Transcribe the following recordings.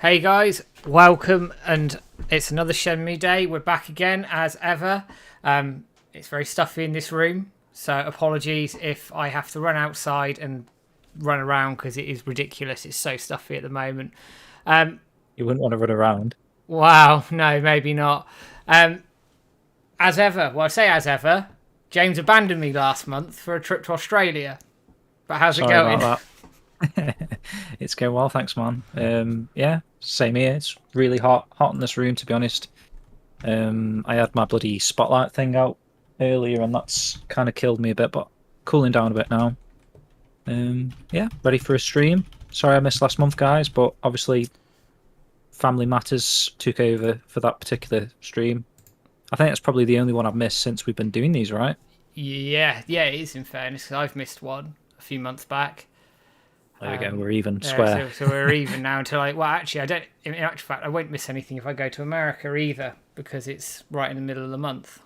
Hey guys, welcome, and it's another Shenmue day. We're back again as ever. It's very stuffy in this room, so apologies if I have to run outside and run around because it is ridiculous. It's so stuffy at the moment. You wouldn't want to run around. Wow, no, maybe not. As ever, well, I say as ever, James abandoned me last month for a trip to Australia. But how's it Sorry going? about that. It's going well, thanks, man. Yeah, same here. It's really hot in this room, to be honest. I had my bloody spotlight thing out earlier, and that's kind of killed me a bit, but cooling down a bit now. Yeah, ready for a stream. Sorry I missed last month, guys, but obviously family matters took over for that particular stream. I think that's probably the only one I've missed since we've been doing these, right? Yeah, it is in fairness, 'cause I've missed one a few months back. There we go, we're even, Yeah, square. so we're even now until well, actually, I don't. In actual fact, I won't miss anything if I go to America either because it's right in the middle of the month.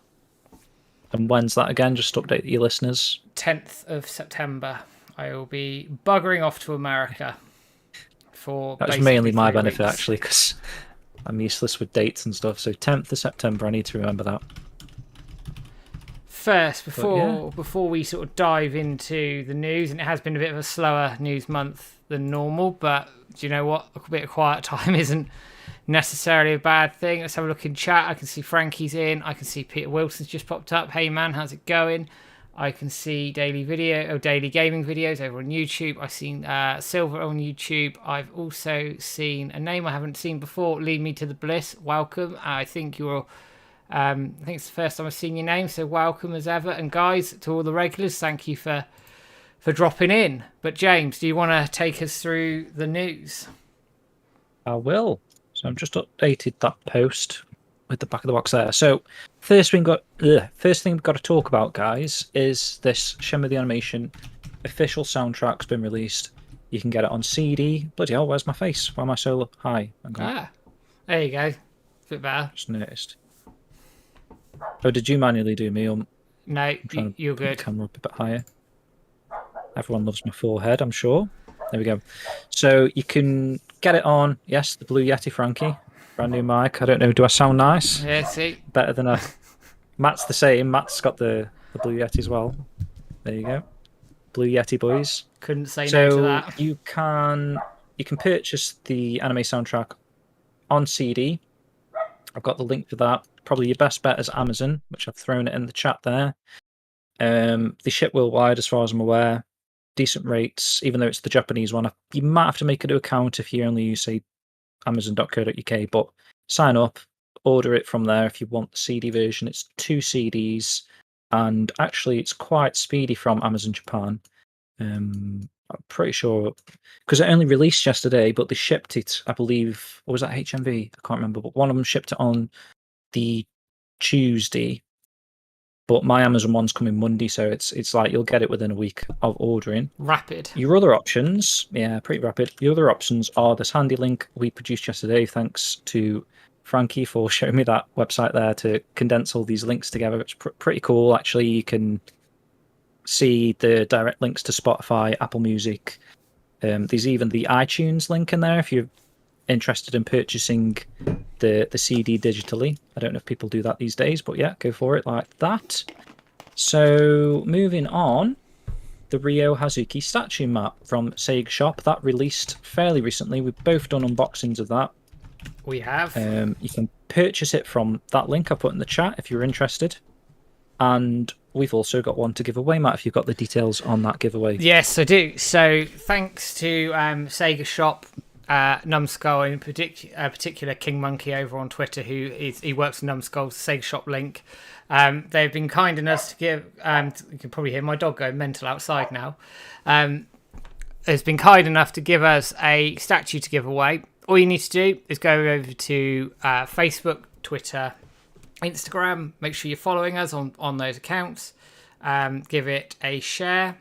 And when's that again? Just update your listeners. 10th of September, I will be buggering off to America for That was basically mainly my 3 benefit, weeks. actually, because I'm useless with dates and stuff. So 10th of September, I need to remember that. First, Yeah. before we sort of dive into the news, and it has been a bit of a slower news month than normal, but do you know what? A bit of quiet time isn't necessarily a bad thing. Let's have a look in chat. I can see Frankie's in. I can see Peter Wilson's just popped up. Hey man, how's it going? I can see daily gaming videos over on YouTube. I've seen Silver on YouTube. I've also seen a name I haven't seen before. Lead Me to the Bliss. Welcome. I think it's the first time I've seen your name, so welcome as ever. And guys, to all the regulars, thank you for dropping in. But James, do you want to take us through the news? I will. So I've just updated that post with the back of the box there. So first thing we've got to talk about, guys, is this Shenmue the Animation official soundtrack's been released. You can get it on CD. Bloody hell, where's my face? Why am I so high? There you go. It's a bit better. Just noticed. Oh, did you manually do me? No, you're Put the good. camera up a bit higher. Everyone loves my forehead, I'm sure. There we go. So you can get it on, yes, the Blue Yeti, Frankie. Brand new mic. I don't know, do I sound nice? Yeah, see? Better than a... Matt's the same. Matt's got the Blue Yeti as well. There you go. Blue Yeti boys. Couldn't say no to that. So you can purchase the anime soundtrack on CD. I've got the link for that. Probably your best bet is Amazon, which I've thrown it in the chat there. They ship worldwide, as far as I'm aware. Decent rates, even though it's the Japanese one. You might have to make a new account if you only use, say, amazon.co.uk, but sign up, order it from there if you want the CD version. It's 2 CDs, and actually it's quite speedy from Amazon Japan. I'm pretty sure, because it only released yesterday, but they shipped it, I believe, or was that HMV? I can't remember, but one of them shipped it on the Tuesday, but my Amazon one's coming Monday, so it's like you'll get it within a week of ordering. Rapid. Your other options, yeah, pretty rapid. Your other options are this handy link we produced yesterday. Thanks to Frankie for showing me that website there to condense all these links together. It's pretty cool, actually. You can see the direct links to Spotify, Apple Music. There's even the iTunes link in there if you're interested in purchasing the CD digitally. I don't know if people do that these days, but yeah, go for it like that. So moving on, the Ryo Hazuki statue map from Sega Shop that released fairly recently. We've both done unboxings of that. We have. You can purchase it from that link I put in the chat if you're interested. And we've also got one to give away, Matt, if you've got the details on that giveaway. Yes, I do. So thanks to Sega Shop, Numskull, in particular King Monkey over on Twitter, he works for Numskull's Sega Shop link. They've been kind enough to give. You can probably hear my dog go mental outside now. Has been kind enough to give us a statue to give away. All you need to do is go over to Facebook, Twitter, Instagram. Make sure you're following us on those accounts. Give it a share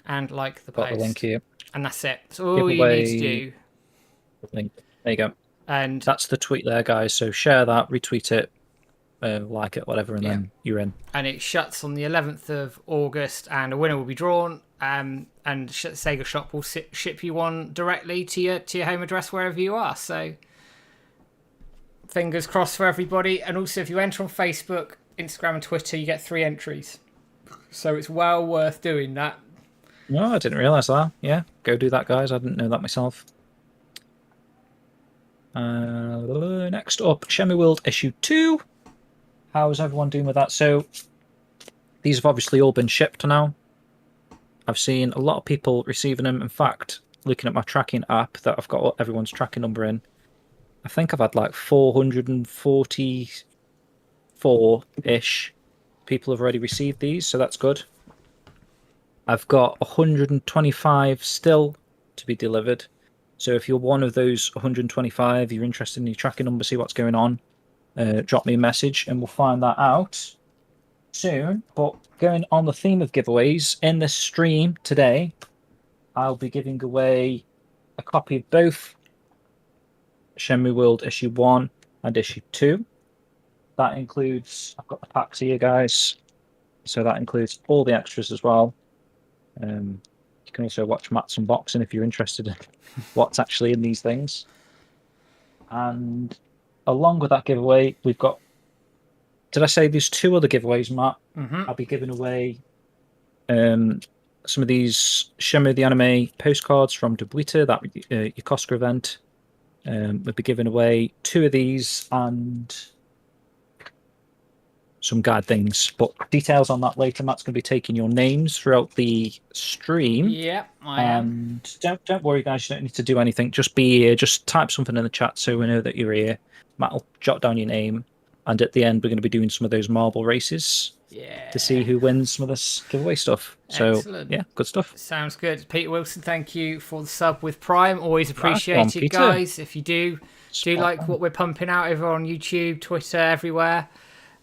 and like the post. Got the link here. And that's it. That's all you need to do. Link. There you go. And that's the tweet there, guys. So share that, retweet it, like it, whatever, and then you're in. And it shuts on the 11th of August, and a winner will be drawn and Sega Shop will ship you one directly to your home address wherever you are. So fingers crossed for everybody. And also, if you enter on Facebook, Instagram, and Twitter, you get 3 entries. So it's well worth doing that. No, I didn't realise that. Yeah, go do that, guys. I didn't know that myself. Next up, Shenmue World Issue 2. How's everyone doing with that? So these have obviously all been shipped now. I've seen a lot of people receiving them. In fact, looking at my tracking app that I've got everyone's tracking number in, I think I've had like 444-ish people have already received these, so that's good. I've got 125 still to be delivered. So if you're one of those 125, you're interested in your tracking number, see what's going on, drop me a message and we'll find that out soon. But going on the theme of giveaways, in this stream today, I'll be giving away a copy of both Shenmue World Issue 1 and Issue 2. That includes, I've got the packs here, guys. So that includes all the extras as well. You can also watch Matt's unboxing if you're interested in what's actually in these things. And along with that giveaway, we've got... Did I say there's 2 other giveaways, Matt? Mm-hmm. I'll be giving away some of these Shenmue the Anime postcards from Dubuita, that Yokosuka event. We'll be giving away 2 of these and some guide things, but details on that later. Matt's going to be taking your names throughout the stream. Yeah, I am. And don't worry, guys. You don't need to do anything. Just be here. Just type something in the chat so we know that you're here. Matt will jot down your name, and at the end we're going to be doing some of those marble races. Yeah. To see who wins some of this giveaway stuff. So excellent. Yeah, good stuff. Sounds good. Peter Wilson, thank you for the sub with Prime. Always appreciate it, guys. If you do like what we're pumping out over on YouTube, Twitter, everywhere,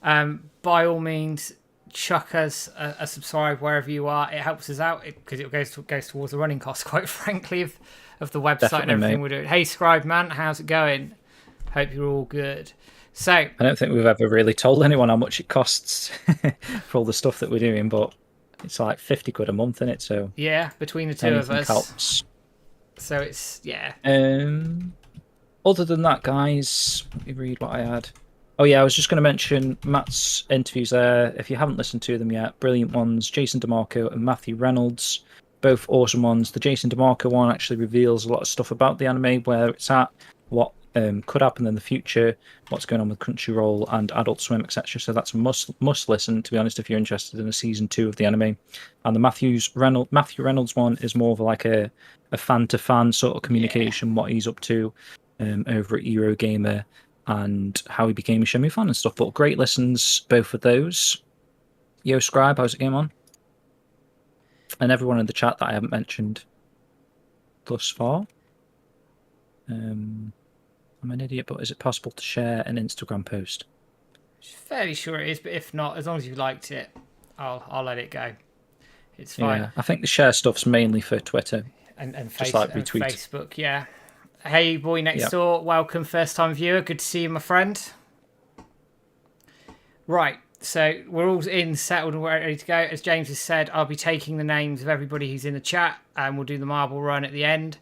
by all means, chuck us a subscribe wherever you are. It helps us out because it goes towards the running costs, quite frankly, of the website. Definitely, and everything we're doing. Hey, Scribe Man, how's it going? Hope you're all good. So I don't think we've ever really told anyone how much it costs for all the stuff that we're doing, but it's like 50 quid a month, isn't it? So yeah, between the 2 of us helps. So it's Other than that, guys, let me read what I had. Oh yeah, I was just going to mention Matt's interviews there. If you haven't listened to them yet, brilliant ones. Jason DeMarco and Matthew Reynolds, both awesome ones. The Jason DeMarco one actually reveals a lot of stuff about the anime, where it's at, what could happen in the future, what's going on with Crunchyroll and Adult Swim, etc. So that's a must listen, to be honest, if you're interested in a season 2 of the anime. And the Matthew Reynolds one is more of like a fan to fan sort of communication, what he's up to over at Eurogamer and how he became a Shenmue fan and stuff. But great listens, both of those. Yo, Scribe, how's it going on? And everyone in the chat that I haven't mentioned thus far. I'm an idiot, but is it possible to share an Instagram post? Fairly sure it is, but if not, as long as you liked it, I'll let it go. It's fine. Yeah, I think the share stuff's mainly for Twitter and just like retweet. And Facebook. Yeah. Hey, boy next door, welcome, first time viewer. Good to see you, my friend. Right, so we're all in, settled, and we're ready to go. As James has said, I'll be taking the names of everybody who's in the chat, and we'll do the marble run at the end.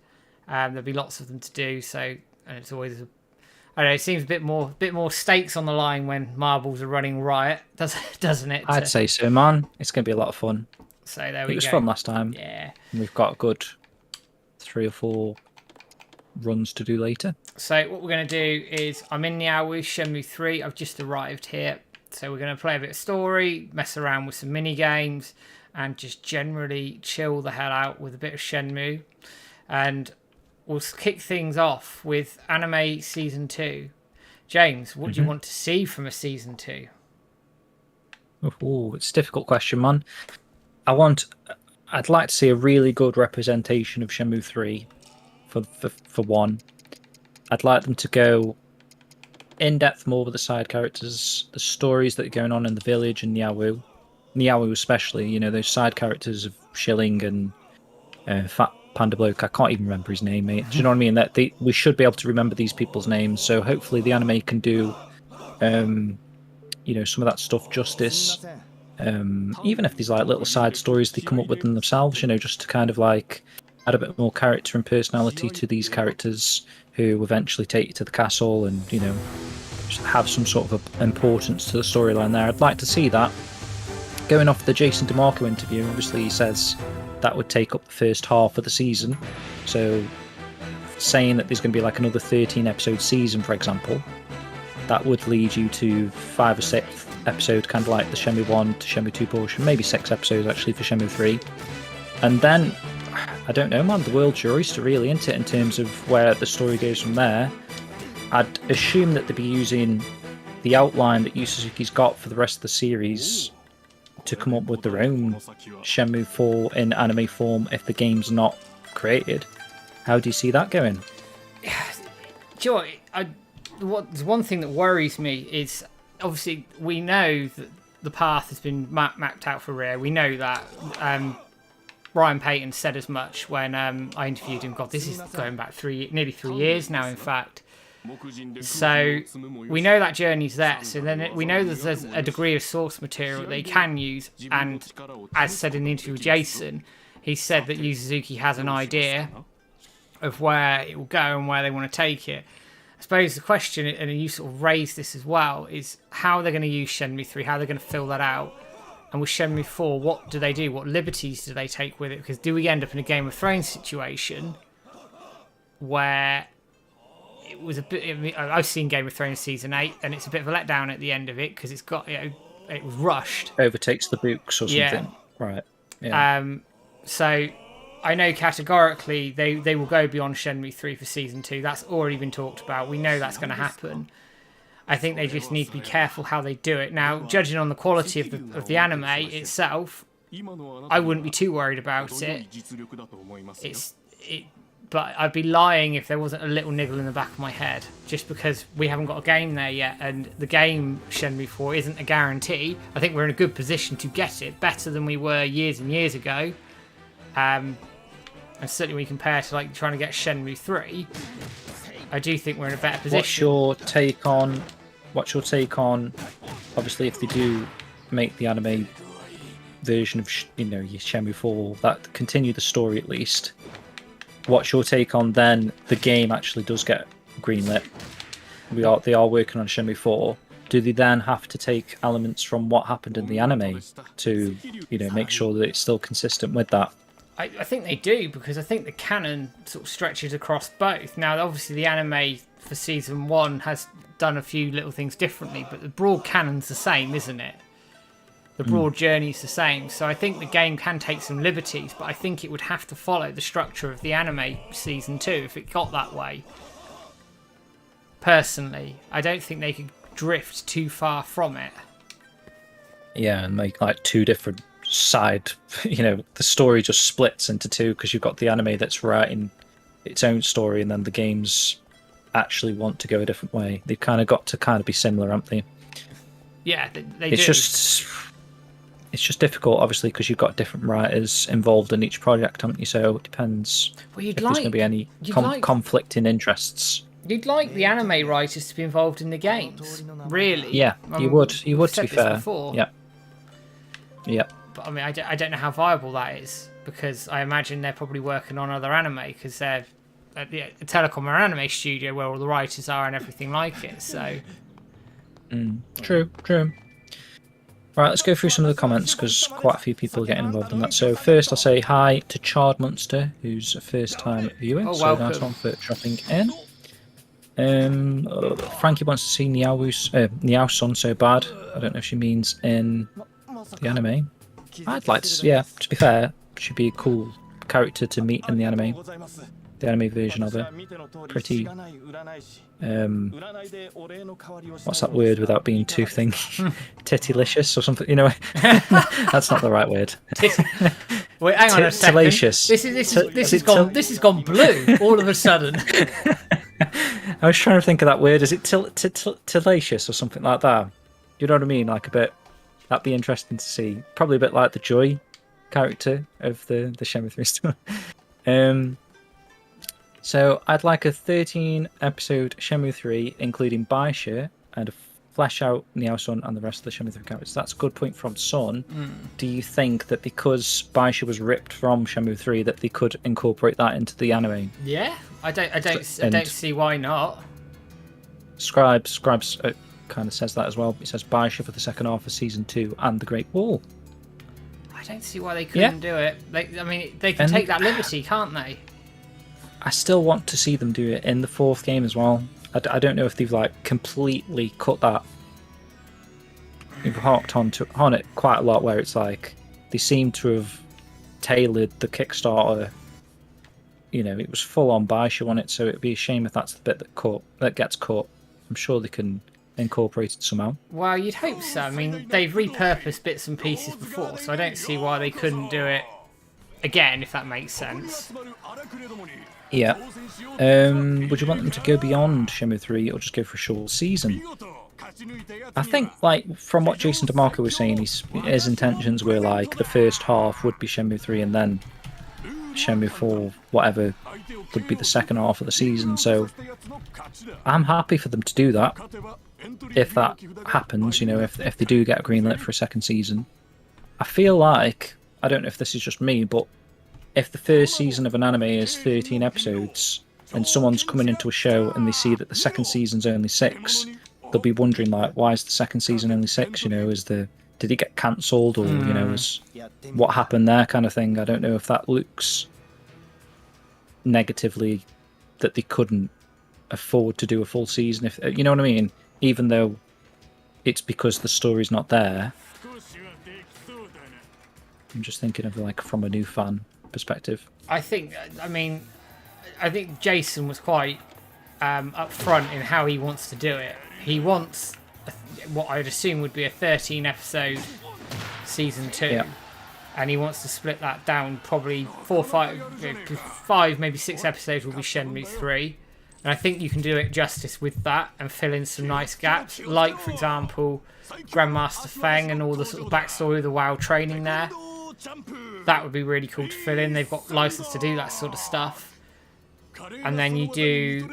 There'll be lots of them to do, so. And it's always, I don't know, it seems a bit more stakes on the line when marbles are running riot, doesn't it? I'd say so, man. It's going to be a lot of fun. So there we go. It was fun last time. Yeah. And we've got a good 3 or 4 runs to do later. So what we're going to do is, I'm in the Aowu Shenmue 3. I've just arrived here. So we're going to play a bit of story, mess around with some mini games, and just generally chill the hell out with a bit of Shenmue. And we'll kick things off with Anime Season 2. James, what do you want to see from a Season 2? Oh, it's a difficult question, man. I'd like to see a really good representation of Shenmue 3 for one. I'd like them to go in depth more with the side characters, the stories that are going on in the village and Niawu especially. You know, those side characters of Shilling and Fat Panda Bloke. I can't even remember his name, mate. Do you know what I mean? That we should be able to remember these people's names. So hopefully the anime can do, some of that stuff justice. Even if there's like little side stories they come up with themselves, you know, just to kind of like add a bit more character and personality to these characters who eventually take you to the castle and, you know, have some sort of importance to the storyline there. I'd like to see that. Going off the Jason DeMarco interview, obviously he says that would take up the first half of the season. So saying that there's going to be like another 13 episode season, for example, that would lead you to 5 or 6 episodes, kind of like the Shenmue 1 to Shenmue 2 portion, maybe 6 episodes actually for Shenmue 3. And then, I don't know, man, the world's your oyster really, isn't it, in terms of where the story goes from there. I'd assume that they'd be using the outline that Yu Suzuki's got for the rest of the series to come up with their own Shenmue 4 in anime form if the game's not created. How do you see that going? Joy, one thing that worries me is, obviously, we know that the path has been mapped out for Rare. We know that. Ryan Payton said as much when I interviewed him. God, this is going back nearly 3 years now, in fact. So we know that journey's there. So then we know that there's a degree of source material they can use. And as said in the interview with Jason, he said that Yu Suzuki has an idea of where it will go and where they want to take it. I suppose the question, and you sort of raised this as well, is how they're going to use Shenmue 3, how they're going to fill that out. And with Shenmue 4, what do they do? What liberties do they take with it? Because do we end up in a Game of Thrones situation where it was a bit... I mean, I've seen Game of Thrones Season 8, and it's a bit of a letdown at the end of it, because it's got, you know, it was rushed. Overtakes the books or something. Yeah. Right. Yeah. So I know categorically they will go beyond Shenmue 3 for Season 2. That's already been talked about. We know that's going to happen. I think they just need to be careful how they do it. Now, judging on the quality of the anime itself, I wouldn't be too worried about it. But I'd be lying if there wasn't a little niggle in the back of my head, just because we haven't got a game there yet, and the game Shenmue 4 isn't a guarantee. I think we're in a good position to get it, better than we were years and years ago. And certainly when you compare to like trying to get Shenmue 3, I do think we're in a better position. What's your take on obviously if they do make the anime version of your Shenmue 4 that continue the story at least? What's your take on then the game actually does get greenlit? They are working on Shenmue 4. Do they then have to take elements from what happened in the anime to make sure that it's still consistent with that? I think they do, because I think the canon sort of stretches across both. Now, obviously, the anime for Season 1 has done a few little things differently, but the broad canon's the same, isn't it? The broad journey's the same. So I think the game can take some liberties, but I think it would have to follow the structure of the anime Season 2 if it got that way. Personally, I don't think they could drift too far from it. Yeah, and make like two different side, the story just splits into two because you've got the anime that's writing its own story and then the games actually want to go a different way. They've kind of got to kind of be similar, haven't they? Yeah, they do. It's just difficult, obviously, because you've got different writers involved in each project, haven't you? So it depends if there's going to be any conflicting interests. You'd like the anime writers to be involved in the games, really? Yeah, you would. You would, to be fair. Before. Yeah. Yeah. But I mean, I don't know how viable that is, because I imagine they're probably working on other anime, because they're a telecom or anime studio where all the writers are and everything like it. So. True. Right, let's go through some of the comments because quite a few people are getting involved in that. So first, I'll say hi to Chard Monster, who's a first-time viewer. Oh, so welcome. nice one for dropping in. Frankie wants to see Niao-san so bad. I don't know if she means in the anime. I'd like to. Yeah, to be fair, she'd be a cool character to meet in the anime. The anime version of her. Pretty. What's that word without being too thing? Tittylicious or something, That's not the right word. Wait, hang on a second. Tillacious. This has gone blue all of a sudden. I was trying to think of that word. Is it tillacious or something like that? You know what I mean? Like a bit. That'd be interesting to see. Probably a bit like the Joy character of the Shenmue 3 story. So I'd like a 13-episode Shenmue 3, including Baisha and flesh out Niao-sun and the rest of the Shenmue 3 characters. That's a good point from Sun. Do you think that because Baisha was ripped from Shenmue 3 that they could incorporate that into the anime? Yeah, I don't see why not. Scribes kind of says that as well. He says Baisha for the second half of season 2 and the Great Wall. I don't see why they couldn't do it. They can take that liberty, can't they? I still want to see them do it in the 4th game as well. I don't know if they've like completely cut that. They've harped on it quite a lot, where it's like they seem to have tailored the Kickstarter. You know, it was full on Baisha on it, so it'd be a shame if that's the bit that gets cut. I'm sure they can incorporate it somehow. Well, you'd hope so. I mean, they've repurposed bits and pieces before, so I don't see why they couldn't do it again, if that makes sense. Yeah. Would you want them to go beyond Shenmue 3 or just go for a short season? I think, like, from what Jason DeMarco was saying, his intentions were like the first half would be Shenmue 3 and then Shenmue 4, whatever, would be the second half of the season. So I'm happy for them to do that. If that happens, you know, if they do get a green light for a second season. I feel like, I don't know if this is just me, but if the first season of an anime is 13 episodes and someone's coming into a show and they see that the second season's only 6, they'll be wondering, like, why is the second season only 6? You know, did it get cancelled, or you know, what happened there, kind of thing. I don't know if that looks negatively that they couldn't afford to do a full season, if you know what I mean, even though it's because the story's not there. I'm just thinking of, like, from a new fan perspective. I think Jason was quite upfront in how he wants to do it. He wants what I'd assume would be a 13 episode season 2, and he wants to split that down. Probably 4, 5, maybe 6 episodes will be Shenmue 3, and I think you can do it justice with that and fill in some nice gaps, like, for example, Grandmaster Feng and all the sort of backstory of the WoW training there. That would be really cool to fill in. They've got license to do that sort of stuff. And then you do,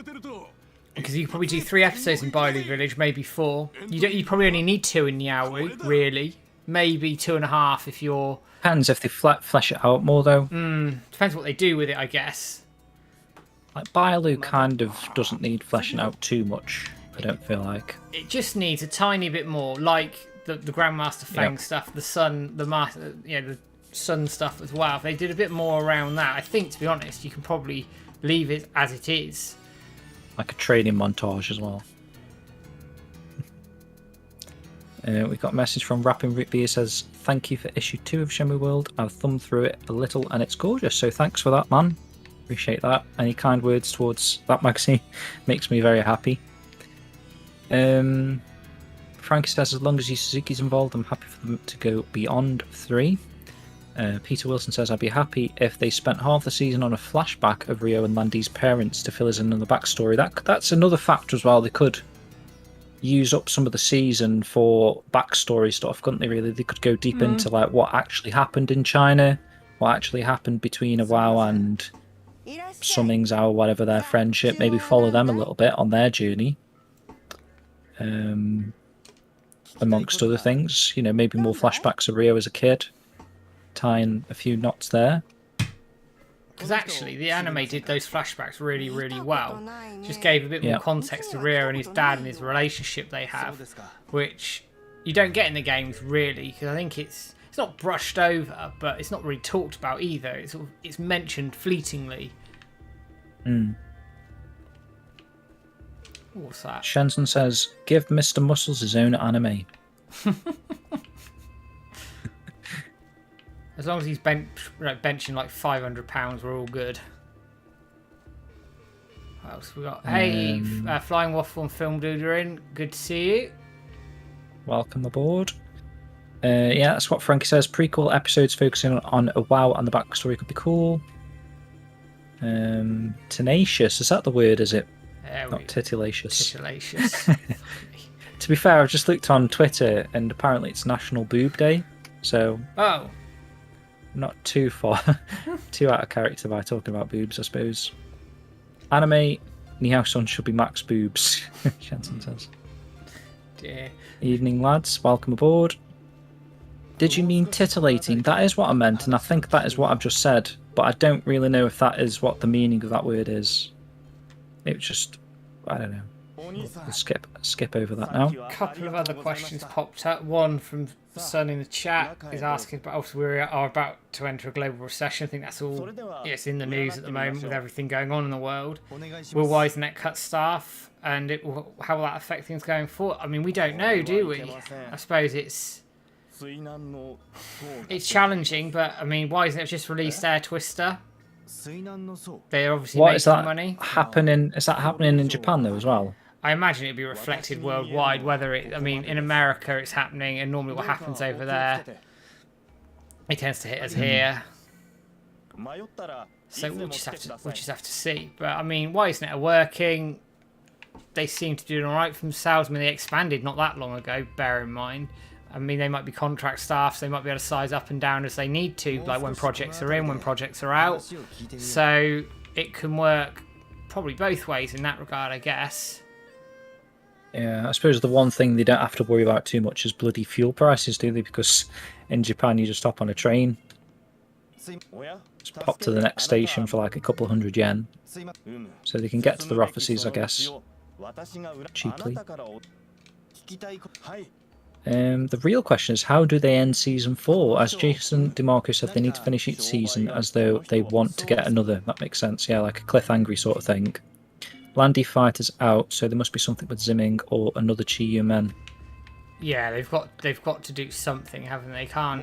because you probably do 3 episodes in Bailu Village, maybe 4. You probably only need 2 in Niaowu, really. Maybe 2.5 if you're. Depends if they flesh it out more, though. Depends what they do with it, I guess. Like, Bailu kind of doesn't need fleshing out too much, I don't feel like. It just needs a tiny bit more, like the Grandmaster Feng stuff, the Sun, the Sun stuff as well. If they did a bit more around that, I think, to be honest, you can probably leave it as it is. Like a training montage as well. We've got a message from Rapping Root Beer, says, thank you for issue 2 of Shenmue World. I've thumbed through it a little and it's gorgeous, so thanks for that, man. Appreciate that. Any kind words towards that magazine makes me very happy. Frankie says, as long as Yu Suzuki's involved, I'm happy for them to go beyond 3. Peter Wilson says, I'd be happy if they spent half the season on a flashback of Ryo and Landy's parents to fill us in on the backstory. That's another factor as well. They could use up some of the season for backstory stuff, couldn't they, really? They could go deep into, like, what actually happened in China, what actually happened between Awao and Summing Zhao, whatever their friendship, maybe follow them a little bit on their journey. Amongst other things, you know, maybe more flashbacks of Ryo as a kid, tying a few knots there. Because actually, the anime did those flashbacks really, really well. Just gave a bit more context to Ryo and his dad and his relationship they have, which you don't get in the games, really, because I think it's not brushed over, but it's not really talked about either. It's mentioned fleetingly. What's that? Shenzhen says, give Mr. Muscles his own anime. As long as he's benching like £500, we're all good. What else we got? Hey, Flying Waffle and Film Duder in. Good to see you. Welcome aboard. Yeah, that's what Frankie says. Prequel episodes focusing on a WoW and the backstory could be cool. Tenacious, is that the word, is it? Not titillacious. Titillacious. To be fair, I've just looked on Twitter and apparently it's National Boob Day. So. Oh. Not too far. Too out of character by talking about boobs, I suppose. Anime, Niao-sun should be max boobs, Shenson says. dear. Evening, lads. Welcome aboard. Did you mean titillating? That is what I meant, and I think that is what I've just said. But I don't really know if that is what the meaning of that word is. It was just, I don't know. We'll skip over that now. A couple of other questions popped up. One from Sun in the chat is asking, but also we are about to enter a global recession. I think that's all. It's in the news at the moment with everything going on in the world. Will WiseNet cut staff, and how will that affect things going forward? I mean, we don't know, do we? I suppose it's challenging, but I mean, WiseNet have just released Air Twister. They're obviously making money. Happening? Is that happening in Japan though as well? I imagine it'd be reflected worldwide. Whether I mean, in America it's happening, and normally what happens over there, it tends to hit us here. So we'll just have to see. But I mean, WiseNet are working. They seem to be doing all right for themselves. I mean, they expanded not that long ago. Bear in mind. I mean, they might be contract staff, so they might be able to size up and down as they need to, like when projects are in, when projects are out. So it can work probably both ways in that regard, I guess. Yeah, I suppose the one thing they don't have to worry about too much is bloody fuel prices, do they? Because in Japan, you just hop on a train, just pop to the next station for like a couple hundred yen, so they can get to their offices, I guess, cheaply. The real question is, how do they end Season 4? As Jason DeMarco said, they need to finish each season as though they want to get another. That makes sense, yeah, like a cliffhanger sort of thing. Landy Fighter's out, so there must be something with Zimming or another Chiyu men. Yeah, they've got to do something, haven't they? Can't.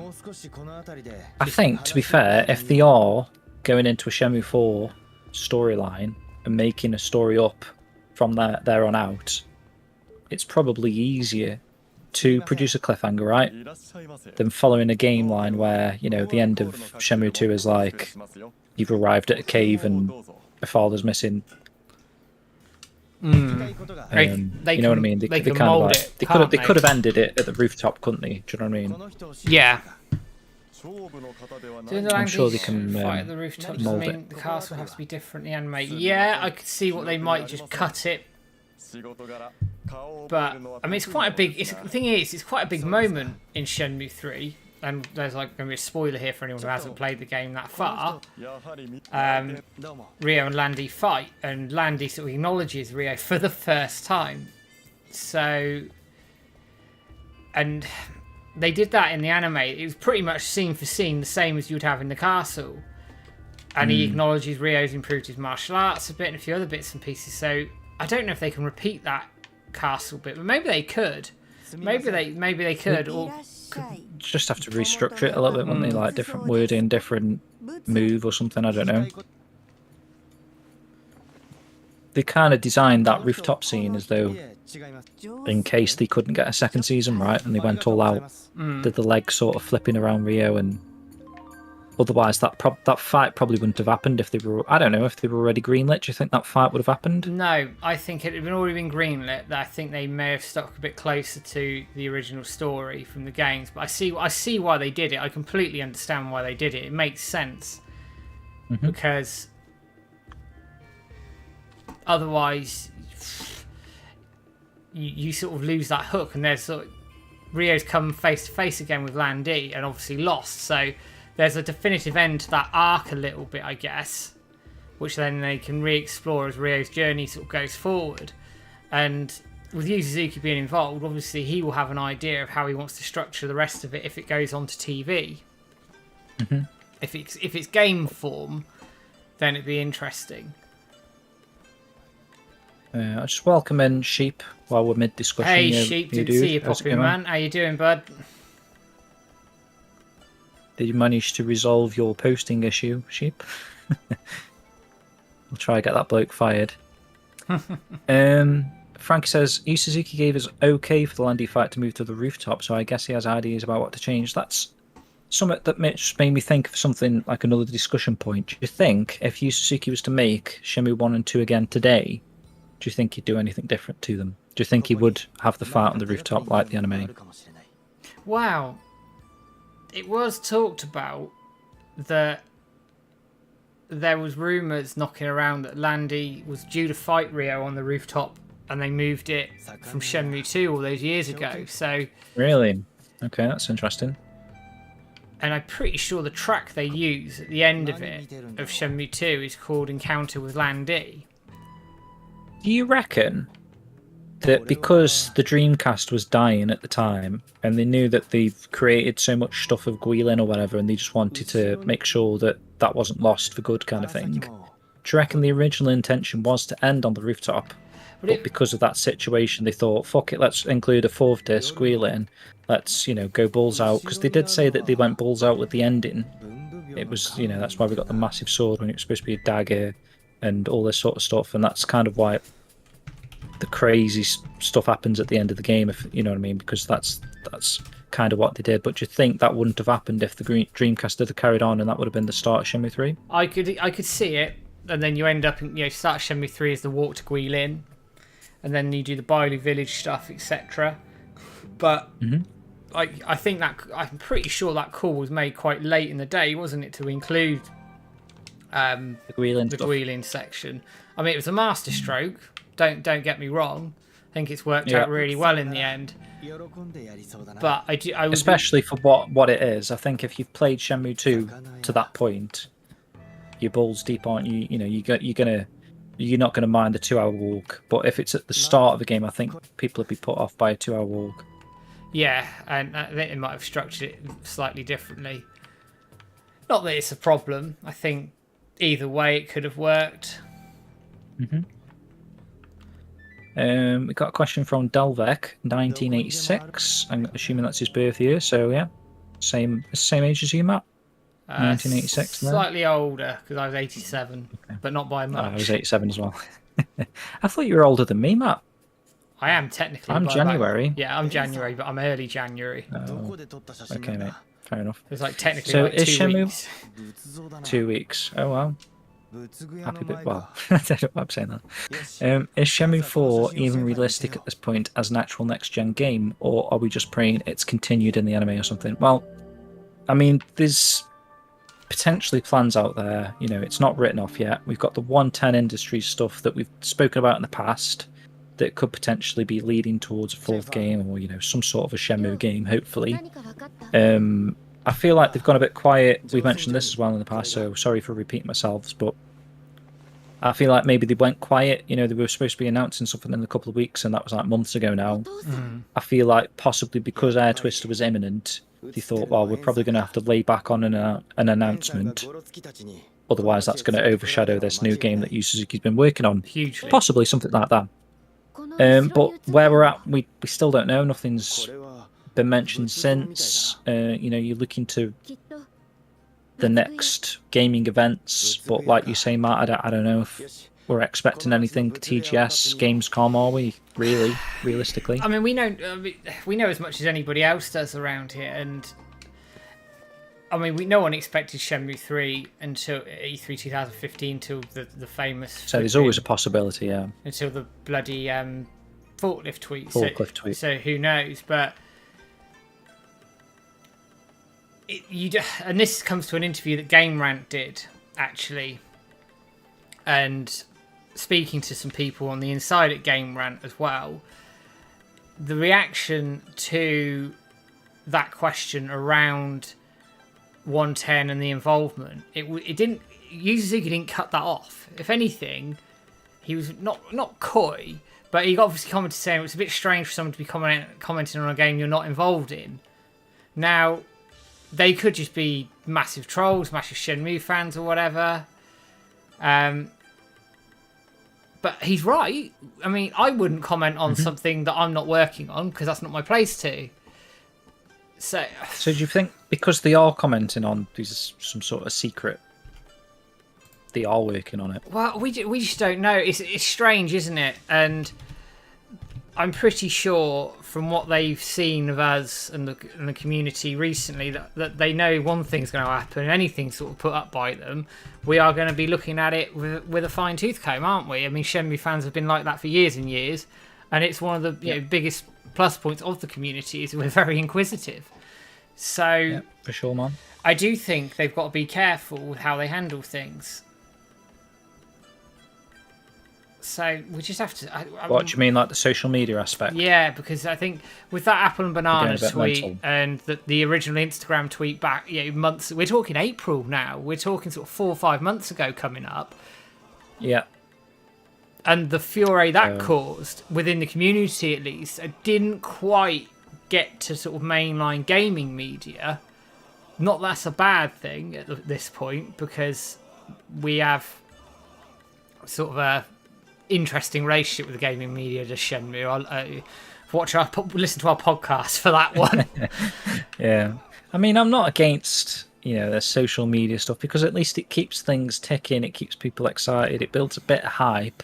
I think, to be fair, if they are going into a Shenmue 4 storyline and making a story up from there on out, it's probably easier to produce a cliffhanger, right, than following a game line where, you know, the end of Shenmue 2 is like, you've arrived at a cave and a father's missing. They you know what I mean? They kind of like, it, they could have ended it at the rooftop, couldn't they? Do you know what I mean? Yeah. I'm sure they can fight at the rooftops. mold I mean, it. the castle has to be differently animated. Yeah, I could see what they might just cut it. But I mean, it's quite a big. The thing is, it's quite a big moment in Shenmue 3. And there's like going to be a spoiler here for anyone who hasn't played the game that far. Ryo and Landy fight, and Landy sort of acknowledges Ryo for the first time. So, and they did that in the anime. It was pretty much scene for scene the same as you'd have in the castle. And he acknowledges Ryo's improved his martial arts a bit and a few other bits and pieces. So I don't know if they can repeat that castle bit, but maybe they could. Maybe they could, or just have to restructure it a little bit, wouldn't they? Like different wording, different move or something, I don't know. They kind of designed that rooftop scene as though in case they couldn't get a second season, right? And they went all out, did the legs sort of flipping around Ryo, and otherwise that fight probably wouldn't have happened if they were, I don't know, if they were already greenlit. Do you think that fight would have happened? No, I think it had already been greenlit. I think they may have stuck a bit closer to the original story from the games, but I see why they did it. I completely understand why they did it. It makes sense. Because otherwise you sort of lose that hook, and there's sort of, Ryo's come face to face again with Landy and obviously lost, so there's a definitive end to that arc a little bit, I guess, which then they can re-explore as Ryo's journey sort of goes forward. And with Yu Suzuki being involved, obviously he will have an idea of how he wants to structure the rest of it if it goes onto TV. If it's game form, then it'd be interesting. I just welcome in Sheep while we're mid-discussion. Hey Sheep, didn't see you popping, man. How you doing, bud? Did you manage to resolve your posting issue, Sheep? We'll try to get that bloke fired. Frank says, Yu Suzuki gave us okay for the Landy fight to move to the rooftop, so I guess he has ideas about what to change. That's something that just made me think of something like another discussion point. Do you think if Yu Suzuki was to make Shenmue 1 and 2 again today, do you think he'd do anything different to them? Do you think he would have the fight on the rooftop like the anime? Wow. It was talked about that there was rumours knocking around that Landy was due to fight Ryo on the rooftop and they moved it from Shenmue 2 all those years ago. So Really? Okay, that's interesting. and I'm pretty sure the track they use at the end of it, of Shenmue 2, is called Encounter with Lan Di. Do you reckon that because the Dreamcast was dying at the time, and they knew that they've created so much stuff of Guilin or whatever, and they just wanted to make sure that that wasn't lost for good kind of thing, do you reckon the original intention was to end on the rooftop? But because of that situation, they thought, fuck it, let's include a fourth disc, Guilin. Let's, go balls out. Because they did say that they went balls out with the ending. It was, that's why we got the massive sword when it was supposed to be a dagger and all this sort of stuff. And that's kind of why the crazy stuff happens at the end of the game, if you know what I mean, because that's kind of what they did. But do you think that wouldn't have happened if the Dreamcast had carried on and that would have been the start of Shenmue 3? I could see it, and then you end up in, start Shenmue 3 as the walk to Guilin, and then you do the Bailu village stuff, etc. But I think that, I'm pretty sure that call was made quite late in the day, wasn't it, to include the Guilin section. I mean, it was a masterstroke. Don't get me wrong. I think it's worked out really well in the end. But I would especially for what it is. I think if you've played Shenmue 2 to that point, you're balls deep, aren't you? You're not gonna mind the 2-hour walk. But if it's at the start of the game, I think people would be put off by a 2-hour walk. Yeah, and I think they might have structured it slightly differently. Not that it's a problem. I think either way it could have worked. We got a question from Delvec, 1986. I'm assuming that's his birth year, so yeah. Same age as you, Matt? 1986. Slightly older, because I was 87, but not by much. I was 87 as well. I thought you were older than me, Matt. I am technically. I'm January. Yeah, I'm January, but I'm early January. Oh, okay, mate. Fair enough. It's like technically so like is 2 Shenmue... weeks. 2 weeks. Oh, wow. Happy bit. Well, I don't know why I'm saying that. Is Shenmue 4 even realistic at this point as an actual next-gen game, or are we just praying it's continued in the anime or something? Well, I mean, there's potentially plans out there. It's not written off yet. We've got the 110 Industries stuff that we've spoken about in the past that could potentially be leading towards a fourth game, or some sort of a Shenmue game, hopefully. I feel like they've gone a bit quiet. We've mentioned this as well in the past, so sorry for repeating myself, but I feel like maybe they went quiet. They were supposed to be announcing something in a couple of weeks, and that was like months ago now. I feel like possibly because Air Twister was imminent, they thought, well, we're probably going to have to lay back on an announcement. Otherwise, that's going to overshadow this new game that Yu Suzuki's been working on. Hugely. Possibly something like that. But where we're at, we still don't know. Nothing's been mentioned since. You're looking to the next gaming events, but like you say, Matt, I don't know if we're expecting anything TGS, Gamescom, are we? Really, realistically? I mean, we know as much as anybody else does around here, and I mean, no one expected Shenmue 3 until E3 2015, till the famous. So there's always a possibility, yeah. Until the bloody forklift tweet. tweet. So who knows? But and this comes to an interview that Game Rant did actually, and speaking to some people on the inside at Game Rant as well. The reaction to that question around 110 and the involvement, it didn't. Yu Suzuki didn't cut that off. If anything, he was not coy, but he obviously commented saying it's a bit strange for someone to be commenting on a game you're not involved in. Now, they could just be massive trolls, massive Shenmue fans or whatever. But he's right. I mean, I wouldn't comment on something that I'm not working on because that's not my place to. So do you think because they are commenting on these some sort of secret, they are working on it? Well, we just don't know. It's strange, isn't it? And I'm pretty sure from what they've seen of us and the community recently that they know one thing's going to happen. Anything sort of put up by them, we are going to be looking at it with a fine tooth comb, aren't we? I mean, Shenmue fans have been like that for years and years, and it's one of the biggest plus points of the community is we're very inquisitive. So for sure, man. I do think they've got to be careful with how they handle things. So we just have to. What do you mean, like the social media aspect? Yeah, because I think with that apple and banana Getting a bit tweet mental. and the original Instagram tweet back, months. We're talking April now. We're talking sort of 4 or 5 months ago coming up. Yeah. And the furore that caused within the community, at least, it didn't quite get to sort of mainline gaming media. Not that's a bad thing at this point, because we have sort of a interesting relationship with the gaming media. Just Shenmue. I'll listen to our podcast for that one. Yeah. I mean, I'm not against the social media stuff, because at least it keeps things ticking. It keeps people excited. It builds a bit of hype.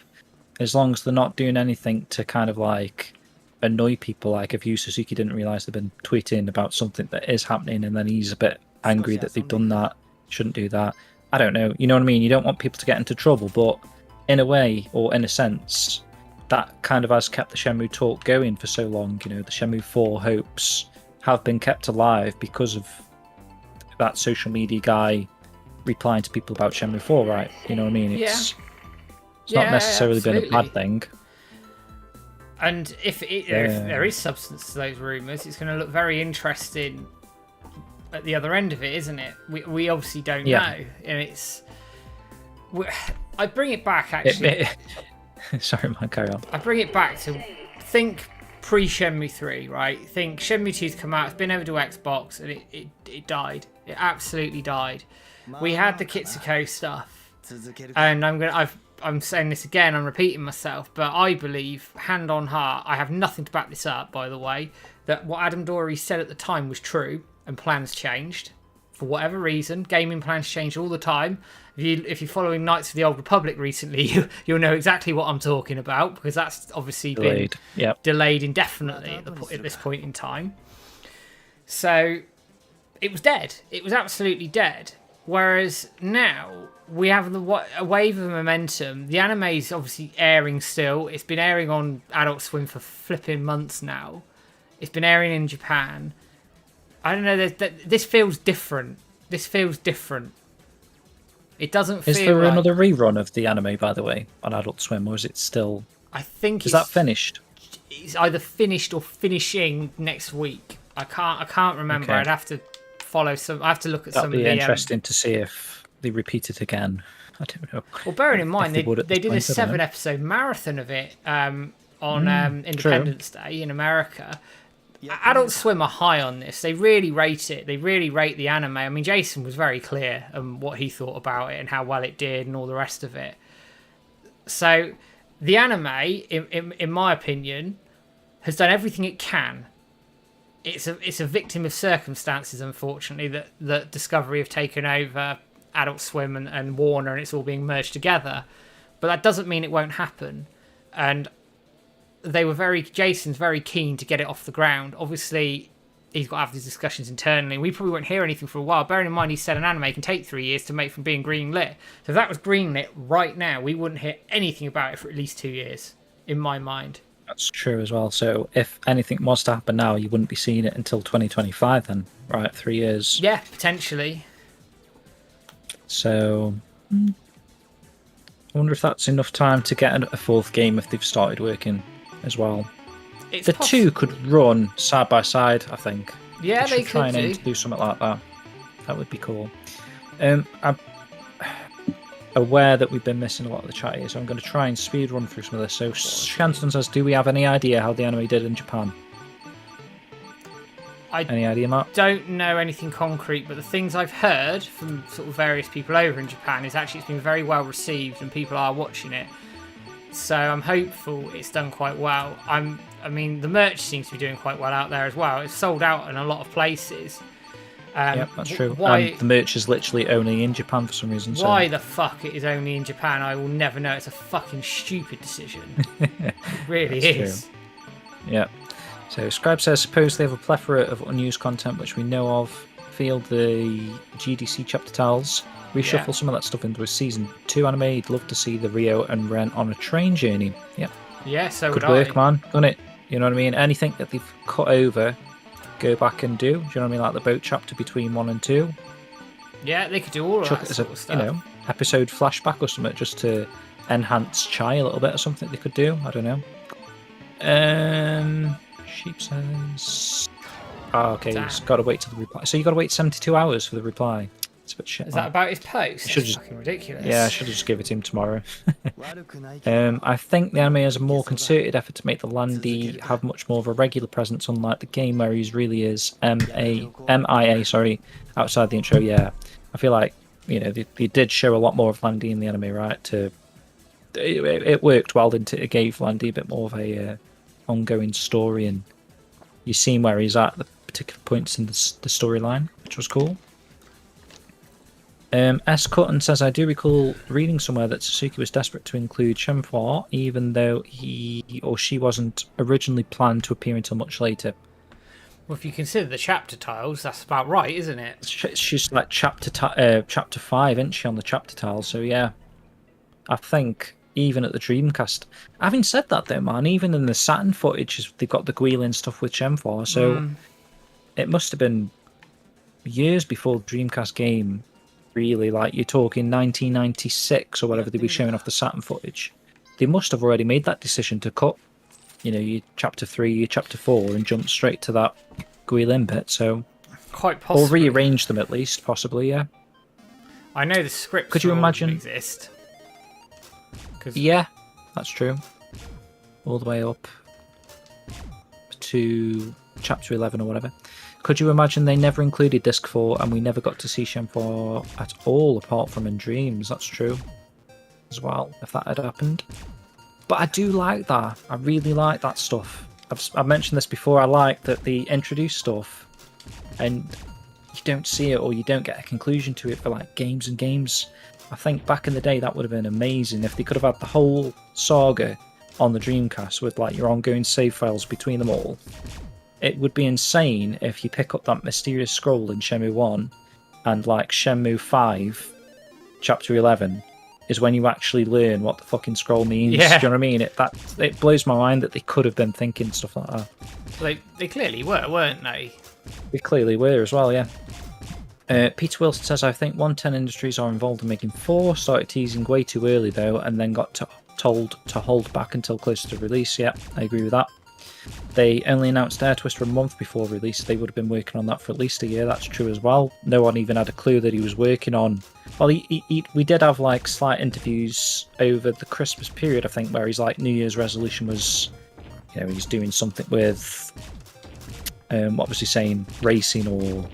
As long as they're not doing anything to kind of like annoy people, like if Yu Suzuki didn't realise they've been tweeting about something that is happening and then he's a bit angry that they've done that, shouldn't do that. I don't know. You know what I mean? You don't want people to get into trouble, but in a way, or in a sense, that kind of has kept the Shenmue talk going for so long. The Shenmue 4 hopes have been kept alive because of that social media guy replying to people about Shenmue 4, right? You know what I mean? It's not necessarily absolutely been a bad thing. And if there is substance to those rumours, it's going to look very interesting at the other end of it, isn't it? We obviously don't know. And I bring it back, actually. Sorry, man, carry on. I bring it back to think pre-Shenmue 3, right? Think Shenmue 2's come out, it's been over to Xbox, and it died. It absolutely died. We had the Kitsuko stuff, and I'm saying this again, I'm repeating myself, but I believe, hand on heart, I have nothing to back this up, by the way, that what Adam Dory said at the time was true, and plans changed. For whatever reason, gaming plans change all the time. If you're following Knights of the Old Republic recently, you'll know exactly what I'm talking about, because that's obviously been delayed indefinitely at this point in time. So it was dead. It was absolutely dead. Whereas now we have a wave of momentum. The anime is obviously airing still. It's been airing on Adult Swim for flipping months now. It's been airing in Japan. I don't know. This feels different. This feels different. It doesn't feel. Is there another rerun of the anime, by the way, on Adult Swim, or is it still? I think is that finished? It's either finished or finishing next week. I can't remember. Okay. I'd have to follow some. I have to look at some. That'd be interesting to see if they repeat it again. I don't know. Well, bearing in mind they did a 7-episode marathon of it on Independence Day in America. Adult Swim are high on this. They really rate it. They really rate the anime. I mean, Jason was very clear on what he thought about it and how well it did and all the rest of it. So the anime, in my opinion, has done everything it can. It's a victim of circumstances, unfortunately, that Discovery have taken over Adult Swim and Warner, and it's all being merged together. But that doesn't mean it won't happen. And Jason's very keen to get it off the ground. Obviously, he's got to have these discussions internally. We probably won't hear anything for a while. Bearing in mind, he said an anime can take 3 years to make from being greenlit. So if that was greenlit right now, we wouldn't hear anything about it for at least 2 years, in my mind. That's true as well. So if anything was to happen now, you wouldn't be seeing it until 2025 then, right? 3 years. Yeah, potentially. So I wonder if that's enough time to get a fourth game if they've started working as well. The two could run side by side, I think. Yeah, they could try and do something like that. That would be cool. I'm aware that we've been missing a lot of the chat here, so I'm going to try and speed run through some of this. So Shanton says, do we have any idea how the anime did in Japan? Any idea, Matt? Don't know anything concrete, but the things I've heard from sort of various people over in Japan is actually it's been very well received and people are watching it. So I'm hopeful it's done quite well. I mean, the merch seems to be doing quite well out there as well. It's sold out in a lot of places. Yep, that's true. And the merch is literally only in Japan for some reason. Why the fuck it is only in Japan, I will never know. It's a fucking stupid decision. It really is. True. Yeah. So Scribe says, suppose they have a plethora of unused content which we know of. Feel the GDC chapter tells. Reshuffle some of that stuff into a season 2 anime. I'd love to see the Rio and Ren on a train journey. Yeah. Yeah, so good work, man. Done it. You know what I mean? Anything that they've cut over, go back and do. Do you know what I mean? Like the boat chapter between 1 and 2. Yeah, they could do all of that sort of stuff. Episode flashback or something just to enhance Chai a little bit or something they could do. I don't know. Sheep says... Oh, okay, Damn. he's got to wait till the reply. So you got to wait 72 hours for the reply. It's a bit shit. Is that about his post? Should That's just, fucking ridiculous. yeah, I should have just give it to him tomorrow. I think the anime has a more concerted effort to make the Landy have much more of a regular presence, unlike the game where he really is MIA, sorry, outside the intro. Yeah, I feel like they did show a lot more of Landy in the anime, right? It worked well, didn't it? It gave Landy a bit more of a ongoing story, and you seen where he's at particular points in the storyline, which was cool. S. Cutton says, I do recall reading somewhere that Sasuke was desperate to include Shenmue, even though he or she wasn't originally planned to appear until much later. Well, if you consider the chapter titles, that's about right, isn't it? She's like chapter 5, isn't she, on the chapter tile? So yeah, I think even at the Dreamcast. Having said that, though, man, even in the Saturn footage, they've got the Guilin stuff with Shenmue, so it must have been years before the Dreamcast game. Really, like you're talking 1996 or whatever they were showing off the Saturn footage. They must have already made that decision to cut, your chapter 3, your chapter 4, and jump straight to that Guilin bit. So, quite possibly, or rearrange them at least, possibly. Yeah. I know the script. Could you imagine? Exist. Yeah, that's true. All the way up to chapter 11 or whatever. Could you imagine they never included Disc 4 and we never got to see Shenmue at all apart from in dreams? That's true as well, if that had happened. But I do like that. I really like that stuff. I've mentioned this before. I like that they introduce stuff and you don't see it or you don't get a conclusion to it for like games and games. I think back in the day that would have been amazing if they could have had the whole saga on the Dreamcast with like your ongoing save files between them all. It would be insane if you pick up that mysterious scroll in Shenmue 1 and like Shenmue 5, chapter 11, is when you actually learn what the fucking scroll means. Yeah. Do you know what I mean? It blows my mind that they could have been thinking stuff like that. They clearly were, weren't they? They clearly were as well, yeah. Peter Wilson says, I think 110 Industries are involved in making 4, started teasing way too early though, and then got told to hold back until closer to release. Yeah, I agree with that. They only announced Air Twister a month before release. They would have been working on that for at least a year. That's true as well. No one even had a clue that he was working on. Well, we did have like slight interviews over the Christmas period, I think, where his like New Year's resolution was, he's doing something with, what was he saying, racing or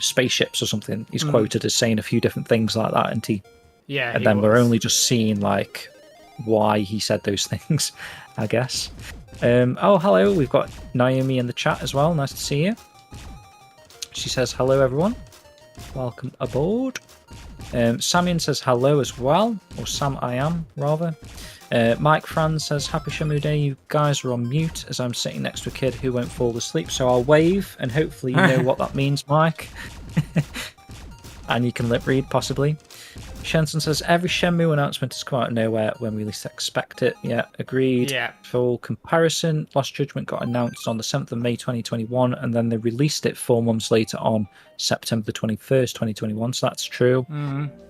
spaceships or something. He's quoted as saying a few different things like that, and yeah, and then we're only just seeing like why he said those things, I guess. Oh, hello, we've got Naomi in the chat as well. Nice to see you. She says, hello, everyone. Welcome aboard. Samian says hello as well, or Sam I am, rather. Mike Franz says, happy Shenmue Day. You guys are on mute as I'm sitting next to a kid who won't fall asleep, so I'll wave, and hopefully you know what that means, Mike. And you can lip read, possibly. Shenson says, every Shenmue announcement has come out of nowhere when we least expect it. Yeah, agreed. Yeah. For comparison, Lost Judgment got announced on the 7th of May 2021, and then they released it 4 months later on September the 21st, 2021, so that's true.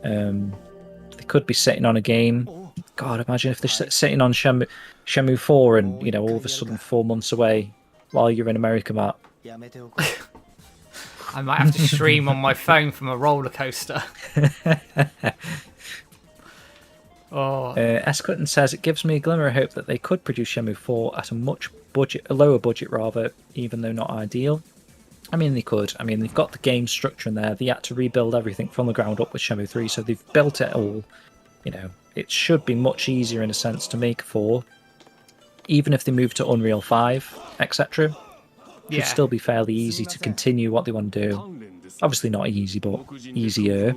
They could be sitting on a game. God, imagine if they're sitting on Shenmue 4 and, all of a sudden 4 months away while you're in America, Matt. I might have to stream on my phone from a roller coaster. S. Clinton says, it gives me a glimmer of hope that they could produce Shenmue 4 at a lower budget rather, even though not ideal. I mean, they could. I mean, they've got the game structure in there. They had to rebuild everything from the ground up with Shenmue 3, so they've built it all. It should be much easier in a sense to make 4, even if they move to Unreal 5, etc. Should still be fairly easy to continue what they want to do. Obviously not easy, but easier.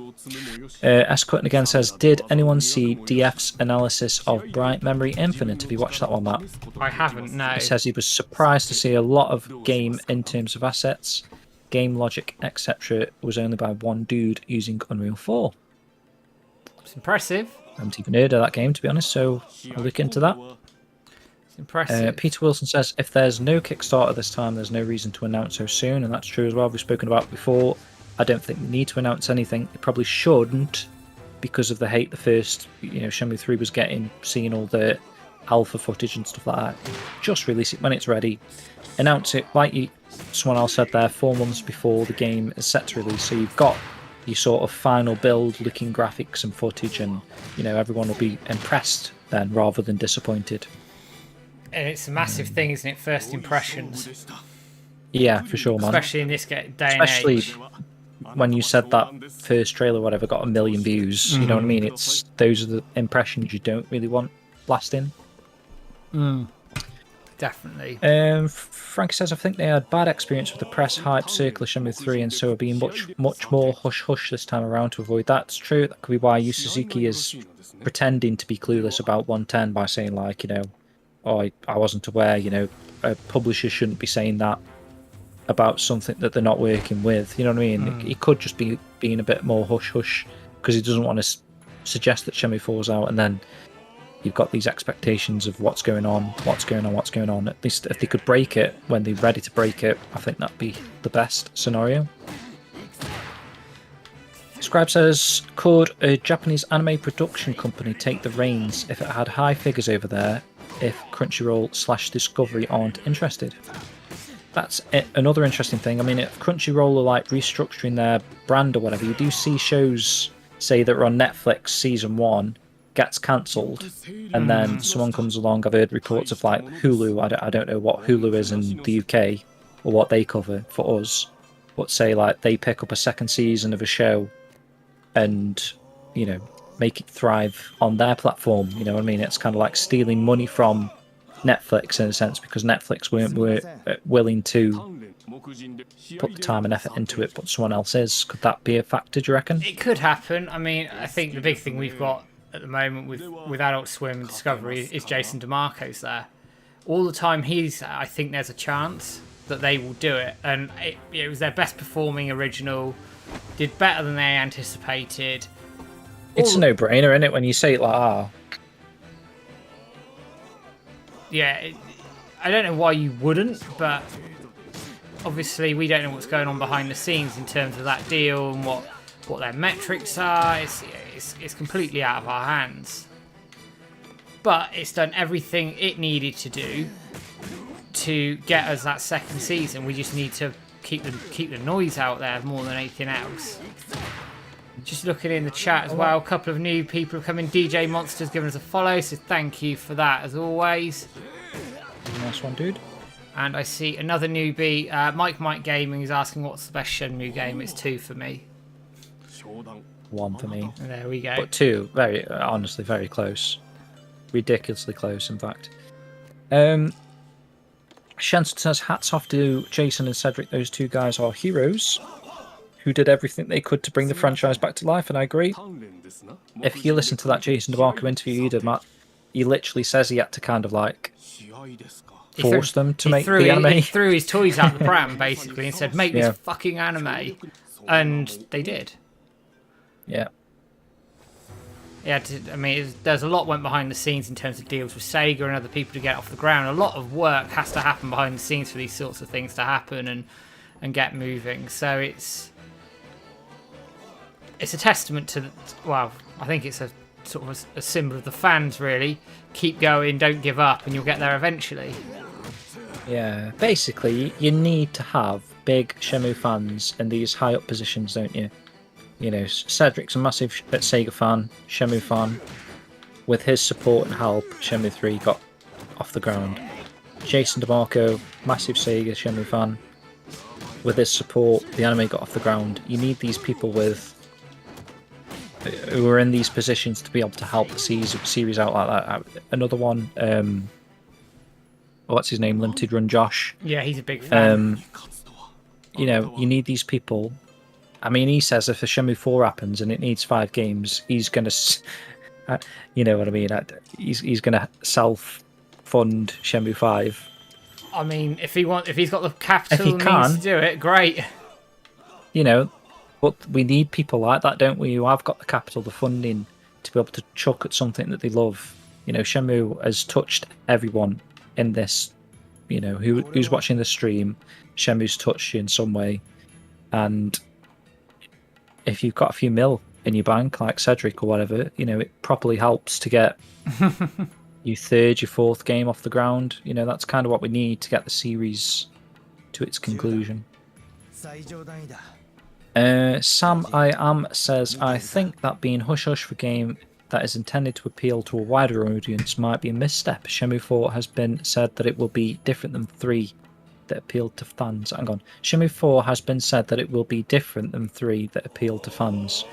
S. Cutton again says, did anyone see DF's analysis of Bright Memory Infinite? Have you watched that one, Matt? I haven't, no. He says he was surprised to see a lot of game in terms of assets, game logic, etc. was only by one dude using Unreal 4. It's impressive. I haven't even heard of that game, to be honest, so I'll look into that. Impressive. Peter Wilson says, if there's no Kickstarter this time, there's no reason to announce so soon, and that's true as well. We've spoken about it before. I don't think they need to announce anything. They probably shouldn't, because of the hate the first Shenmue 3 was getting, seeing all the alpha footage and stuff like that. Just release it when it's ready. Announce it, like someone else said there, 4 months before the game is set to release. So you've got your sort of final build looking graphics and footage, and everyone will be impressed then rather than disappointed. And it's a massive thing, isn't it? First impressions. Yeah, for sure, man. Especially in this day and Especially age. When you said that first trailer, whatever, got 1 million views. You know what I mean? Those are the impressions you don't really want lasting. Definitely. Frank says, I think they had bad experience with the press hype circle of Shenmue 3, and so are being much more hush-hush this time around to avoid that. It's true. That could be why Yu Suzuki is pretending to be clueless about 110 by saying, like, oh, I wasn't aware, a publisher shouldn't be saying that about something that they're not working with. You know what I mean? He could just be being a bit more hush-hush because he doesn't want to suggest that Shenmue 4's out, and then you've got these expectations of what's going on. At least if they could break it when they're ready to break it, I think that'd be the best scenario. Scribe says, could a Japanese anime production company take the reins if it had high figures over there if Crunchyroll/Discovery aren't interested? That's another interesting thing. I mean, if Crunchyroll are like restructuring their brand or whatever, you do see shows, say, that are on Netflix, season 1, gets cancelled, and then someone comes along. I've heard reports of like Hulu. I don't know what Hulu is in the UK or what they cover for us, but say like they pick up a second season of a show and make it thrive on their platform. You know what I mean? It's kind of like stealing money from Netflix in a sense, because Netflix weren't willing to put the time and effort into it, but someone else is. Could that be a factor, do you reckon? It could happen. I mean, I think the big thing we've got at the moment with Adult Swim and Discovery is Jason DeMarco's there. All the time he's there, I think there's a chance that they will do it. And it was their best performing original, did better than they anticipated. It's a no-brainer, isn't it, when you say it like that? Yeah, I don't know why you wouldn't, but obviously we don't know what's going on behind the scenes in terms of that deal and what their metrics are. It's completely out of our hands. But it's done everything it needed to do to get us that second season. We just need to keep the noise out there more than anything else. Just looking in the chat as well, a couple of new people have come in. DJ Monster's given us a follow, so thank you for that as always. Nice one, dude. And I see another newbie, Mike Gaming, is asking what's the best Shenmue game. It's 2 for me. 1 for me. And there we go. But 2, honestly, very close. Ridiculously close, in fact. Shenson says, hats off to Jason and Cedric. Those 2 guys are heroes who did everything they could to bring the franchise back to life, and I agree. If you listen to that Jason DeMarco interview you did, Matt, he literally says he had to kind of like force them to make the anime. He threw his toys out the pram, basically, and said, make this fucking anime. And they did. Yeah. Yeah, I mean, there's a lot went behind the scenes in terms of deals with Sega and other people to get off the ground. A lot of work has to happen behind the scenes for these sorts of things to happen and get moving. So it's a testament to, well, I think it's a sort of a symbol of the fans, really. Keep going, don't give up, and you'll get there eventually. Yeah, basically, you need to have big Shenmue fans in these high up positions, don't you? Cedric's a massive Sega fan, Shenmue fan. With his support and help, Shenmue 3 got off the ground. Jason DeMarco, massive Sega Shenmue fan. With his support, the anime got off the ground. You need these people who are in these positions to be able to help the series out like that. Another one, what's his name? Limited Run Josh. Yeah, he's a big fan. You need these people. I mean, he says if the Shenmue 4 happens and it needs 5 games, he's going to, you know what I mean? He's going to self-fund Shenmue 5. I mean, if he's got the capital and means to do it, great. But we need people like that, don't we? Who have got the capital, the funding to be able to chuck at something that they love. Shenmue has touched everyone in this. Who's watching the stream, Shenmue's touched you in some way, and if you've got a few mil in your bank, like Cedric or whatever, it properly helps to get your third, your fourth game off the ground. That's kind of what we need to get the series to its conclusion. Sam I Am says, I think that being Hush Hush for a game that is intended to appeal to a wider audience might be a misstep. Shenmue 4 has been said that it will be different than 3 that appealed to fans. Hang on. Shenmue 4 has been said that it will be different than 3 that appealed to fans.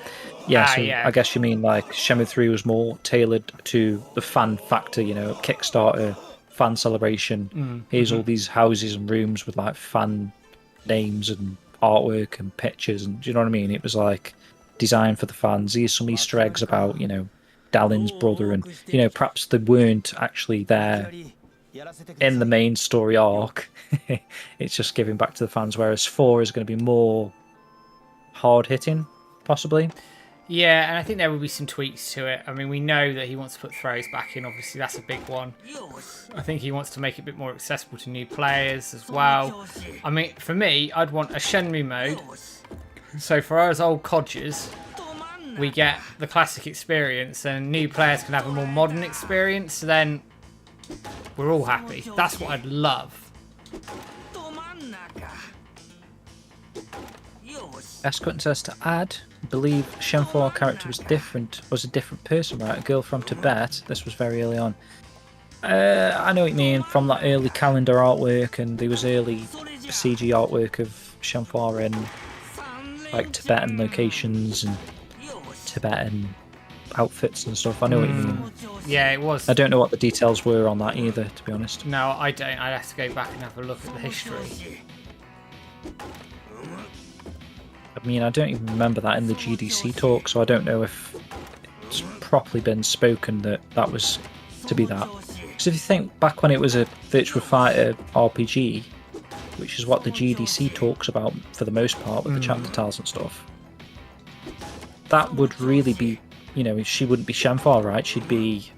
Yeah, yeah. I guess you mean like Shenmue 3 was more tailored to the fan factor, Kickstarter, fan celebration. Here's all these houses and rooms with like fan names and artwork and pictures, and do you know what I mean? It was like designed for the fans. Here's some Easter eggs about, Dalin's brother, and perhaps they weren't actually there in the main story arc. It's just giving back to the fans, whereas 4 is going to be more hard hitting, possibly. Yeah, and I think there will be some tweaks to it. I mean, we know that he wants to put throws back in. Obviously, that's a big one. I think he wants to make it a bit more accessible to new players as well. I mean, for me, I'd want a Shenmue mode. So for us old codgers, we get the classic experience, and new players can have a more modern experience. So then we're all happy. That's what I'd love. Esquinton says to add, I believe Shen 4 character was a different person, right? A girl from Tibet. This was very early on. I know what you mean, from that early calendar artwork, and there was early CG artwork of Shen 4 in like Tibetan locations and Tibetan outfits and stuff. I know what you mean. Yeah, it was. I don't know what the details were on that either, to be honest. No, I don't. I'd have to go back and have a look at the history. I mean, I don't even remember that in the GDC talk, so I don't know if it's properly been spoken that was to be that. Because if you think back when it was a Virtua Fighter RPG, which is what the GDC talks about for the most part with the chapter tiles and stuff, that would really be, she wouldn't be Shenmue, right? She'd be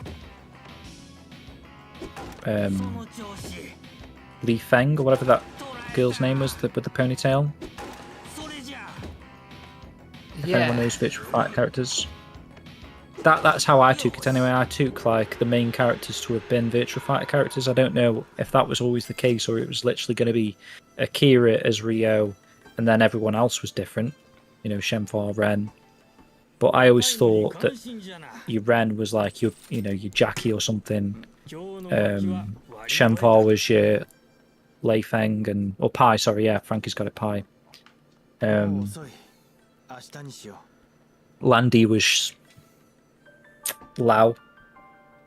Li Feng or whatever that girl's name was with the ponytail. If anyone knows Virtua Fighter characters. That's how I took it anyway. I took like the main characters to have been Virtua Fighter characters. I don't know if that was always the case or it was literally going to be Akira as Ryo and then everyone else was different. Shenmue, Ren. But I always thought that your Ren was like your Jackie or something. Shenmue was your Lei Feng or Pai, sorry, yeah, Frankie's got a Pai. Landy was Lao.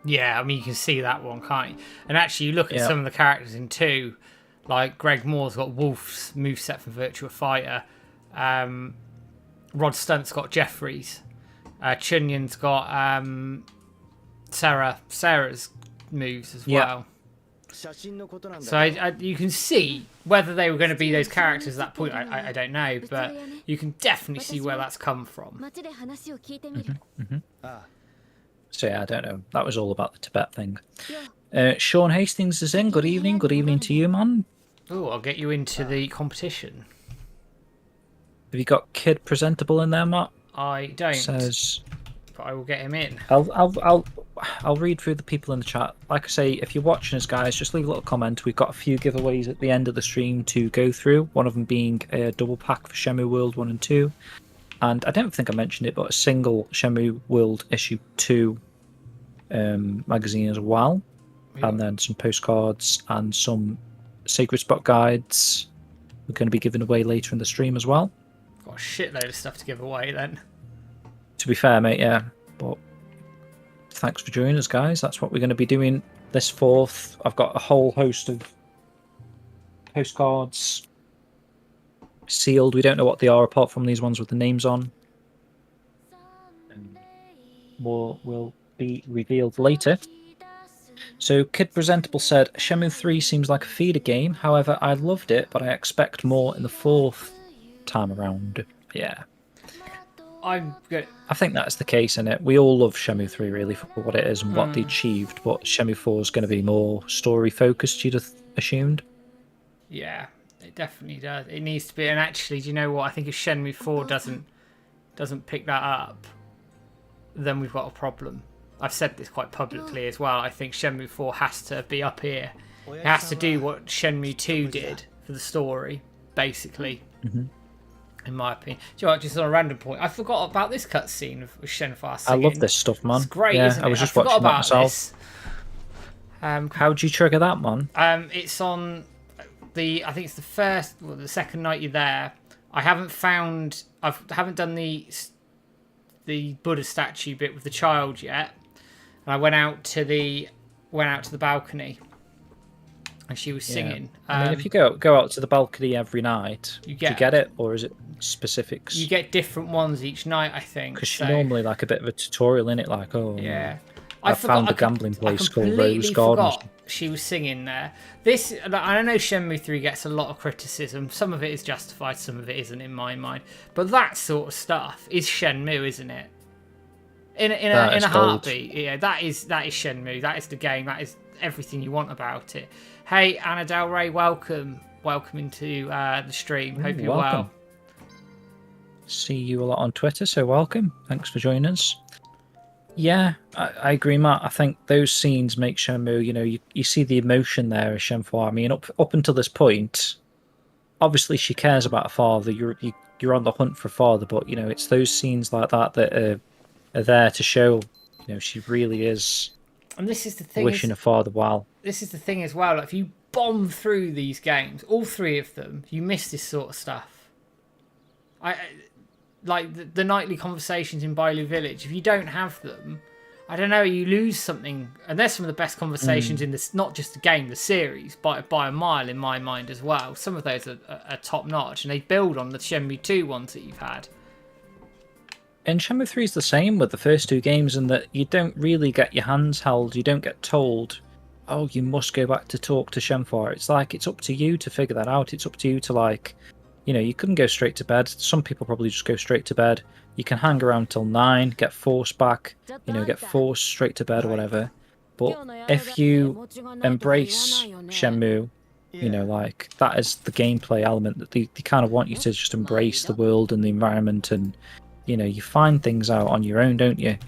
Yeah, I mean, you can see that one, can't you? And actually, you look at some of the characters in 2, like Greg Moore's got Wolf's moveset from Virtua Fighter. Rod Stunt's got Jeffries. Chunyon's got Sarah's moves as well. So you can see whether they were going to be those characters at that point. I don't know, but you can definitely see where that's come from. So yeah, I don't know. That was all about the Tibet thing. Sean Hastings is in. Good evening. Good evening to you, man. Oh, I'll get you into the competition. Have you got Kid Presentable in there, Matt? I don't. Says, but I will get him in. I'll read through the people in the chat. Like I say, if you're watching us, guys, just leave a little comment. We've got a few giveaways at the end of the stream to go through. One of them being a double pack for Shenmue World 1 and 2. And I don't think I mentioned it, but a single Shenmue World Issue 2 magazine as well. Yeah. And then some postcards and some Sacred Spot guides we're going to be giving away later in the stream as well. Got a shitload of stuff to give away then. To be fair, mate, yeah. But thanks for joining us, guys. That's what we're going to be doing this 4th. I've got a whole host of postcards sealed. We don't know what they are apart from these ones with the names on. More will be revealed later. So Kid Presentable said, Shenmue 3 seems like a feeder game. However, I loved it, but I expect more in the 4th time around. Yeah. I'm good. I think that's the case, innit? We all love Shenmue 3 really for what it is and what they achieved, but Shenmue 4 is going to be more story focused, you'd have assumed. Yeah, it definitely does. It needs to be, and actually, do you know what? I think if Shenmue 4 doesn't pick that up, then we've got a problem. I've said this quite publicly as well. I think Shenmue 4 has to be up here. It has to do what Shenmue 2 did for the story, basically. In my opinion. Do you know what, just on a random point, I forgot about this cutscene of Shenfar singing. I love this stuff, man. It's great, yeah, isn't it? I was just watching that myself. How do you trigger that, man? It's on I think it's the second night you're there. I haven't done the Buddha statue bit with the child yet. And I went out to the balcony. And she was singing. I mean, if you go out to the balcony every night, do you get it, or is it specifics? You get different ones each night, I think. Because she's normally like a bit of a tutorial in it, like, I found a gambling place called Rose Garden. She was singing there. This, I know Shenmue 3 gets a lot of criticism. Some of it is justified, some of it isn't, in my mind. But that sort of stuff is Shenmue, isn't it? In a heartbeat, yeah. That is Shenmue. That is the game. That is everything you want about it. Hey, Anna Del Rey, welcome into the stream. Hope you're well. See you a lot on Twitter, so welcome. Thanks for joining us. Yeah, I agree, Matt. I think those scenes make Shenmue, you see the emotion there of Shenhua. I mean, up until this point, obviously she cares about her father. You're on the hunt for a father, but, it's those scenes like that that are there to show, she really is. And this is the thing. Wishing her father well. This is the thing as well. Like, if you bomb through these games, all three of them, you miss this sort of stuff. Like the nightly conversations in Bailu Village. If you don't have them, I don't know, you lose something. And there's some of the best conversations in this, not just the game, the series, by a mile in my mind as well. Some of those are top notch, and they build on the Shenmue 2 ones that you've had. And Shenmue 3 is the same with the first two games, in that you don't really get your hands held. You don't get told, oh, you must go back to talk to Shenhua. It's like, it's up to you to figure that out. It's up to you to, like, you couldn't go straight to bed. Some people probably just go straight to bed. You can hang around till 9, get forced back, get forced straight to bed or whatever. But if you embrace Shenmue, like, that is the gameplay element that they kind of want you to just embrace the world and the environment, and you find things out on your own, don't you?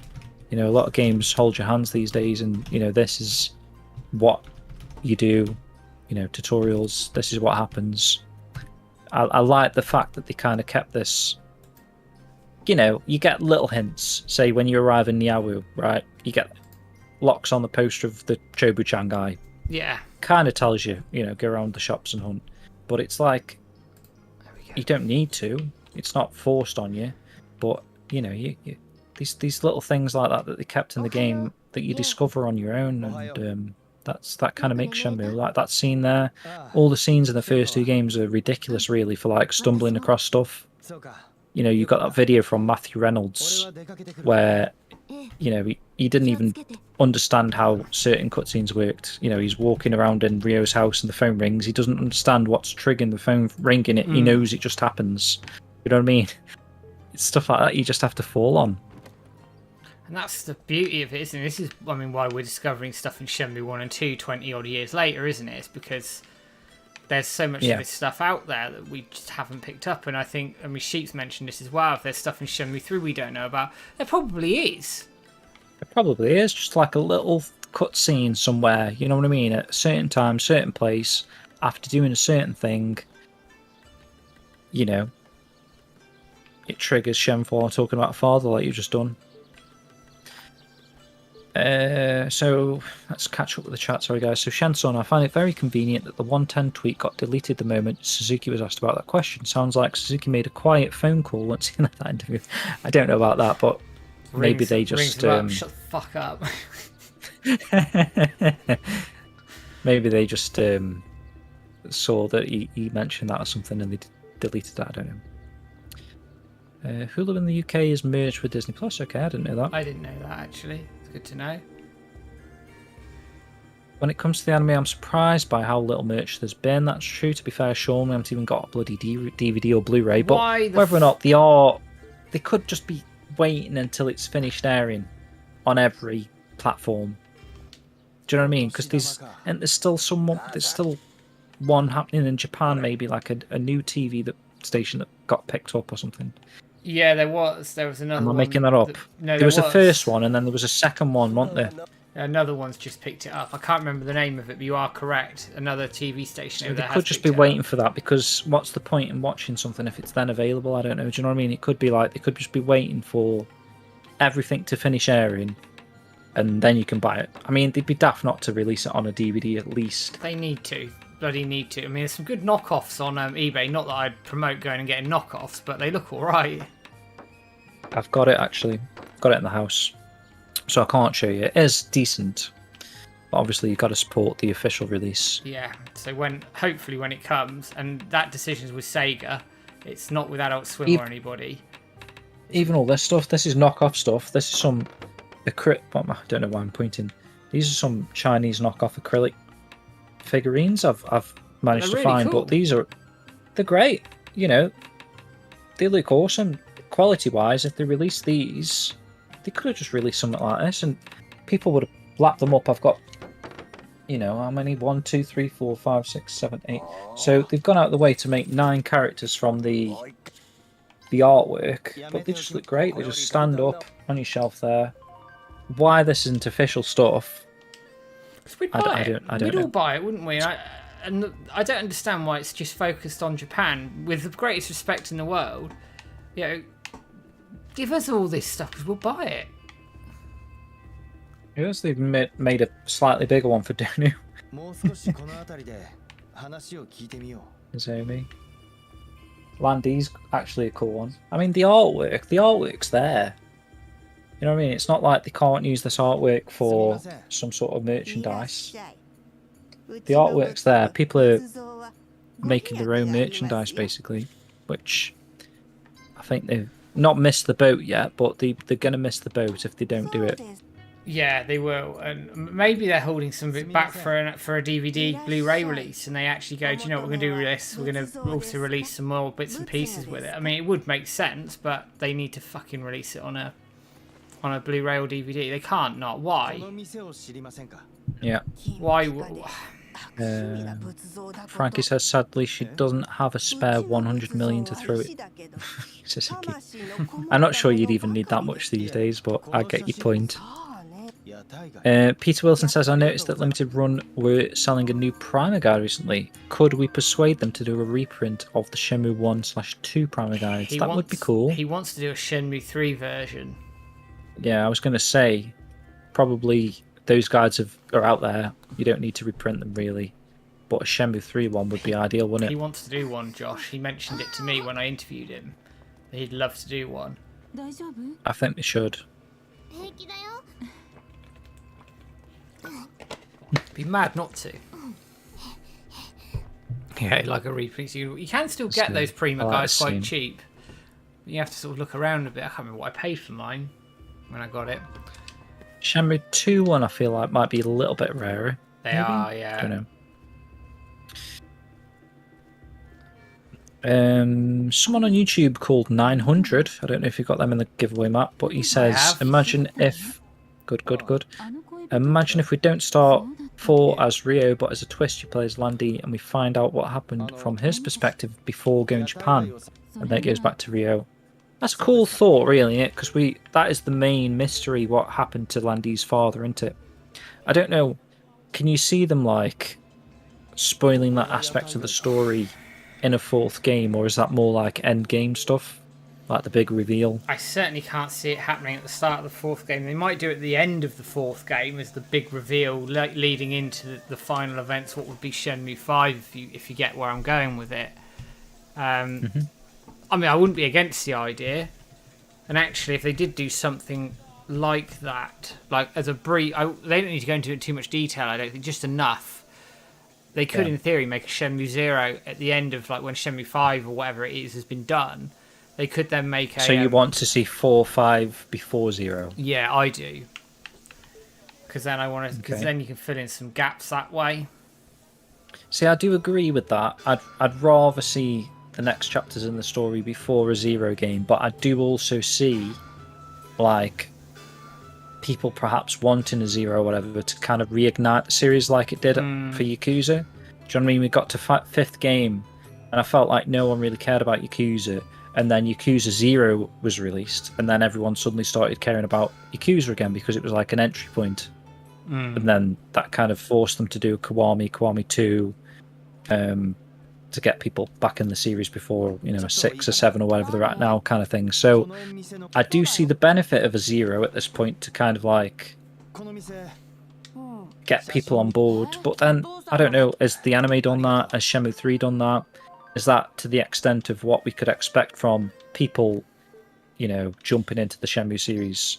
A lot of games hold your hands these days, and this is what you do. Tutorials. This is what happens. I like the fact that they kind of kept this. You get little hints. Say when you arrive in Niawu, right? You get locks on the poster of the Chobu-chan guy. Yeah. Kind of tells you, go around the shops and hunt. But it's like, you don't need to. It's not forced on you. But these little things like that they kept in the game that you discover on your own, and that kind of makes Shenmue. Like that scene there, all the scenes in the first two games are ridiculous, really, for like stumbling across stuff. You got that video from Matthew Reynolds where he didn't even understand how certain cutscenes worked. He's walking around in Ryo's house and the phone rings. He doesn't understand what's triggering the phone ringing. He knows it just happens. You know what I mean? It's stuff like that you just have to fall on. And that's the beauty of it, isn't it? This is, why we're discovering stuff in Shenmue 1 and 2 20 odd years later, isn't it? It's because there's so much of this stuff out there that we just haven't picked up. And I think, Sheep's mentioned this as well, if there's stuff in Shenmue 3 we don't know about, there probably is. It probably is, just like a little cutscene somewhere, you know what I mean? At a certain time, certain place, after doing a certain thing, it triggers Shenhua talking about father like you've just done. So let's catch up with the chat. Sorry, guys. So Shenson, I find it very convenient that the 110 tweet got deleted the moment Suzuki was asked about that question. Sounds like Suzuki made a quiet phone call once he left that interview. I don't know about that, but maybe they just shut the fuck up. Maybe they just saw that he mentioned that or something and they deleted that. I don't know. Hulu in the UK is merged with Disney Plus. Okay, I didn't know that. I didn't know that, actually. It's good to know. When it comes to the anime, I'm surprised by how little merch there's been. That's true. To be fair, Sean, we haven't even got a bloody DVD or Blu-ray. But whether or not they could just be waiting until it's finished airing on every platform. Do you know what I mean? Because there's still one happening in Japan, maybe like a new TV station that got picked up or something. Yeah, there was. There was another Am I one. making that up? No, There there was a was. first one, and then there was a second one, wasn't there? Another one's just picked it up. I can't remember the name of it, but you are correct. Another TV station So over they there could has just picked be it waiting up. for that, because what's the point in watching something if it's then available? I don't know. Do you know what I mean? It could be like they could just be waiting for everything to finish airing, and then you can buy it. I mean, they'd be daft not to release it on a DVD at least. They need to. Bloody need to. I mean, there's some good knockoffs on eBay. Not that I'd promote going and getting knockoffs, but they look alright. I've got it actually. Got it in the house, so I can't show you. It is decent, but obviously you've got to support the official release. Yeah. So hopefully when it comes, and that decision's with Sega, it's not with Adult Swim or anybody. Even all this stuff. This is knockoff stuff. This is some acrylic. I don't know why I'm pointing. These are some Chinese knockoff acrylic figurines I've managed to They're really find, cool. but they're great. You know, they look awesome quality wise. If they released these, they could have just released something like this, and people would have lapped them up. I've got, how many? 1, 2, 3, 4, 5, 6, 7, 8. So they've gone out of the way to make 9 characters from the artwork, but they just look great. They just stand up on your shelf there. Why this isn't official stuff? We'd buy it. I don't We'd know. all buy it, wouldn't we? And I don't understand why it's just focused on Japan. With the greatest respect in the world, give us all this stuff because we'll buy it. Yes, they've made a slightly bigger one for Donu. Izumi. Landy's actually a cool one. I mean, the artwork's there. You know what I mean? It's not like they can't use this artwork for some sort of merchandise. The artwork's there. People are making their own merchandise, basically, which I think they've not missed the boat yet, but they're going to miss the boat if they don't do it. Yeah, they will, and maybe they're holding some of it back for a DVD Blu-ray release, and they actually go, do you know what, we're going to do with this? We're going to also release some more bits and pieces with it. I mean, it would make sense, but they need to fucking release it on a Blu-ray or DVD. They can't not. Why? Yeah. Why? Frankie says sadly she doesn't have a spare 100 million to throw it. I'm not sure you'd even need that much these days, but I get your point. Peter Wilson says, I noticed that Limited Run were selling a new primer guide recently. Could we persuade them to do a reprint of the Shenmue 1/2 primer guides? That would be cool. He wants to do a Shenmue 3 version. Yeah, I was going to say, probably those guides are out there. You don't need to reprint them, really. But a Shenmue 3 one would be ideal, wouldn't it? He wants to do one, Josh. He mentioned it to me when I interviewed him. He'd love to do one. I think they should. Be mad not to. Yeah, like a reprint. You can still get those Prima guys quite cheap. You have to sort of look around a bit. I can't remember what I paid for mine when I got it. Shenmue 2 one I feel like might be a little bit rarer. They are, yeah. I don't know. Someone on YouTube called 900. I don't know if you got them in the giveaway map, but he says, imagine if... Good. Imagine if we don't start 4 as Rio, but as a twist you play as Landy, and we find out what happened from his perspective before going to Japan, and then it goes back to Rio. That's a cool thought, really, isn't it? Because that is the main mystery, what happened to Landy's father, isn't it? I don't know, can you see them, like, spoiling that aspect of the story in a 4th game, or is that more like end game stuff? Like the big reveal? I certainly can't see it happening at the start of the 4th game. They might do it at the end of the 4th game as the big reveal, leading into the final events, what would be Shenmue 5, if you get where I'm going with it. I mean, I wouldn't be against the idea. And actually, if they did do something like that, like as a brief... they don't need to go into too much detail, I don't think, just enough. They could, in theory, make a Shenmue 0 at the end of, like, when Shenmue 5 or whatever it is has been done. They could then make a... So you want to see 4, 5 before 0? Yeah, I do. Because then then you can fill in some gaps that way. See, I do agree with that. I'd rather see the next chapters in the story before a 0 game, but I do also see, like, people perhaps wanting a 0 or whatever to kind of reignite the series like it did for Yakuza. Do you know what I mean? We got to 5th game, and I felt like no one really cared about Yakuza. And then Yakuza 0 was released, and then everyone suddenly started caring about Yakuza again because it was like an entry point. And then that kind of forced them to do Kiwami 2, to get people back in the series before, you know, a 6 or 7 or whatever they're at now kind of thing. So I do see the benefit of a 0 at this point to kind of like get people on board. But then, I don't know, has the anime done that? Has Shenmue 3 done that? Is that to the extent of what we could expect from people, you know, jumping into the Shenmue series?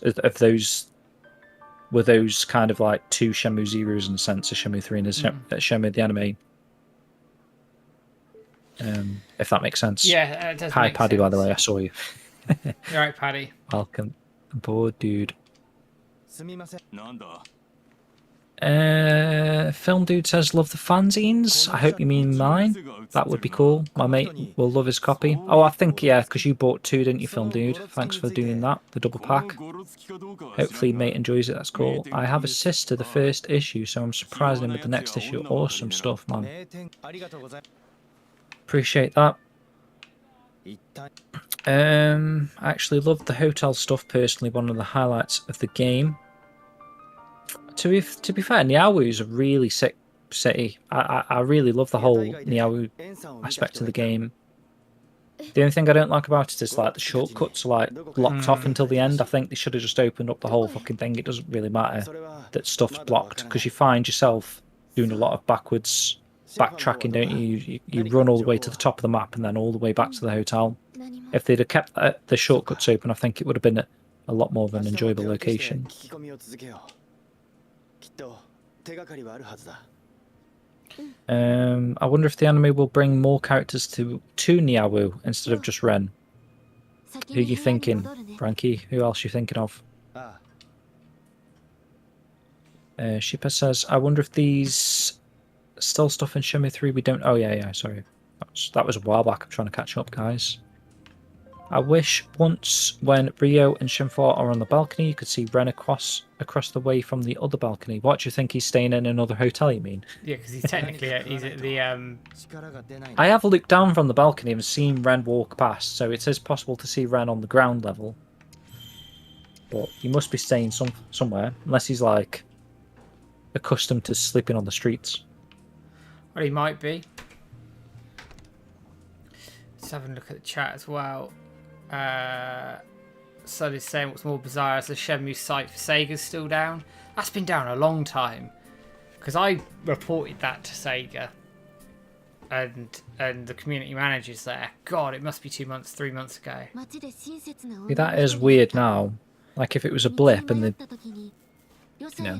Were those kind of like 2 Shenmue Zeros in the sense of Shenmue 3 and Shenmue the anime? If that makes sense. Yeah, it does. Hi, Paddy, by the way, I saw you. You're right, Paddy. Welcome aboard, dude. Film Dude says, love the fanzines. I hope you mean mine. That would be cool. My mate will love his copy. Oh, I think, yeah, because you bought 2, didn't you, Film Dude? Thanks for doing that, the double pack. Hopefully mate enjoys it, that's cool. I have assist to the first issue, so I'm surprising him with the next issue. Awesome stuff, man. Appreciate that. I actually loved the hotel stuff personally, one of the highlights of the game. To be fair, Niawu is a really sick city. I really love the whole Niawu aspect of the game. The only thing I don't like about it is like the shortcuts are like blocked off until the end. I think they should have just opened up the whole fucking thing. It doesn't really matter that stuff's blocked because you find yourself doing a lot of backtracking, don't you? You run all the way to the top of the map and then all the way back to the hotel. If they'd have kept the shortcuts open, I think it would have been a lot more of an enjoyable location. I wonder if the anime will bring more characters to Niawu instead of just Ren. Who are you thinking, Frankie? Who else are you thinking of? Shipper says, I wonder if these still stuff in Shenmue 3 we don't... Oh, yeah, sorry. That was a while back. I'm trying to catch up, guys. I wish once when Rio and Shinfor are on the balcony, you could see Ren across the way from the other balcony. What do you think he's staying in another hotel, you mean? Yeah, because he's technically he's at the... I have looked down from the balcony and seen Ren walk past, so it is possible to see Ren on the ground level. But he must be staying somewhere, unless he's, like, accustomed to sleeping on the streets. Well, he might be. Let's have a look at the chat as well. So they're saying what's more bizarre is the Shenmue site for Sega's still down. That's been down a long time. Because I reported that to Sega. And the community manager's there. God, it must be 2 months, 3 months ago. See, that is weird now. Like if it was a blip and they, you know,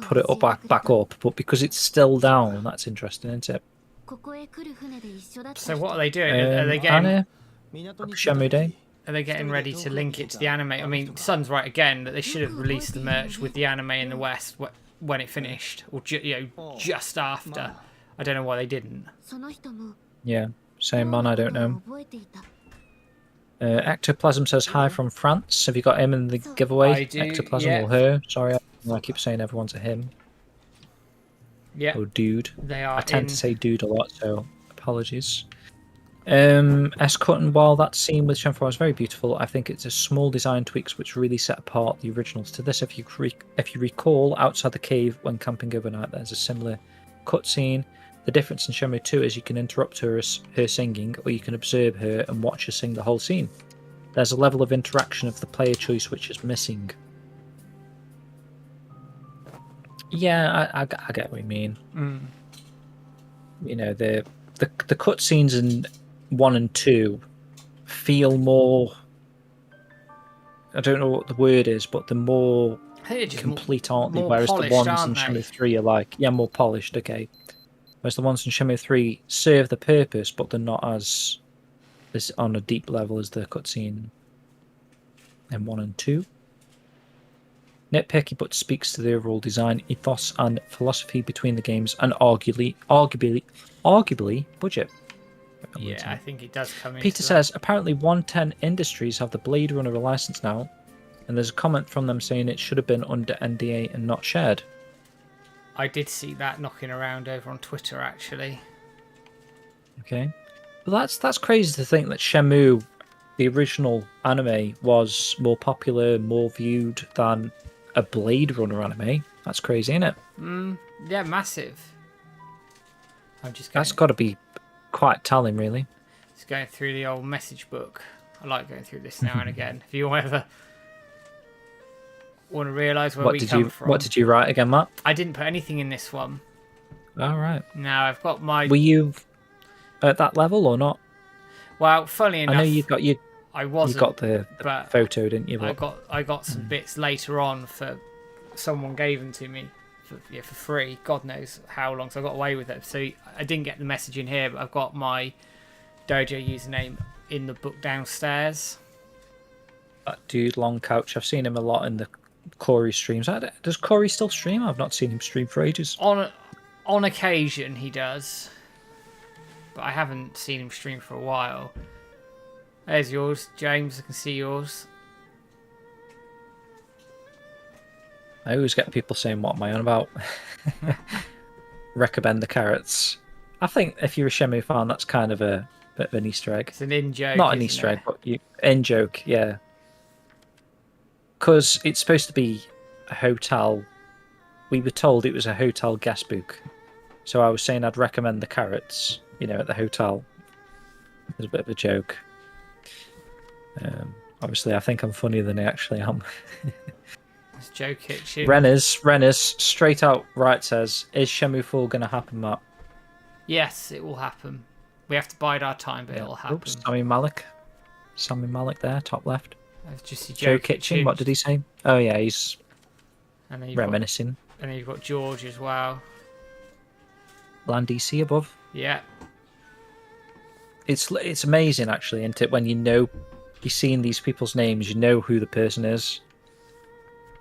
put it up back up, but because it's still down, that's interesting, isn't it? So what are they doing? Are they getting... Shenmue Day? Are they getting ready to link it to the anime? I mean, Sun's right again that they should have released the merch with the anime in the West when it finished, or just after. I don't know why they didn't. Yeah, same man. I don't know. Ectoplasm says hi from France. Have you got him in the giveaway? I do, Ectoplasm yeah. or her? Sorry, I keep saying everyone's a him. Yeah. Or dude. They are. I tend to say dude a lot, so apologies. S. Cutton, while that scene with Shenmue is very beautiful, I think it's a small design tweaks which really set apart the originals to this. If you recall, outside the cave when camping overnight, there's a similar cutscene. The difference in Shenmue 2 is you can interrupt her singing, or you can observe her and watch her sing the whole scene. There's a level of interaction of the player choice which is missing. Yeah, I get what you mean. You know, the cutscenes in 1 and 2 feel more... I don't know what the word is, but they're more complete, aren't they? Whereas the ones in Shenmue 3 are like, yeah, more polished, okay. Whereas the ones in Shenmue 3 serve the purpose, but they're not as on a deep level as the cutscene in 1 and 2. Nitpicky, but speaks to the overall design, ethos, and philosophy between the games, and arguably budget. Yeah, I think it does come in. Peter says, apparently 110 Industries have the Blade Runner license now, and there's a comment from them saying it should have been under NDA and not shared. I did see that knocking around over on Twitter, actually. Okay. Well, that's crazy to think that Shenmue the original anime was more popular, more viewed than a Blade Runner anime. That's crazy, isn't it? Yeah, massive. I'm That's got to be quite telling, really. just going through the old message book. I like going through this now and again. If you ever want to realise where we come from. What did you write again, Matt? I didn't put anything in this one. All right. Now I've got my. Were you at that level or not? Well, funny enough, I know you got you. I wasn't. You got the but photo, didn't you? I got some bits later on for someone gave them to me for free. God knows how long. So I got away with it. So I didn't get the message in here, but I've got my dojo username in the book downstairs. That dude, Long Couch. I've seen him a lot in the Corey streams. Does Corey still stream? I've not seen him stream for ages. On occasion he does, but I haven't seen him stream for a while. There's yours, James. I can see yours. I always get people saying, what am I on about? Recommend the carrots. I think if you're a Shenmue fan, that's kind of a bit of an Easter egg. It's an in-joke. Not an Easter egg, but in-joke, yeah. Because it's supposed to be a hotel. We were told it was a hotel guest book. So I was saying I'd recommend the carrots, at the hotel. It was a bit of a joke. Obviously, I think I'm funnier than I actually am. It's Joe Kitchen. Renner's straight out right says, is Shenmue 4 going to happen, Matt? Yes, it will happen. We have to bide our time, but it'll happen. Oops, Sami Malik there, top left. That's just Joe Kitchen, what did he say? Oh yeah, he's reminiscing. And then you've got George as well. Land DC above. Yeah. It's amazing actually, isn't it? When you're seeing these people's names, you know who the person is.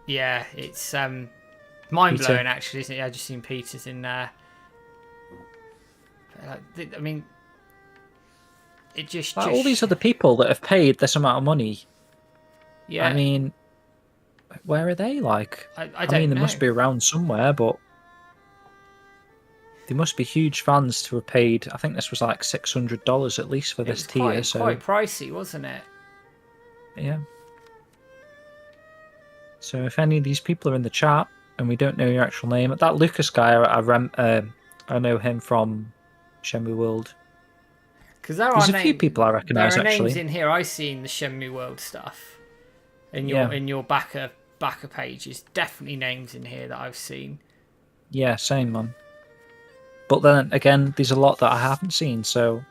Yeah, it's mind blowing actually, isn't it? I just seen Peter's in there. I mean, it just all these other people that have paid this amount of money. Yeah. I mean, where are they? Like, I don't know. They must be around somewhere, but they must be huge fans to have paid. I think this was like $600 at least for this tier. So quite pricey, wasn't it? Yeah. So if any of these people are in the chat and we don't know your actual name, that Lucas guy, I know him from Shenmue World. Because there's a few people I recognise actually. There are names in here. I've seen the Shenmue World stuff in your backer pages. Definitely names in here that I've seen. Yeah, same man. But then again, there's a lot that I haven't seen. So,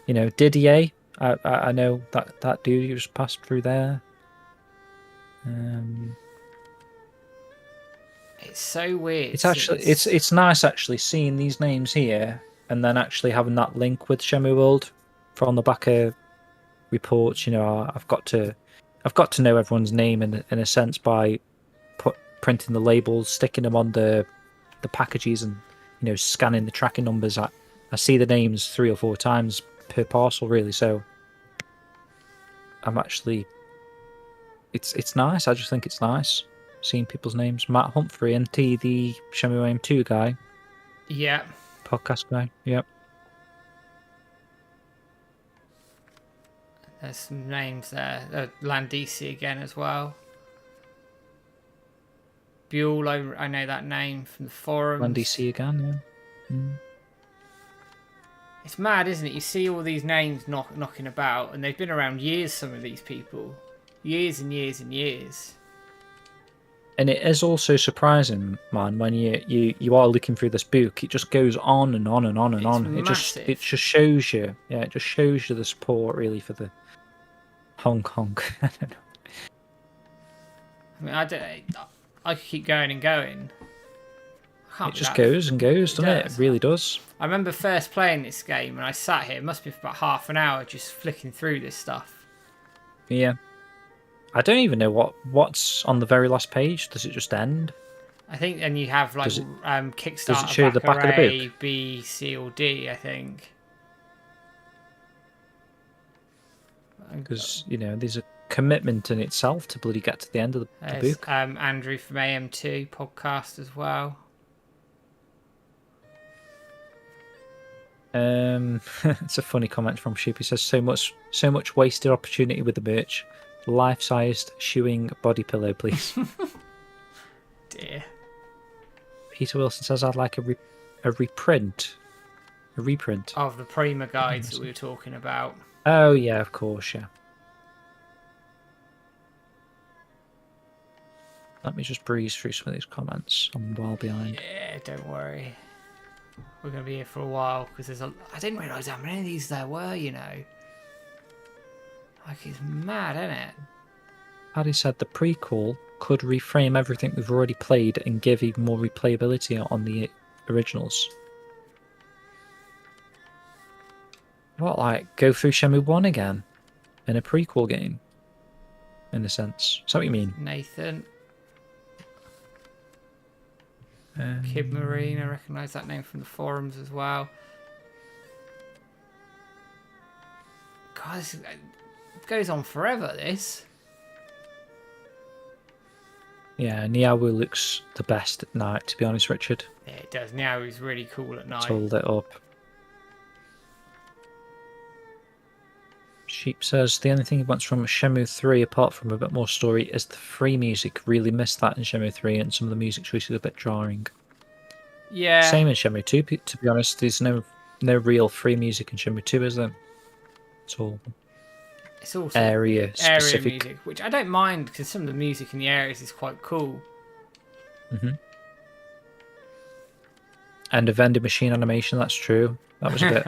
Didier, I know that dude who just passed through there. It's so weird. It's nice actually seeing these names here and then actually having that link with Shenmue World from the back of reports. I've got to know everyone's name in a sense by printing the labels, sticking them on the packages, and scanning the tracking numbers. I see the names 3 or 4 times per parcel really. So I'm actually. It's nice. I just think it's nice seeing people's names. Matt Humphrey, NT, the Shenmue Aim 2 guy. Yeah. Podcast guy. Yep. There's some names there. Landisi again as well. Buell, I know that name from the forums. Landisi again, yeah. It's mad, isn't it? You see all these names knocking about, and they've been around years, some of these people. Years and years and years. And it is also surprising, man, when you are looking through this book, it just goes on and on and on and on. Massive. It just shows you, it just shows you the support really for the Hong Kong. I don't know. I mean, I could keep going and going. It just goes and goes, doesn't it? It really does. I remember first playing this game, and I sat here. It must be for about half an hour, just flicking through this stuff. Yeah. I don't even know what's on the very last page. Does it just end? I think, and you have like Kickstarter, does it show the back of the book? B, C, or D, I think. Because there's a commitment in itself to bloody get to the end of the book. Andrew from AM2 podcast as well. It's a funny comment from Sheep. He says so much wasted opportunity with the merch. Life-sized shoeing body pillow, please. Dear. Peter Wilson says I'd like a reprint. A reprint. Of the Prima guides that we were talking about. Oh yeah, of course, yeah. Let me just breeze through some of these comments. I'm well behind. Yeah, don't worry. We're going to be here for a while because there's a... I didn't realise how many of these there were, you know. Like, it's mad, isn't it? Paddy said the prequel could reframe everything we've already played and give even more replayability on the originals. What, like, go through Shenmue 1 again? In a prequel game? In a sense. Is that what you mean? Nathan. Kid Marine, I recognise that name from the forums as well. God, this goes on forever, this. Yeah, Niawu looks the best at night, to be honest, Richard. Yeah, it does. Now he's really cool at night. Hold it up. Sheep says the only thing he wants from Shenmue 3, apart from a bit more story, is the free music. Really missed that in Shenmue 3, and some of the music choices are a bit jarring. Yeah. Same in Shenmue 2, to be honest. There's no real free music in Shenmue 2, is there? It's all area specific music, which I don't mind because some of the music in the areas is quite cool. And a vending machine animation, that's true. That was a bit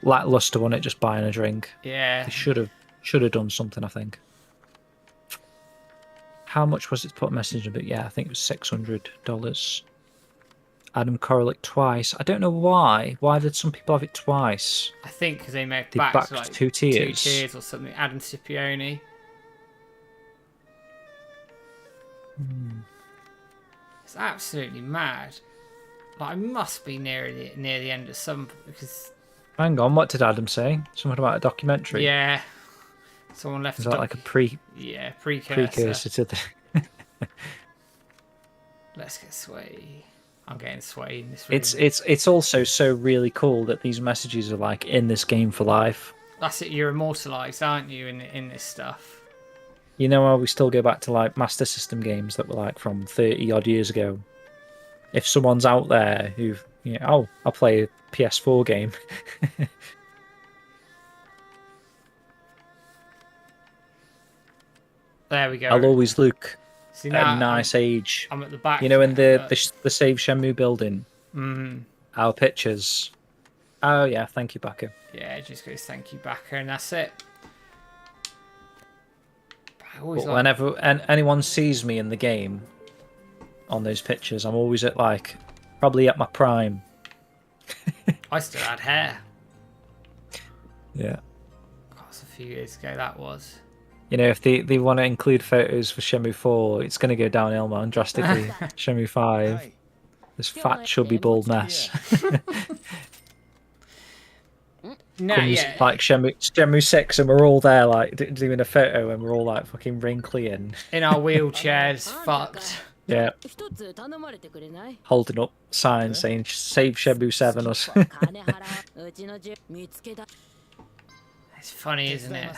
lackluster, wasn't it? Just buying a drink. Yeah. They should have done something, I think. How much was it to put a message in? But yeah, I think it was $600. Adam Koralik twice. I don't know why. Why did some people have it twice? I think because they made They backed backed like 2 tiers. 2 tiers or something. Adam Scipione. It's absolutely mad. Like, I must be near the end of some because. Hang on, what did Adam say? Something about a documentary? Yeah. Someone left. Is that like a precursor to the? Let's get sweaty. I'm getting sweaty in this room. It's also so really cool that these messages are like in this game for life. That's it. You're immortalized, aren't you? In this stuff. You know how we still go back to like Master System games that were like from 30 odd years ago. If someone's out there who've, you know, oh, I'll play a PS4 game. There we go. I'll always look See, at now a nice age. I'm at the back. You know, in now, the Save Shenmue building. Our pictures. Oh yeah, thank you, Baku. Yeah, it just goes thank you, Backer, and that's it. But whenever anyone sees me in the game on those pictures, I'm always at like probably at my prime. I still had hair. Yeah. That's a few years ago. That was. You know, if they want to include photos for Shenmue 4, it's going to go downhill, man, drastically. Shenmue 5, this fat, chubby, bald mess. No, yeah. Like Shenmue 6, and we're all there, like, doing a photo, and we're all, like, fucking wrinkly and... in our wheelchairs, fucked. Yeah. Holding up signs saying, save Shenmue 7 or something. It's funny, isn't it?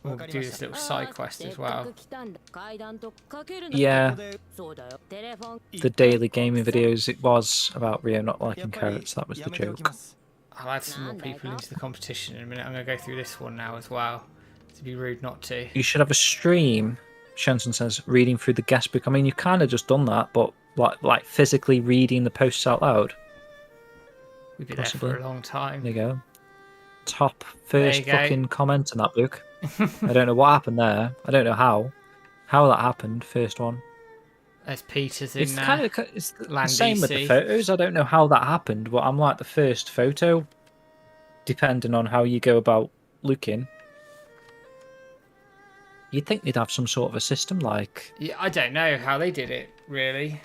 We'll do this little side quest as well. Yeah. The daily gaming videos, it was about Rio not liking carrots. That was the joke. I'll add some more people into the competition in a minute. I'm going to go through this one now as well. To be rude not to. You should have a stream, Shenson says, reading through the guest book. I mean, you've kind of just done that, but like physically reading the posts out loud. We've been there for a long time. There you go. Top first fucking comment in that book. I don't know what happened there. I don't know how that happened. First one. There's Peter's in it's there. Kind of it's the same with the photos. I don't know how that happened, but I'm like the first photo, depending on how you go about looking. You'd think they'd have some sort of a system like. Yeah, I don't know how they did it really.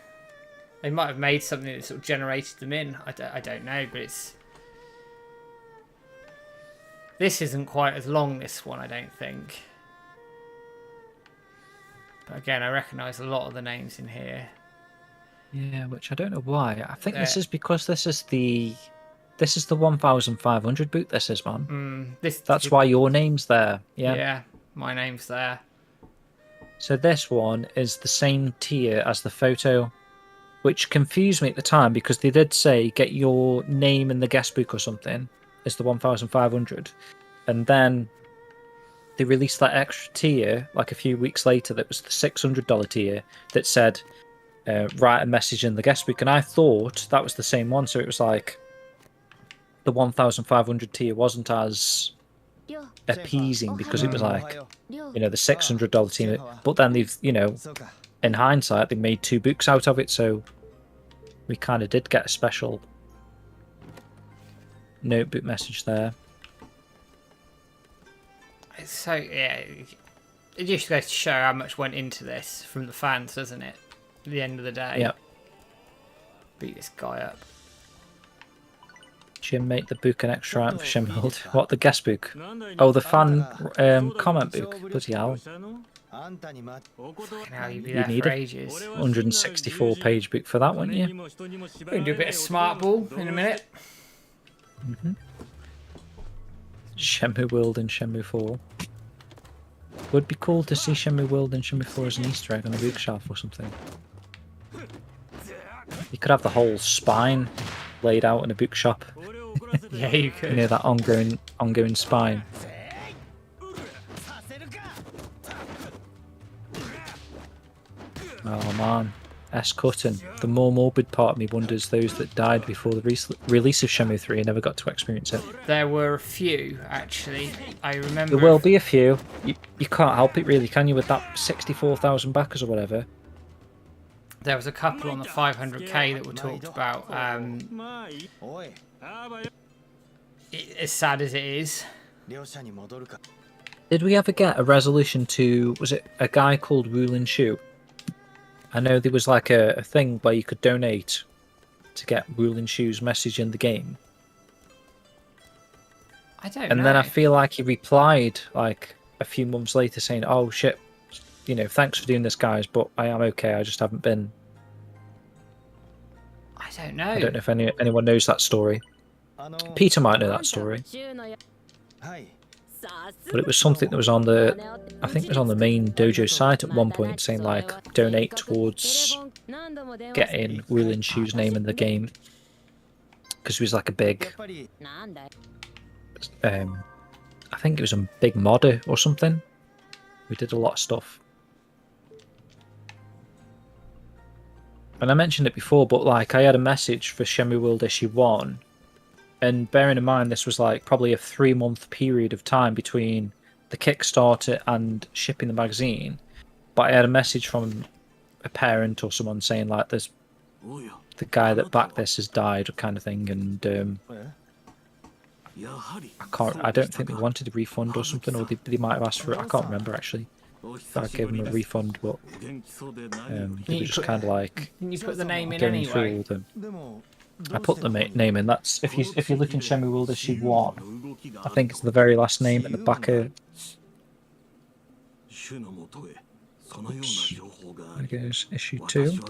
They might have made something that sort of generated them in. I don't know, but it's. This isn't quite as long, this one, I don't think. But again, I recognise a lot of the names in here. Yeah, which I don't know why. I think this is because this is the 1500 boot. This is, man. That's why your name's there. Yeah. Yeah, my name's there. So this one is the same tier as the photo, which confused me at the time because they did say get your name in the guest book or something is the 1500, and then they released that extra tier like a few weeks later that was the $600 tier that said write a message in the guest book, and I thought that was the same one. So it was like the 1500 tier wasn't as appeasing because it was like, the $600 tier, but then they've, in hindsight, they made 2 books out of it, so we kind of did get a special notebook message there. So yeah, it just goes to show how much went into this from the fans, doesn't it? At the end of the day. Yep. Beat this guy up. Jim, make the book an extra item for Shenmue. What, the guest book? Oh, the fan comment book. Bloody hell. Now you'd be there need for it. ages. 164 page book for that, wouldn't you? We're going to do a bit of smart ball in a minute. Shenmue World and Shenmue 4. Would be cool to see Shenmue World and Shenmue 4 as an Easter egg on a bookshelf or something. You could have the whole spine laid out in a bookshop. Yeah, you could. That ongoing spine. Oh man, S-Cutting. The more morbid part of me wonders those that died before the release of Shenmue 3 never got to experience it. There were a few, actually. I remember... There will be a few. You can't help it really, can you, with that 64,000 backers or whatever? There was a couple on the 500k that were talked about. As sad as it is. Did we ever get a resolution to... Was it a guy called Wulin Shu? I know there was like a thing where you could donate to get Wulin Shu's message in the game. I don't know. And then I feel like he replied like a few months later saying, "Oh shit, thanks for doing this, guys, but I am okay. I just haven't been." I don't know. I don't know if anyone knows that story. Peter might know that story. But it was something that was on I think it was on the main dojo site at one point, saying like donate towards getting Wulin Shu's name in the game, because he was like a big, I think it was a big modder or something. We did a lot of stuff. And I mentioned it before, but like I had a message for Shenmue World Issue 1. And bearing in mind, this was like probably a 3-month period of time between the Kickstarter and shipping the magazine. But I had a message from a parent or someone saying like, "There's the guy that backed this has died," kind of thing. And I don't think they wanted a refund or something, or they might have asked for it. I can't remember actually. I gave them a refund, but they were just kind of like. Can you put the name in going anyway? through all them. I put the name in. That's if you look in Shenmue World Issue 1, I think it's the very last name at the back of. Oops. There goes Issue 2.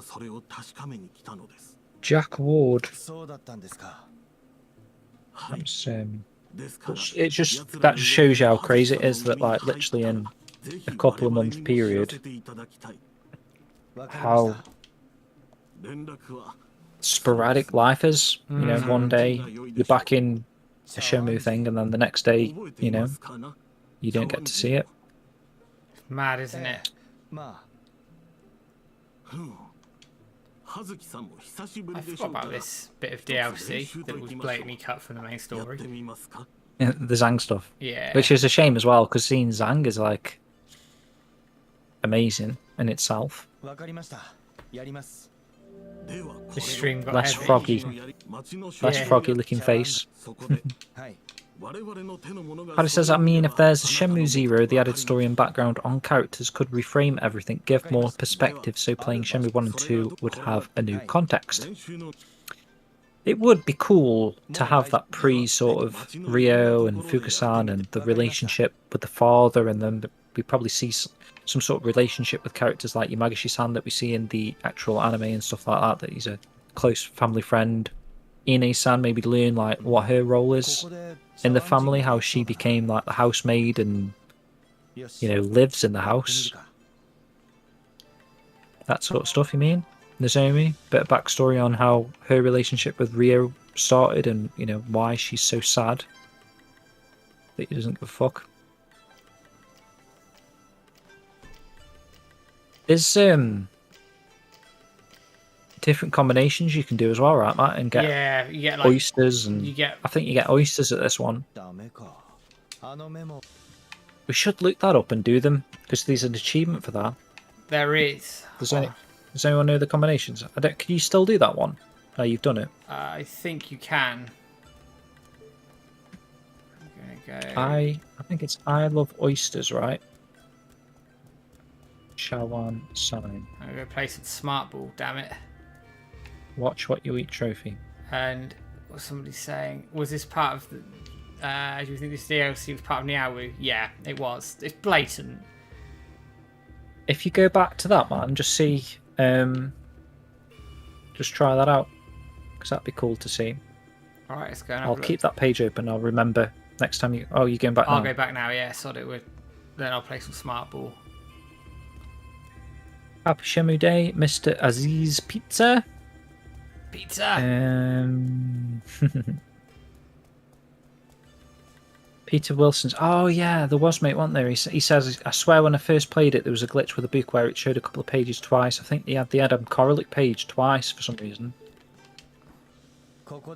Jack Ward. That's, that just shows you how crazy it is that like literally in a couple of month period, how sporadic life is. One day you're back in a Shenmue thing, and then the next day, you don't get to see it. Mad, isn't it? I forgot about this bit of DLC that was blatantly cut from the main story. The Zhang stuff. Yeah. Which is a shame as well, because seeing Zhang is like amazing in itself. The stream got Less heavy. froggy looking face. Harry says, I mean, if there's a Shenmue 0, the added story and background on characters could reframe everything, give more perspective, so playing Shenmue 1 and 2 would have a new context. It would be cool to have that pre sort of Ryo and Fukasan and the relationship with the father, and then we probably see some sort of relationship with characters like Yamagishi-san that we see in the actual anime and stuff like that. That he's a close family friend. Ine-san, maybe learn like what her role is in the family, how she became like the housemaid and lives in the house. That sort of stuff. You mean Nozomi? Bit of backstory on how her relationship with Rio started and why she's so sad that he doesn't give a fuck. There's different combinations you can do as well, right, Matt? And get you get like oysters, and I think you get oysters at this one. We should look that up and do them because there's an achievement for that. There is. Does anyone know the combinations? Can you still do that one? No, you've done it. I think you can. I'm gonna go. I think it's I love oysters, right? Shawan sign. I'm gonna place it smart ball. Damn it. Watch what you eat trophy. And what somebody's saying, was this part of the? Do you think this DLC was part of Niawu? Yeah, it was. It's blatant. If you go back to that, man, just see. Just try that out because that'd be cool to see. All right, let's go. I'll keep that page open. I'll remember next time you. Oh, you're going back now. I'll go back now. Yeah, sod it. Then I'll play some smart ball. Happy Shenmue Day, Mr. Aziz Pizza. Peter Wilson's. Oh yeah, there was, mate, wasn't there? He says, I swear when I first played it, there was a glitch with a book where it showed a couple of pages twice. I think he had the Adam Koralik page twice for some reason.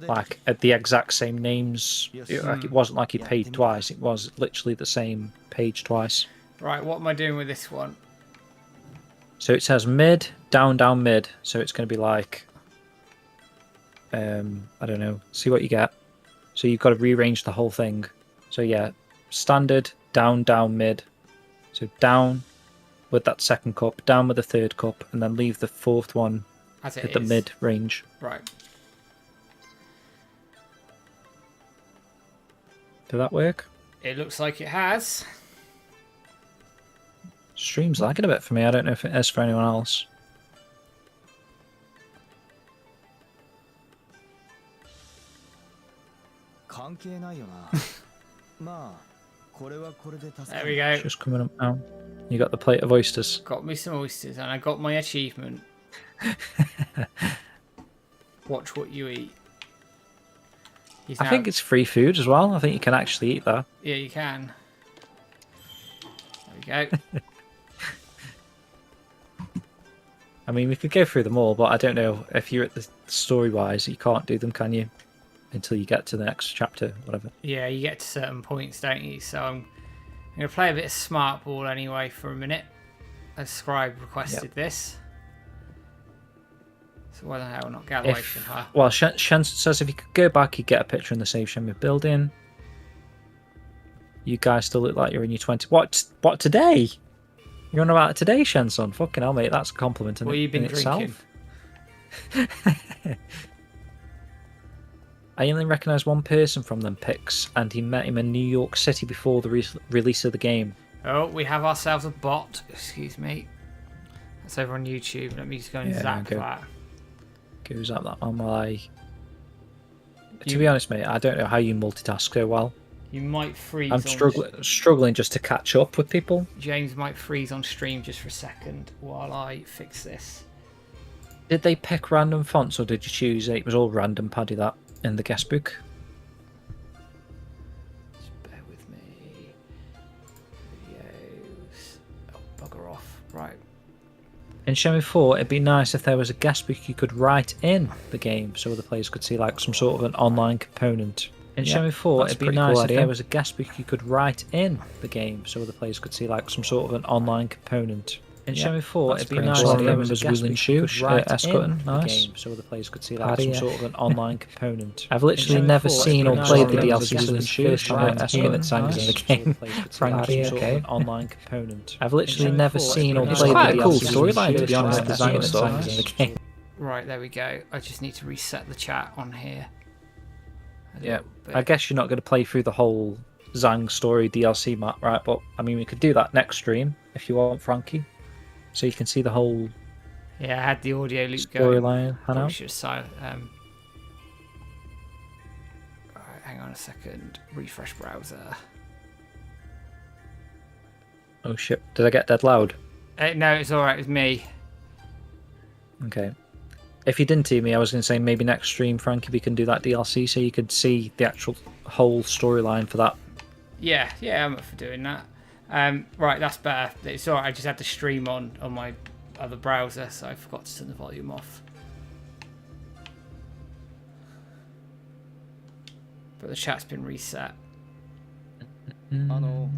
Like at the exact same names. It wasn't like he paid twice. It was literally the same page twice. Right, what am I doing with this one? So it says mid, down, down, mid. So it's going to be like, I don't know. See what you get. So you've got to rearrange the whole thing. So yeah, standard, down, down, mid. So down with that second cup, down with the third cup, and then leave the fourth one at the mid range. Right. Did that work? It looks like it has. Stream's lagging a bit for me. I don't know if it is for anyone else. There we go. Just coming up now. You got the plate of oysters. Got me some oysters, and I got my achievement. Watch what you eat. I think it's free food as well. I think you can actually eat that. Yeah, you can. There we go. I mean, we could go through them all, but I don't know if you're at the story-wise, you can't do them, can you? Until you get to the next chapter, whatever. Yeah, you get to certain points, don't you? So I'm going to play a bit of smart ball anyway for a minute. A scribe requested this. So why the hell not Gallowation, huh? Well, Shen says if you could go back, you'd get a picture in the Save Shenmue building. You guys still look like you're in your 20s. What today? You're on about today, Shenson? Fucking hell, mate. That's a compliment What have you been drinking? I only recognise one person from them pics, and he met him in New York City before the release of the game. Oh, we have ourselves a bot. Excuse me. That's over on YouTube. Let me just go and zap that. Go zap that on my... To be honest, mate, I don't know how you multitask so well. You might freeze. I'm struggling just to catch up with people. James might freeze on stream just for a second while I fix this. Did they pick random fonts, or did you choose it? It was all random, Paddy, that in the guest book. Just bear with me. Videos. Oh, bugger off. Right. In Shenmue 4, it'd be nice if there was a guest book you could write in the game, so the players could see like some sort of an online component. In Shenmue 4, it'd be nice if there was a guest book you could write in the game, so the players could see like some sort of an online component. In Shenmue 4, it'd be nice if there was a guest book you could write in the game, so the players could see like some sort of an online component. I've literally never seen or played the DLC since the first time Escort sang in the game. Frankie, okay. Online component. I've literally never seen or played the DLC storyline, to be honest. Design stuff in the game. Right, there we go. I just need to reset the chat on here. Yeah, I guess you're not going to play through the whole Zhang story DLC map, right? But I mean, we could do that next stream if you want, Frankie, so you can see the whole Yeah, I had the audio loop going. storyline. Probably should have silent. Alright, hang on a second. Refresh browser. Oh shit! Did I get dead loud? No, it's alright. It's me. Okay. If you didn't hear me, I was going to say maybe next stream, Frankie, we can do that DLC so you could see the actual whole storyline for that. Yeah, I'm up for doing that. Right, that's better. It's alright. I just had the stream on my other browser, so I forgot to turn the volume off. But the chat's been reset. That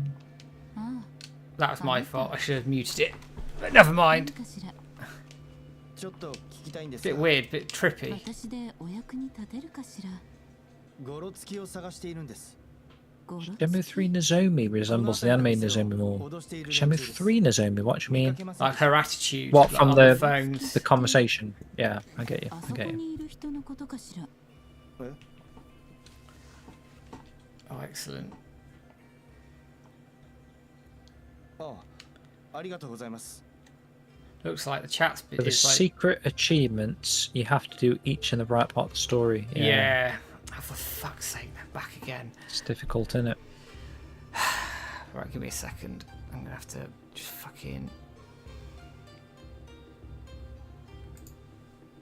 was my fault. I should have muted it. But never mind. Bit weird, bit trippy. Shenmue 3 Nozomi resembles the anime Nozomi more. Shenmue 3 Nozomi, what do you mean? Like her attitude. What, like from on the phones. the conversation? Yeah, I get you. Oh, excellent. Looks like the chat's bit For the is like... secret achievements, you have to do each in the right part of the story. Yeah. Oh, for fuck's sake, they're back again. It's difficult, isn't it? Right, give me a second. I'm gonna have to just fucking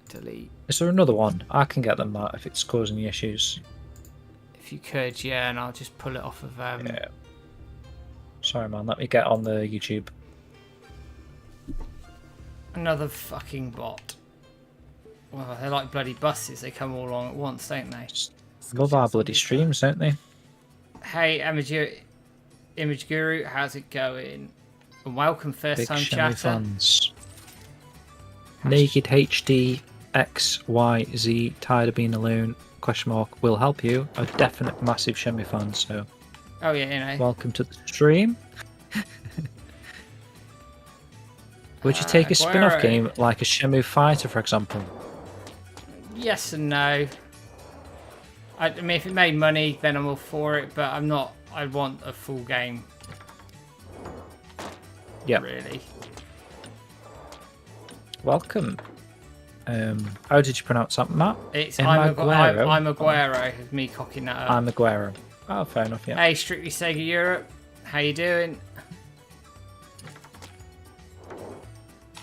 delete. Is there another one? I can get them out if it's causing you issues. If you could, yeah, and I'll just pull it off of Yeah. Sorry, man. Let me get on the YouTube. another fucking bot. Well, they're like bloody buses. They come all along at once, don't they? Love our bloody streams, don't they? Hey, Image Guru, how's it going? And welcome, first Big time Shenmue chatter. fans. Naked HD XYZ tired of being alone? Question mark will help you. A definite massive Shenmue fan, so Oh yeah, you know. welcome to the stream. Would you take a spin-off Guerrero. game like a Shenmue Fighter, for example? Yes and no. I mean, if it made money, then I'm all for it. But I'm not. I want a full game. Yeah. Really. Welcome. How did you pronounce that, Matt? It's I'm Aguero. Is me cocking that up. I'm Aguero. Oh, fair enough, yeah. Hey, Strictly Sega Europe. How you doing?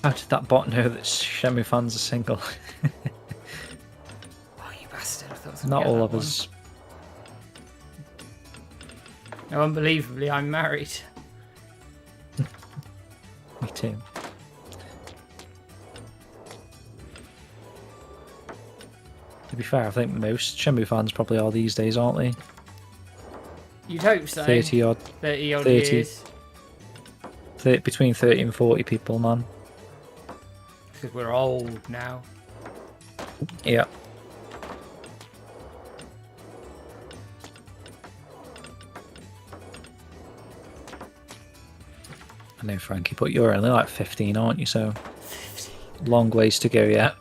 How did that bot know that Shenmue fans are single? Oh, you bastard. I thought I was gonna Not get all that of one. us. No, unbelievably, I'm married. Me too. To be fair, I think most Shenmue fans probably are these days, aren't they? You'd hope so. 30 odd. 30 odd 30. years. Between 30 and 40 people, man. Because we're old now. Yeah. I know, Frankie, but you're only like 15, aren't you? So, 15. long ways to go yet.